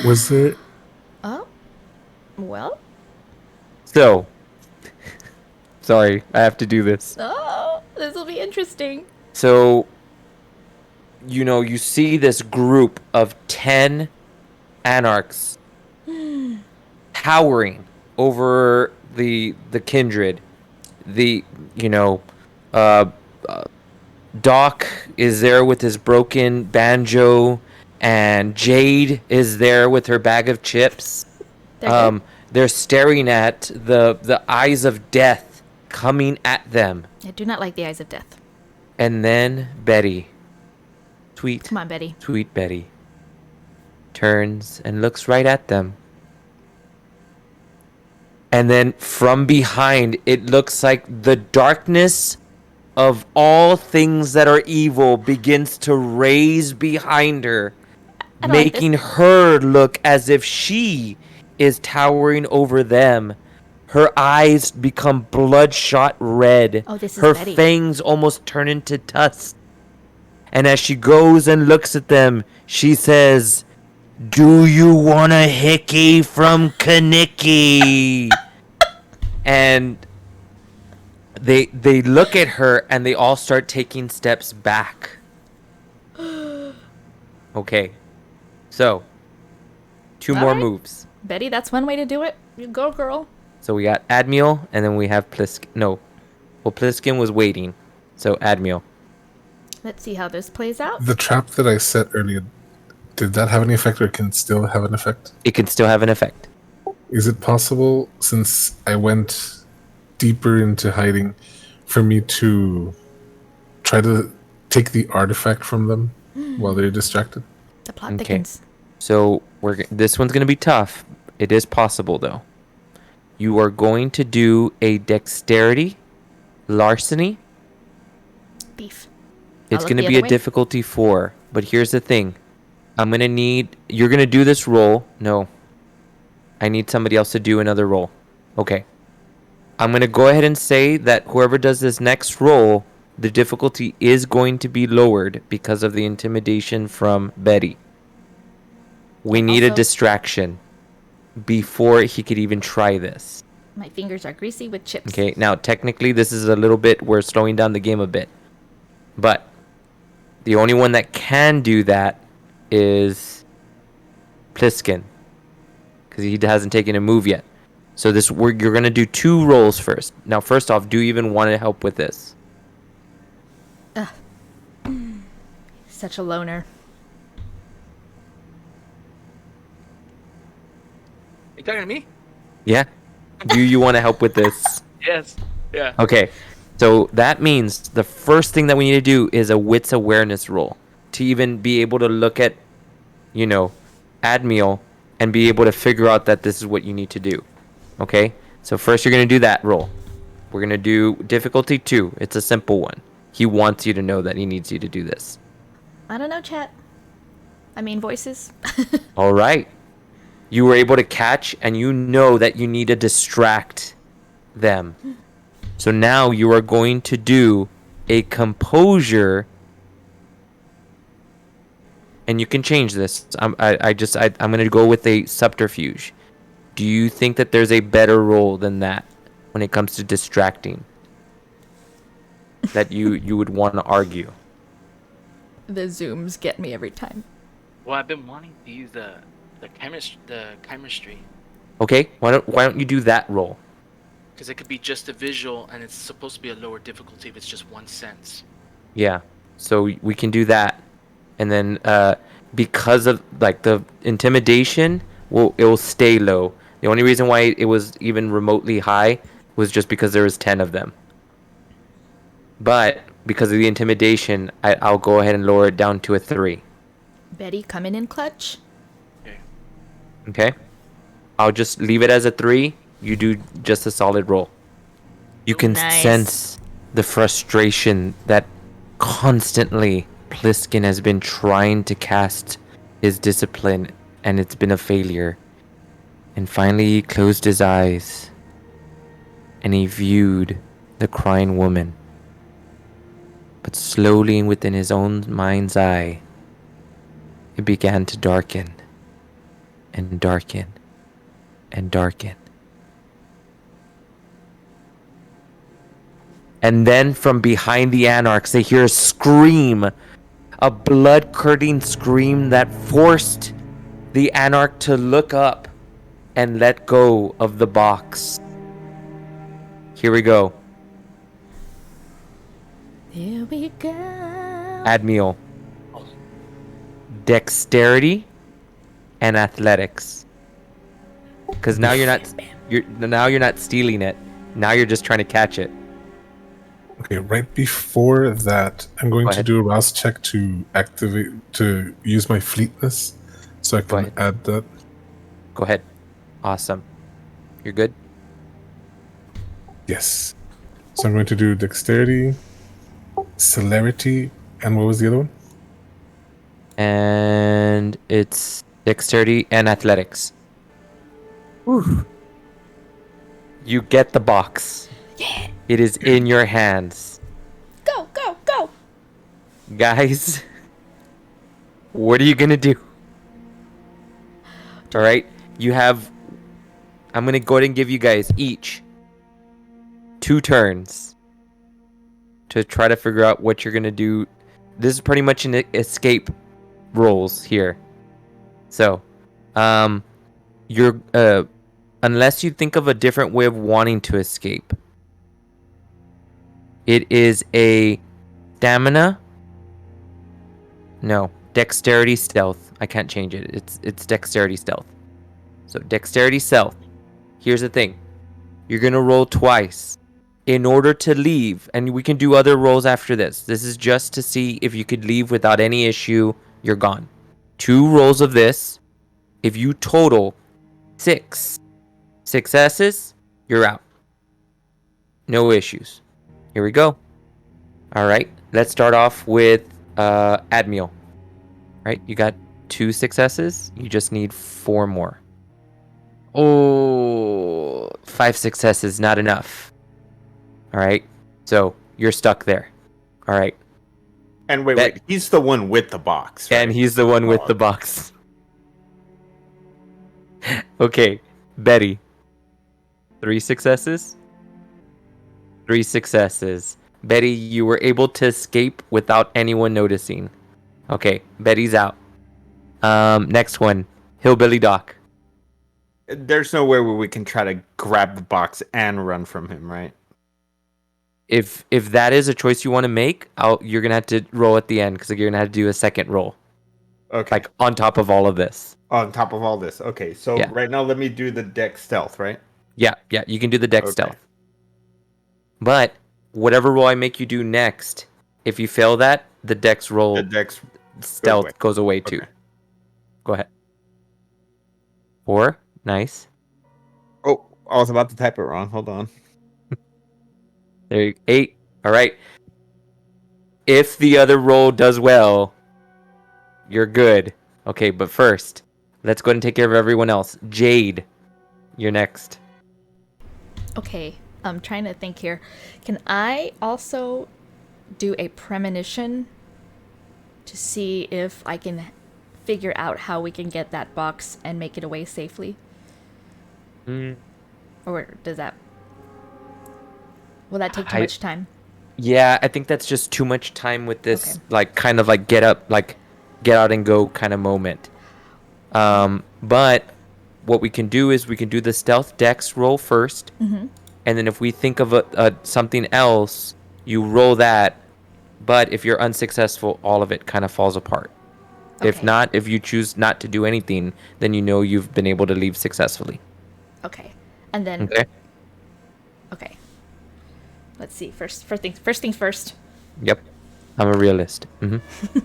Was there Oh, well, So, sorry, I have to do this. Oh, this will be interesting. So, you see this group of 10 anarchs towering over the kindred. The, you know, uh, Doc is there with his broken banjo, and Jade is there with her bag of chips. They're They're staring at the eyes of death coming at them. I do not like the eyes of death. And then Betty, sweet, Come on, Betty. sweet Betty, turns and looks right at them. And then from behind, it looks like the darkness of all things that are evil begins to raise behind her, I don't like making this. her look as if she is towering over them. Her eyes become bloodshot red. Oh, this is her Betty. fangs almost turn into tusks. And as she goes and looks at them, she says, "Do you want a hickey from Kaniki?" And they look at her and they all start taking steps back. Okay. So, two All more right. moves. Betty, that's one way to do it. You go, girl. So we got Admiel, and then we have Pliskin. No. Well, Pliskin was waiting. So Admiel. Let's see how this plays out. The trap that I set earlier, did that have any effect or can it still have an effect? It can still have an effect. Is it possible, since I went deeper into hiding, for me to try to take the artifact from them while they're distracted? The plot Okay. thickens. So this one's going to be tough. It is possible, though. You are going to do a dexterity larceny. Beef. It's look going to the be other a way. difficulty 4. But here's the thing. You're going to do this roll. No. I need somebody else to do another roll. Okay. I'm going to go ahead and say that whoever does this next roll, the difficulty is going to be lowered because of the intimidation from Betty. We need a Also- distraction before he could even try this. My fingers are greasy with chips. Okay, now technically this is a little bit, we're slowing down the game a bit. But the only one that can do that is Pliskin. Because he hasn't taken a move yet. So you're going to do 2 rolls first. Now, first off, do you even want to help with this? Such a loner. You talking to me? Yeah? Do you want to help with this? Yes. Yeah. Okay. So that means the first thing that we need to do is a wits awareness roll. To even be able to look at, Admiel and be able to figure out that this is what you need to do. Okay? So first you're going to do that roll. We're going to do difficulty 2. It's a simple one. He wants you to know that he needs you to do this. I don't know, chat. I mean, voices. All right. You were able to catch, and you know that you need to distract them. So now you are going to do a composure, and you can change this. I'm going to go with a subterfuge. Do you think that there's a better role than that when it comes to distracting that you would want to argue? The zooms get me every time. Well, I've been wanting to use the chemistry, Okay, why don't you do that role? because it could be just a visual, and it's supposed to be a lower difficulty if it's just 1 sense. Yeah, so we can do that, and then because of the intimidation, it will stay low. The only reason why it was even remotely high was just because there was 10 of them. But because of the intimidation, I'll go ahead and lower it down to a 3. Betty coming in clutch. Okay. Okay, I'll just leave it as a 3. You do just a solid roll. You can Nice. sense the frustration that constantly Pliskin has been trying to cast his discipline, and it's been a failure. And finally he closed his eyes and he viewed the crying woman. But slowly within his own mind's eye, it began to darken and darken and darken. And then from behind the Anarchs, they hear a scream. A blood-curdling scream that forced the Anarch to look up and let go of the box. Here we go. Here we go. Admiel. Dexterity and athletics. Because now you're not stealing it. Now you're just trying to catch it. Okay, right before that, I'm going to do a rouse check to use my fleetness, so I can add that. Go ahead. Awesome. You're good? Yes. So I'm going to do dexterity, celerity, and what was the other one? And it's dexterity and athletics. Whew. You get the box. Yeah. It is in your hands. Go, go, go. Guys, what are you going to do? All right. I'm going to go ahead and give you guys each 2 turns to try to figure out what you're going to do. This is pretty much an escape rolls here. So, you're unless you think of a different way of wanting to escape. It is a stamina. No, dexterity stealth. I can't change it. It's dexterity stealth. So dexterity stealth. Here's the thing. You're going to roll twice in order to leave, and we can do other rolls after this. This is just to see if you could leave without any issue. You're gone. 2 rolls of this. If you total 6 successes, you're out. No issues. Here we go. All right. Let's start off with Admiel. Right? You got 2 successes. You just need 4 more. Oh, 5 successes, not enough. All right. So you're stuck there. All right. And wait, he's the one with the box. Right? And he's the one with the box. Okay, Betty. 3 successes. 3 successes. Betty, you were able to escape without anyone noticing. Okay, Betty's out. Next one, Hillbilly Doc. There's no way where we can try to grab the box and run from him, right? If that is a choice you want to make, you're gonna have to roll at the end because you're gonna have to do a second roll. Okay. Like on top of all of this. On top of all this. Okay, so right now let me do the dex stealth, right? Yeah, you can do the dex stealth. But whatever roll I make you do next, if you fail that, the dex roll, stealth goes away too. Okay. Go ahead. 4, nice. Oh, I was about to type it wrong. Hold on. There, 8. All right. If the other roll does well, you're good. Okay, but first, let's go ahead and take care of everyone else. Jade, you're next. Okay, I'm trying to think here. Can I also do a premonition to see if I can figure out how we can get that box and make it away safely? Or does that... Will that take too much time? Yeah, I think that's just too much time with this, like, kind of like get out and go kind of moment. But what we can do is we can do the stealth dex roll first. Mm-hmm. And then if we think of something else, you roll that. But if you're unsuccessful, all of it kind of falls apart. Okay. If not, if you choose not to do anything, then you know you've been able to leave successfully. Okay. And then... Okay. Let's see. First things first. Yep. I'm a realist. Mm-hmm.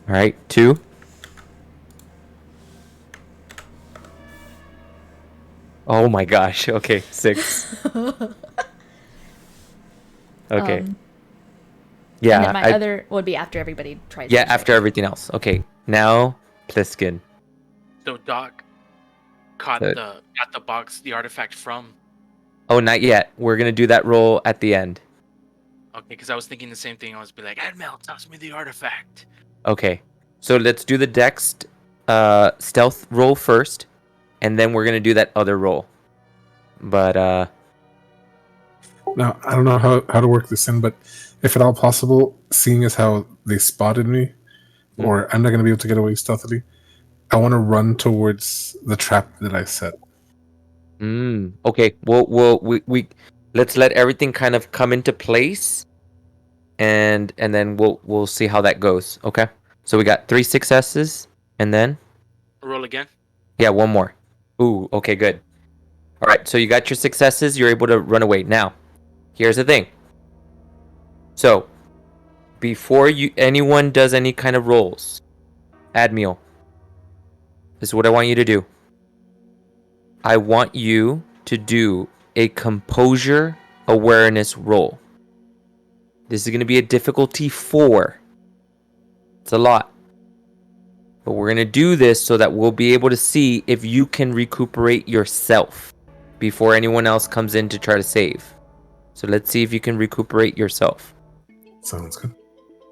All right. 2. Oh my gosh. Okay. 6. Okay. Yeah. And then my other would be after everybody tries. Yeah, after everything else. Okay. Now, Pliskin. So Doc got the box, the artifact from. Oh, not yet. We're gonna do that roll at the end. Okay, because I was thinking the same thing. I was be like, Admiel, toss me the artifact. Okay. So let's do the dex stealth roll first, and then we're gonna do that other roll. But Now, I don't know how to work this in, but if at all possible, seeing as how they spotted me, or I'm not going to be able to get away stealthily, I want to run towards the trap that I set. Okay. We let's let everything kind of come into place, and then we'll see how that goes. Okay. So we got 3 successes, and then Roll again. yeah, one more. Ooh. Okay. Good. All right. So you got your successes. You're able to run away. Now, here's the thing. So before anyone does any kind of rolls, Admiral, this is what I want you to do. I want you to do a composure awareness roll. This is going to be a difficulty 4. It's a lot. But we're going to do this so that we'll be able to see if you can recuperate yourself before anyone else comes in to try to save. So let's see if you can recuperate yourself. Sounds good.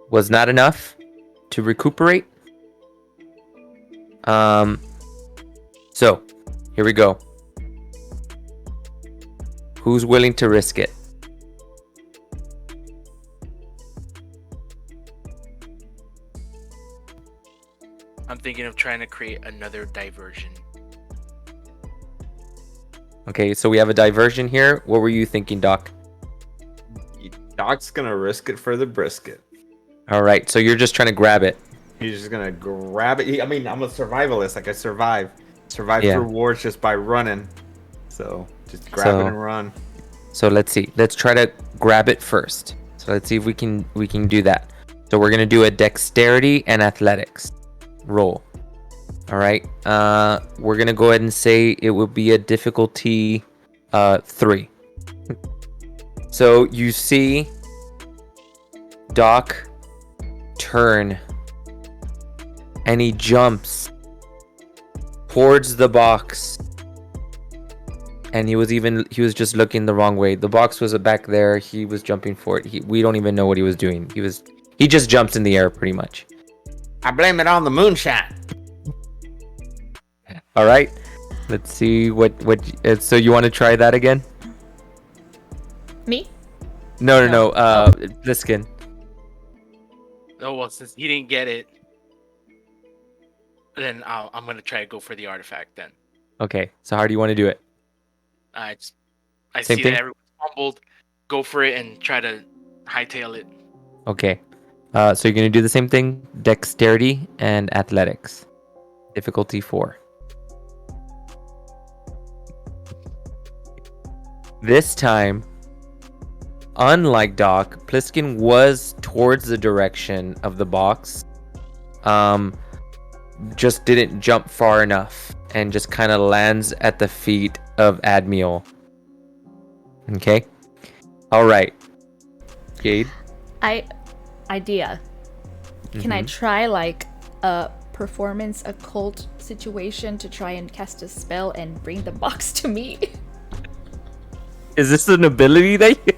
Was not enough to recuperate. So, here we go. Who's willing to risk it? I'm thinking of trying to create another diversion. Okay, so we have a diversion here. What were you thinking, Doc? Doc's gonna risk it for the brisket. All right, so you're just trying to grab it. He's just gonna grab it. I mean, I'm a survivalist. Like I survive Yeah. through wars just by running. So just grab it and run. So let's see. Let's try to grab it first. So let's see if we can do that. So we're gonna do a dexterity and athletics roll. All right. We're gonna go ahead and say it will be a difficulty 3. So you see Doc turn, and he jumps towards the box. And he was just looking the wrong way. The box was back there. He was jumping for it. We don't even know what he was doing. He just jumps in the air pretty much. I blame it on the moonshine. All right. Let's see what so you want to try that again? Me? No. Bliskin. Oh well, since he didn't get it, then I'm gonna try to go for the artifact. Then Okay. So how do you want to do it? I Same see thing? that everyone's fumbled. Go for it and try to hightail it. Okay. So you're gonna do the same thing: dexterity and athletics. Difficulty 4. This time, unlike Doc, Pliskin was towards the direction of the box. Just didn't jump far enough and just kind of lands at the feet of Admiral. Okay. All right. Jade. Idea. Can I try like a performance occult situation to try and cast a spell and bring the box to me? Is this an ability that you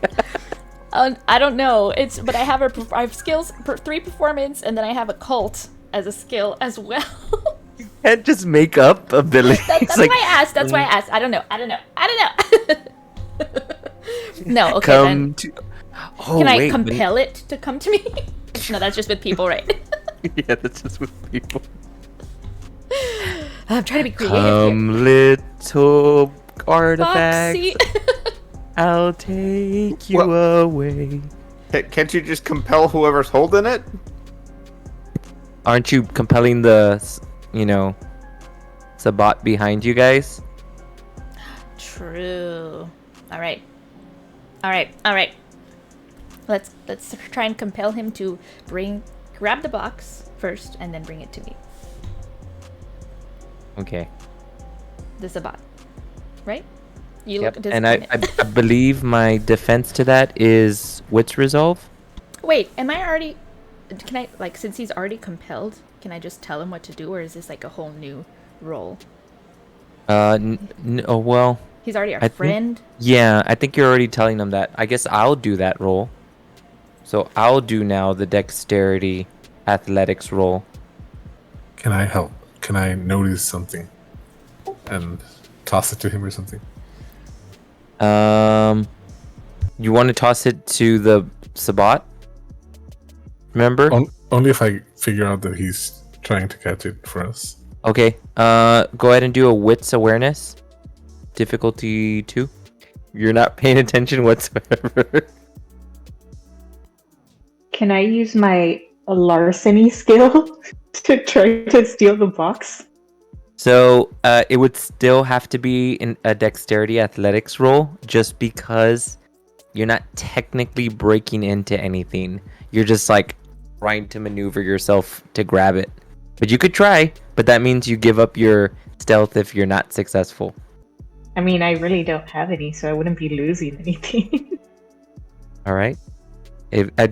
I don't know. But I have skills 3 performance, and then I have occult as a skill as well. can't just make up abilities? That's like, why I asked. That's why I asked. I don't know. No. Okay. come Then to. Oh, can I wait, compel it to come to me? No, that's just with people, right? Yeah, that's just with people. I'm trying to be creative Come, little here. artifacts. Foxy. I'll take you What? away. Can't you just compel whoever's holding it? Aren't you compelling the, Sabat behind you guys? True. All right. Let's try and compel him to grab the box first and then bring it to me. Okay. The Sabat. Right? You Yep. look And I disappointed. believe my defense to that is Wits Resolve. Wait, am I already... Can I, since he's already compelled, can I just tell him what to do, or is this like a whole new role? Well, He's already our I think- friend? yeah, I think you're already telling them that. I guess I'll do that role. So I'll do now the dexterity athletics roll. Can I help? Can I notice something and toss it to him or something? You want to toss it to the Sabat? Remember? Only if I figure out that he's trying to catch it for us. Okay. Go ahead and do a wits awareness. Difficulty 2. You're not paying attention whatsoever. Can I use my larceny skill to try to steal the box? So it would still have to be in a dexterity athletics roll, just because you're not technically breaking into anything. You're just like trying to maneuver yourself to grab it. But you could try, but that means you give up your stealth if you're not successful. I mean, I really don't have any, so I wouldn't be losing anything. All right.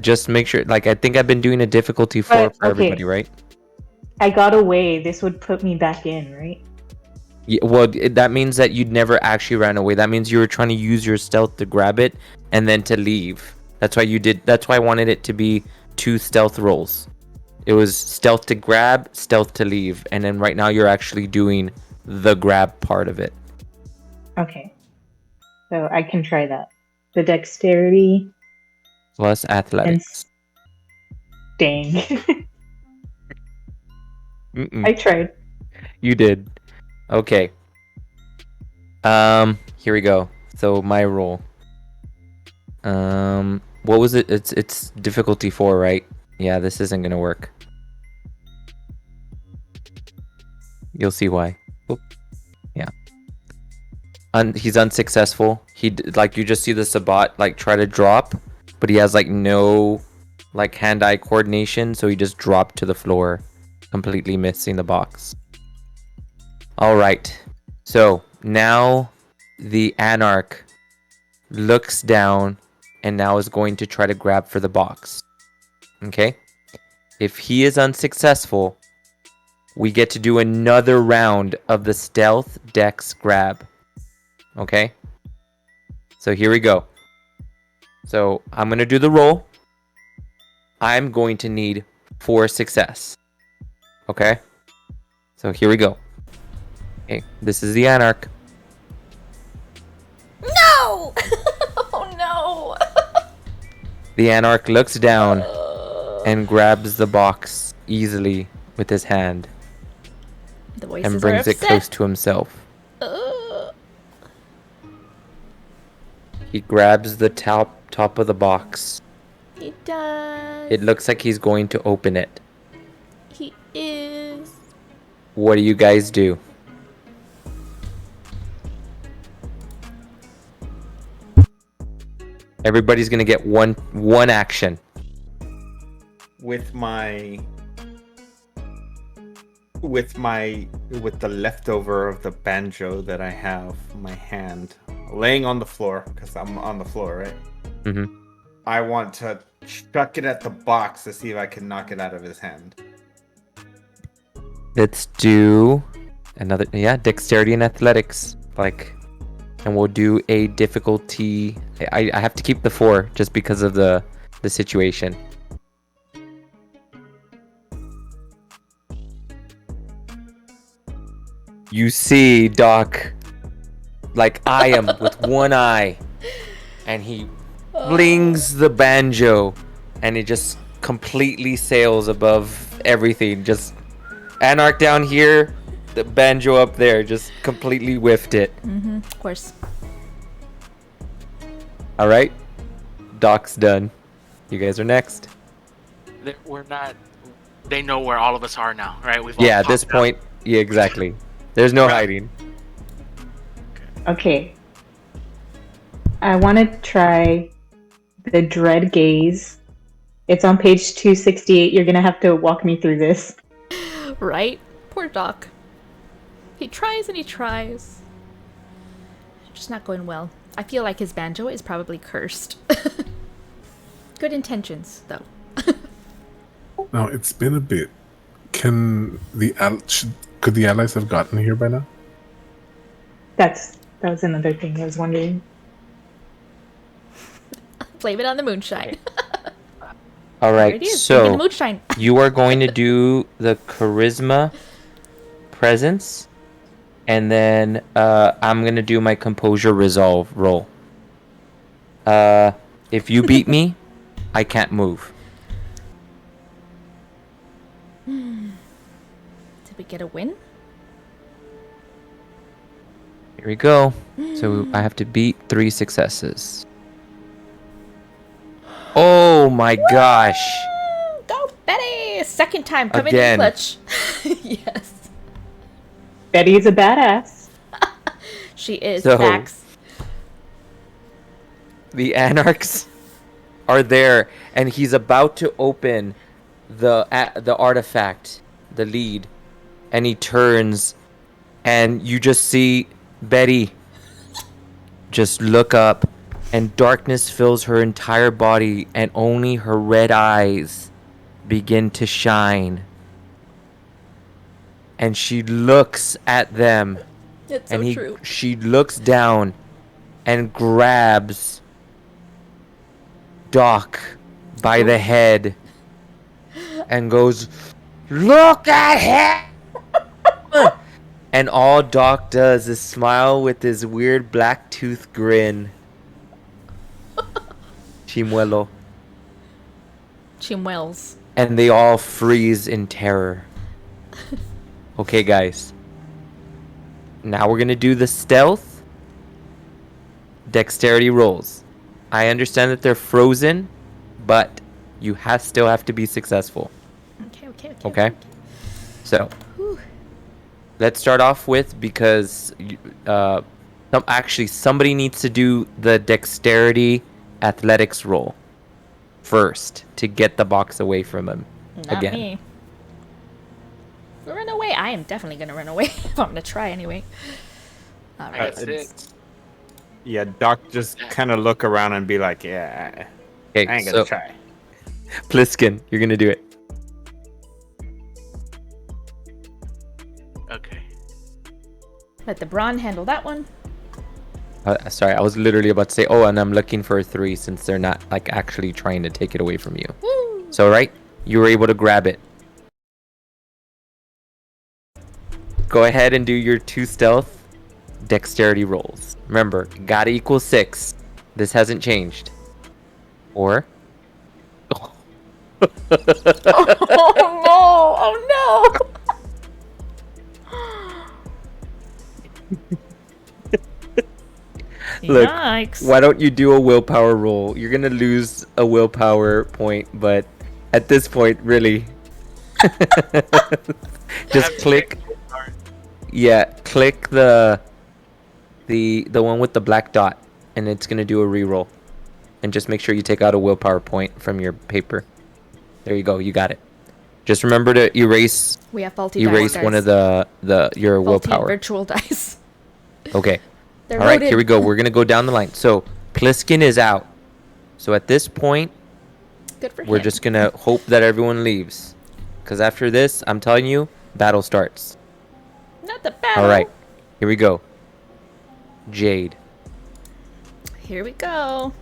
Just make sure, like, I think I've been doing a difficulty 4 for everybody, right? I got away. This would put me back in, right? Yeah, well, that means that you'd never actually ran away. That means you were trying to use your stealth to grab it and then to leave. That's why you did. That's why I wanted it to be 2 stealth rolls. It was stealth to grab, stealth to leave, and then right now you're actually doing the grab part of it. Okay. So I can try that. The dexterity Plus and athletics. dang. Mm-mm. I tried. You did. Okay. Here we go. So my roll. What was it? It's difficulty 4, right? Yeah, this isn't gonna work. You'll see why. Oop. Yeah. He's unsuccessful. Like, you just see the Sabat like try to drop, but he has like no like hand-eye coordination, so he just dropped to the floor, completely missing the box. All right. So now the Anarch looks down and now is going to try to grab for the box. Okay? If he is unsuccessful, we get to do another round of the stealth dex grab. Okay? So here we go. So I'm going to do the roll. I'm going to need 4 success. Okay? So here we go. Okay, this is the Anarch. No! Oh no! The Anarch looks down and grabs the box easily with his hand The voices and brings are it upset. close to himself. He grabs the top of the box. He does. It looks like he's going to open it. He is. What do you guys do? Everybody's gonna get one action. With the leftover of the banjo that I have in my hand, laying on the floor, because I'm on the floor, right? Mm-hmm. I want to chuck it at the box to see if I can knock it out of his hand. Let's do another, dexterity and athletics, and we'll do a difficulty. I have to keep the 4 just because of the situation. You see Doc, like I am, with one eye, and he flings the banjo, and it just completely sails above everything. Just Anarch down here, the banjo up there, just completely whiffed it. Mm-hmm. Of course. All right, Doc's done. You guys are next. We're not. They know where all of us are now, right? We've all Yeah, at this popped out. point, yeah, exactly. There's no Right. hiding. Okay. I want to try the Dread Gaze. It's on page 268. You're going to have to walk me through this. Right? Poor Doc. He tries and he tries. Just not going well. I feel like his banjo is probably cursed. Good intentions, though. Now, it's been a bit. Could the allies have gotten here by now? That was another thing I was wondering. Blame it on the moonshine. All There right, it is. so The moonshine. you are going to do the charisma presence, and then I'm gonna do my composure resolve roll. If you beat me, I can't move. Did we get a win? Here we go. So I have to beat 3 successes. Oh my gosh. Go, Betty! Second time, coming in Again. clutch. Yes. Betty's a badass. She is. So- Facts. The Anarchs are there, and he's about to open the artifact, the lead, and he turns, and you just see Betty just look up, and darkness fills her entire body, and only her red eyes begin to shine. And she looks at them, It's and so true. she looks down and grabs Doc by the head and goes, "Look at him!" And all Doc does is smile with his weird black tooth grin. Chimuelo. Chimwells. And they all freeze in terror. Okay, guys. Now we're gonna do the stealth dexterity rolls. I understand that they're frozen, but you still have to be successful. Okay? So, let's start off with, because somebody needs to do the dexterity athletics roll first to get the box away from him. Not again. me. Run away. I am definitely gonna run away if I'm gonna try anyway. All right. That's it. Yeah, Doc just kind of look around and be like, yeah, Okay, I ain't gonna try. Pliskin, you're gonna do it. Okay. Let the Brawn handle that one. Sorry, I was literally about to say, oh, and I'm looking for a 3 since they're not like actually trying to take it away from you. Woo! So, right, you were able to grab it. Go ahead and do your 2 stealth dexterity rolls. Remember, gotta equal 6. This hasn't changed. Or Oh no! Oh no! Look, Yikes. why don't you do a willpower roll? You're gonna lose a willpower point, but at this point, really, just click. Yeah, click the one with the black dot, and it's gonna do a reroll. And just make sure you take out a willpower point from your paper. There you go, you got it. Just remember to erase We have faulty dice, erase one guys. of your Faulty willpower. virtual dice. Okay. They're All right, loaded. here we go. We're gonna go down the line. So Pliskin is out. So at this point, Good for we're him. just gonna hope that everyone leaves, because after this, I'm telling you, battle starts. Not the battle. All right, here we go. Jade. Here we go.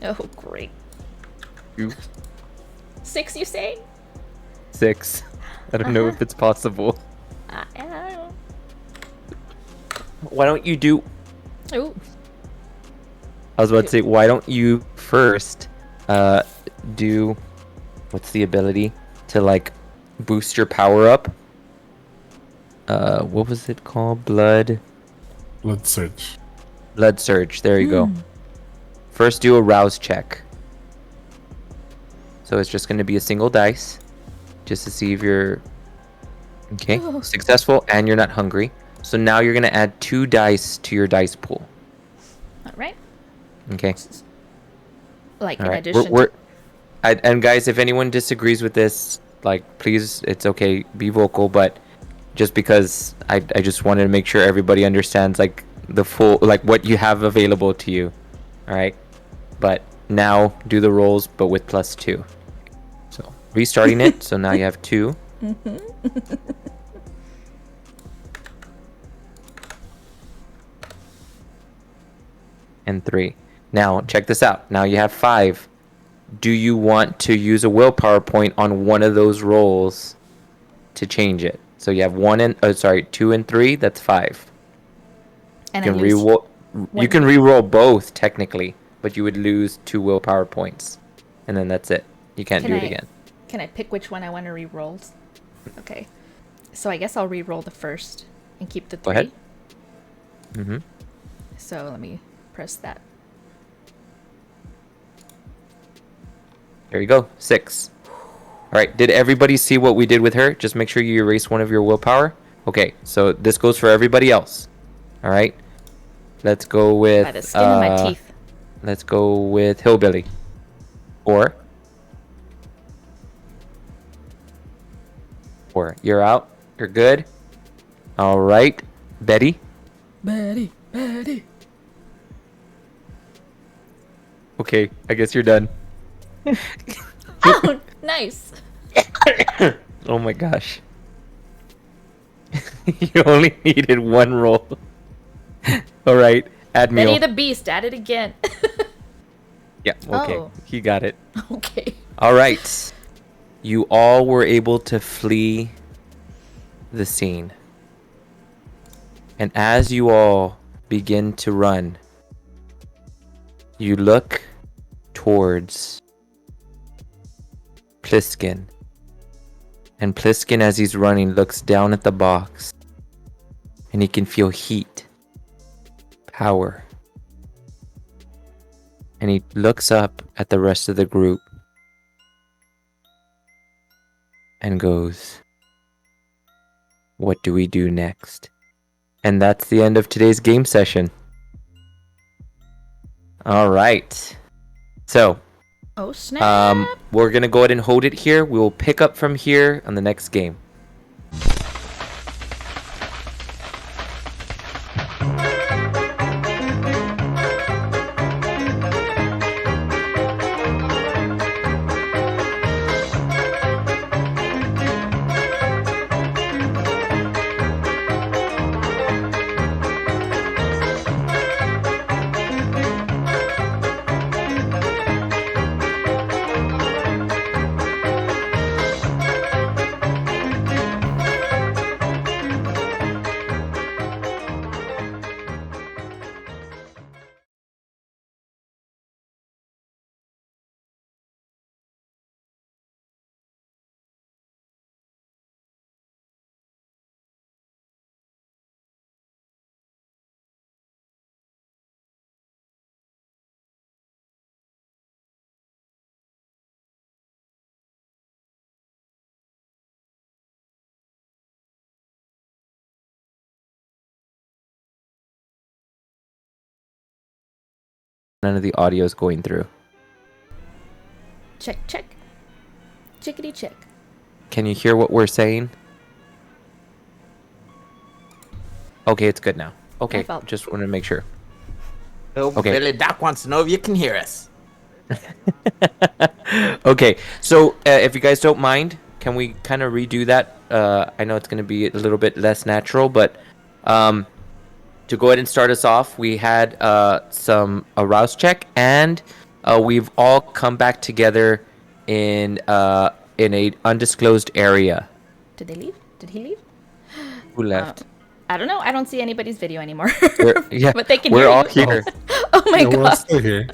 Oh, great. You 6, you say? 6. I don't know if it's possible. I don't know. Why don't you do? Ooh. I was about to say, why don't you first do? What's the ability to like boost your power up? What was it called? Blood Surge. surge. There you go. First, do a rouse check. So it's just going to be a single dice, just to see if you're okay, successful, and you're not hungry. So now you're going to add 2 dice to your dice pool. All right. Okay. Like, All in right. addition And guys, if anyone disagrees with this, like, please, it's okay, be vocal. But just because I just wanted to make sure everybody understands like the full, like what you have available to you. All right. But now do the rolls, but with +2. So restarting it. So now you have 2. And 3. Now check this out. Now you have 5. Do you want to use a willpower point on one of those rolls to change it? So you have 2 and 3. That's 5. and You I can used, you can re-roll both technically, but you would lose 2 willpower points, and then that's it. You can't do it again. Can I pick which one I want to re-roll? Okay. So I guess I'll re-roll the first and keep the 3. Go ahead. Mm-hmm. So let me press that. There you go. 6. All right. Did everybody see what we did with her? Just make sure you erase one of your willpower. Okay. So this goes for everybody else. All right. Let's go with. By the skin of my teeth. Let's go with Hillbilly. 4. 4. You're out. You're good. All right. Betty. Betty. Okay. I guess you're done. Oh, nice. Oh my gosh. You only needed 1 roll. All right. Admiral. Betty the Beast, at it again. Yeah, okay. Oh. He got it. Okay. All right. You all were able to flee the scene. And as you all begin to run, you look towards Pliskin. And Pliskin, as he's running, looks down at the box. And he can feel heat, power. And he looks up at the rest of the group and goes, "What do we do next?" And that's the end of today's game session. All right. So, Oh, snap. we're going to go ahead and hold it here. We will pick up from here on the next game. None of the audio is going through. Check. Chickadee check. Can you hear what we're saying? Okay, it's good now. Okay, just want to make sure. Okay. Billy Doc wants to know if you can hear us. Okay, so if you guys don't mind, can we kind of redo that? I know it's going to be a little bit less natural, but to go ahead and start us off, we had a rouse check, and we've all come back together in a undisclosed area. Did they leave? Did he leave? Who left? I don't know. I don't see anybody's video anymore. Yeah, but they can we're hear all you. here. Oh my We're all god. still here.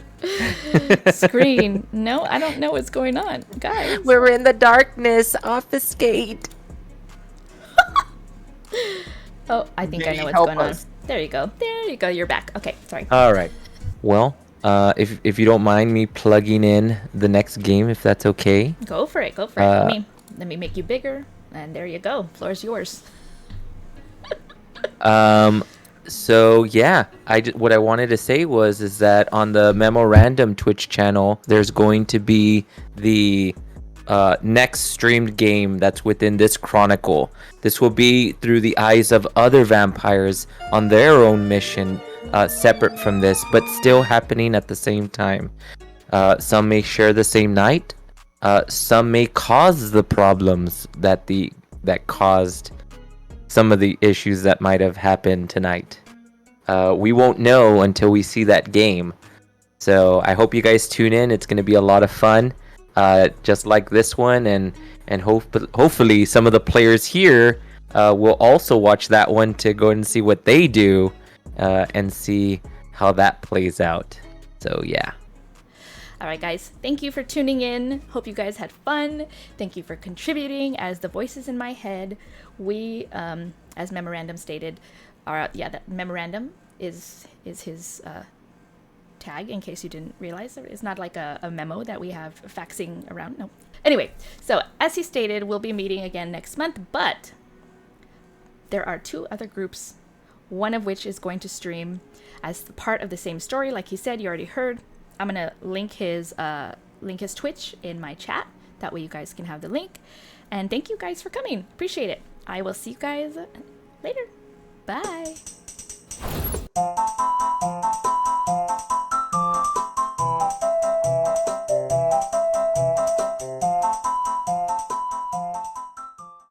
Screen. No, I don't know what's going on. Guys. We're in the darkness. Obfuscate. Oh, I think I know what's help going on. us. There you go. There you go. You're back. Okay, sorry. All right. Well, if you don't mind me plugging in the next game, if that's okay. Go for it. Go for it. Let me make you bigger. And there you go. Floor's yours. So yeah, what I wanted to say is that on the Memorandum Twitch channel, there's going to be the next streamed game that's within this Chronicle. This will be through the eyes of other vampires on their own mission, separate from this, but still happening at the same time. Some may share the same night. Some may cause the problems that caused some of the issues that might have happened tonight. We won't know until we see that game. So I hope you guys tune in. It's going to be a lot of fun, just like this one, and hopefully some of the players here will also watch that one to go and see what they do, and see how that plays out. So yeah. All right, guys, thank you for tuning in. Hope you guys had fun. Thank you for contributing as the voices in my head. We, as Memorandum stated, that Memorandum is his tag, in case you didn't realize. It's not like a memo that we have faxing around. No. Anyway, so as he stated, we'll be meeting again next month, but there are 2 other groups, one of which is going to stream as part of the same story. Like he said, you already heard. I'm going to link his Twitch in my chat. That way you guys can have the link. And thank you guys for coming. Appreciate it. I will see you guys later. Bye.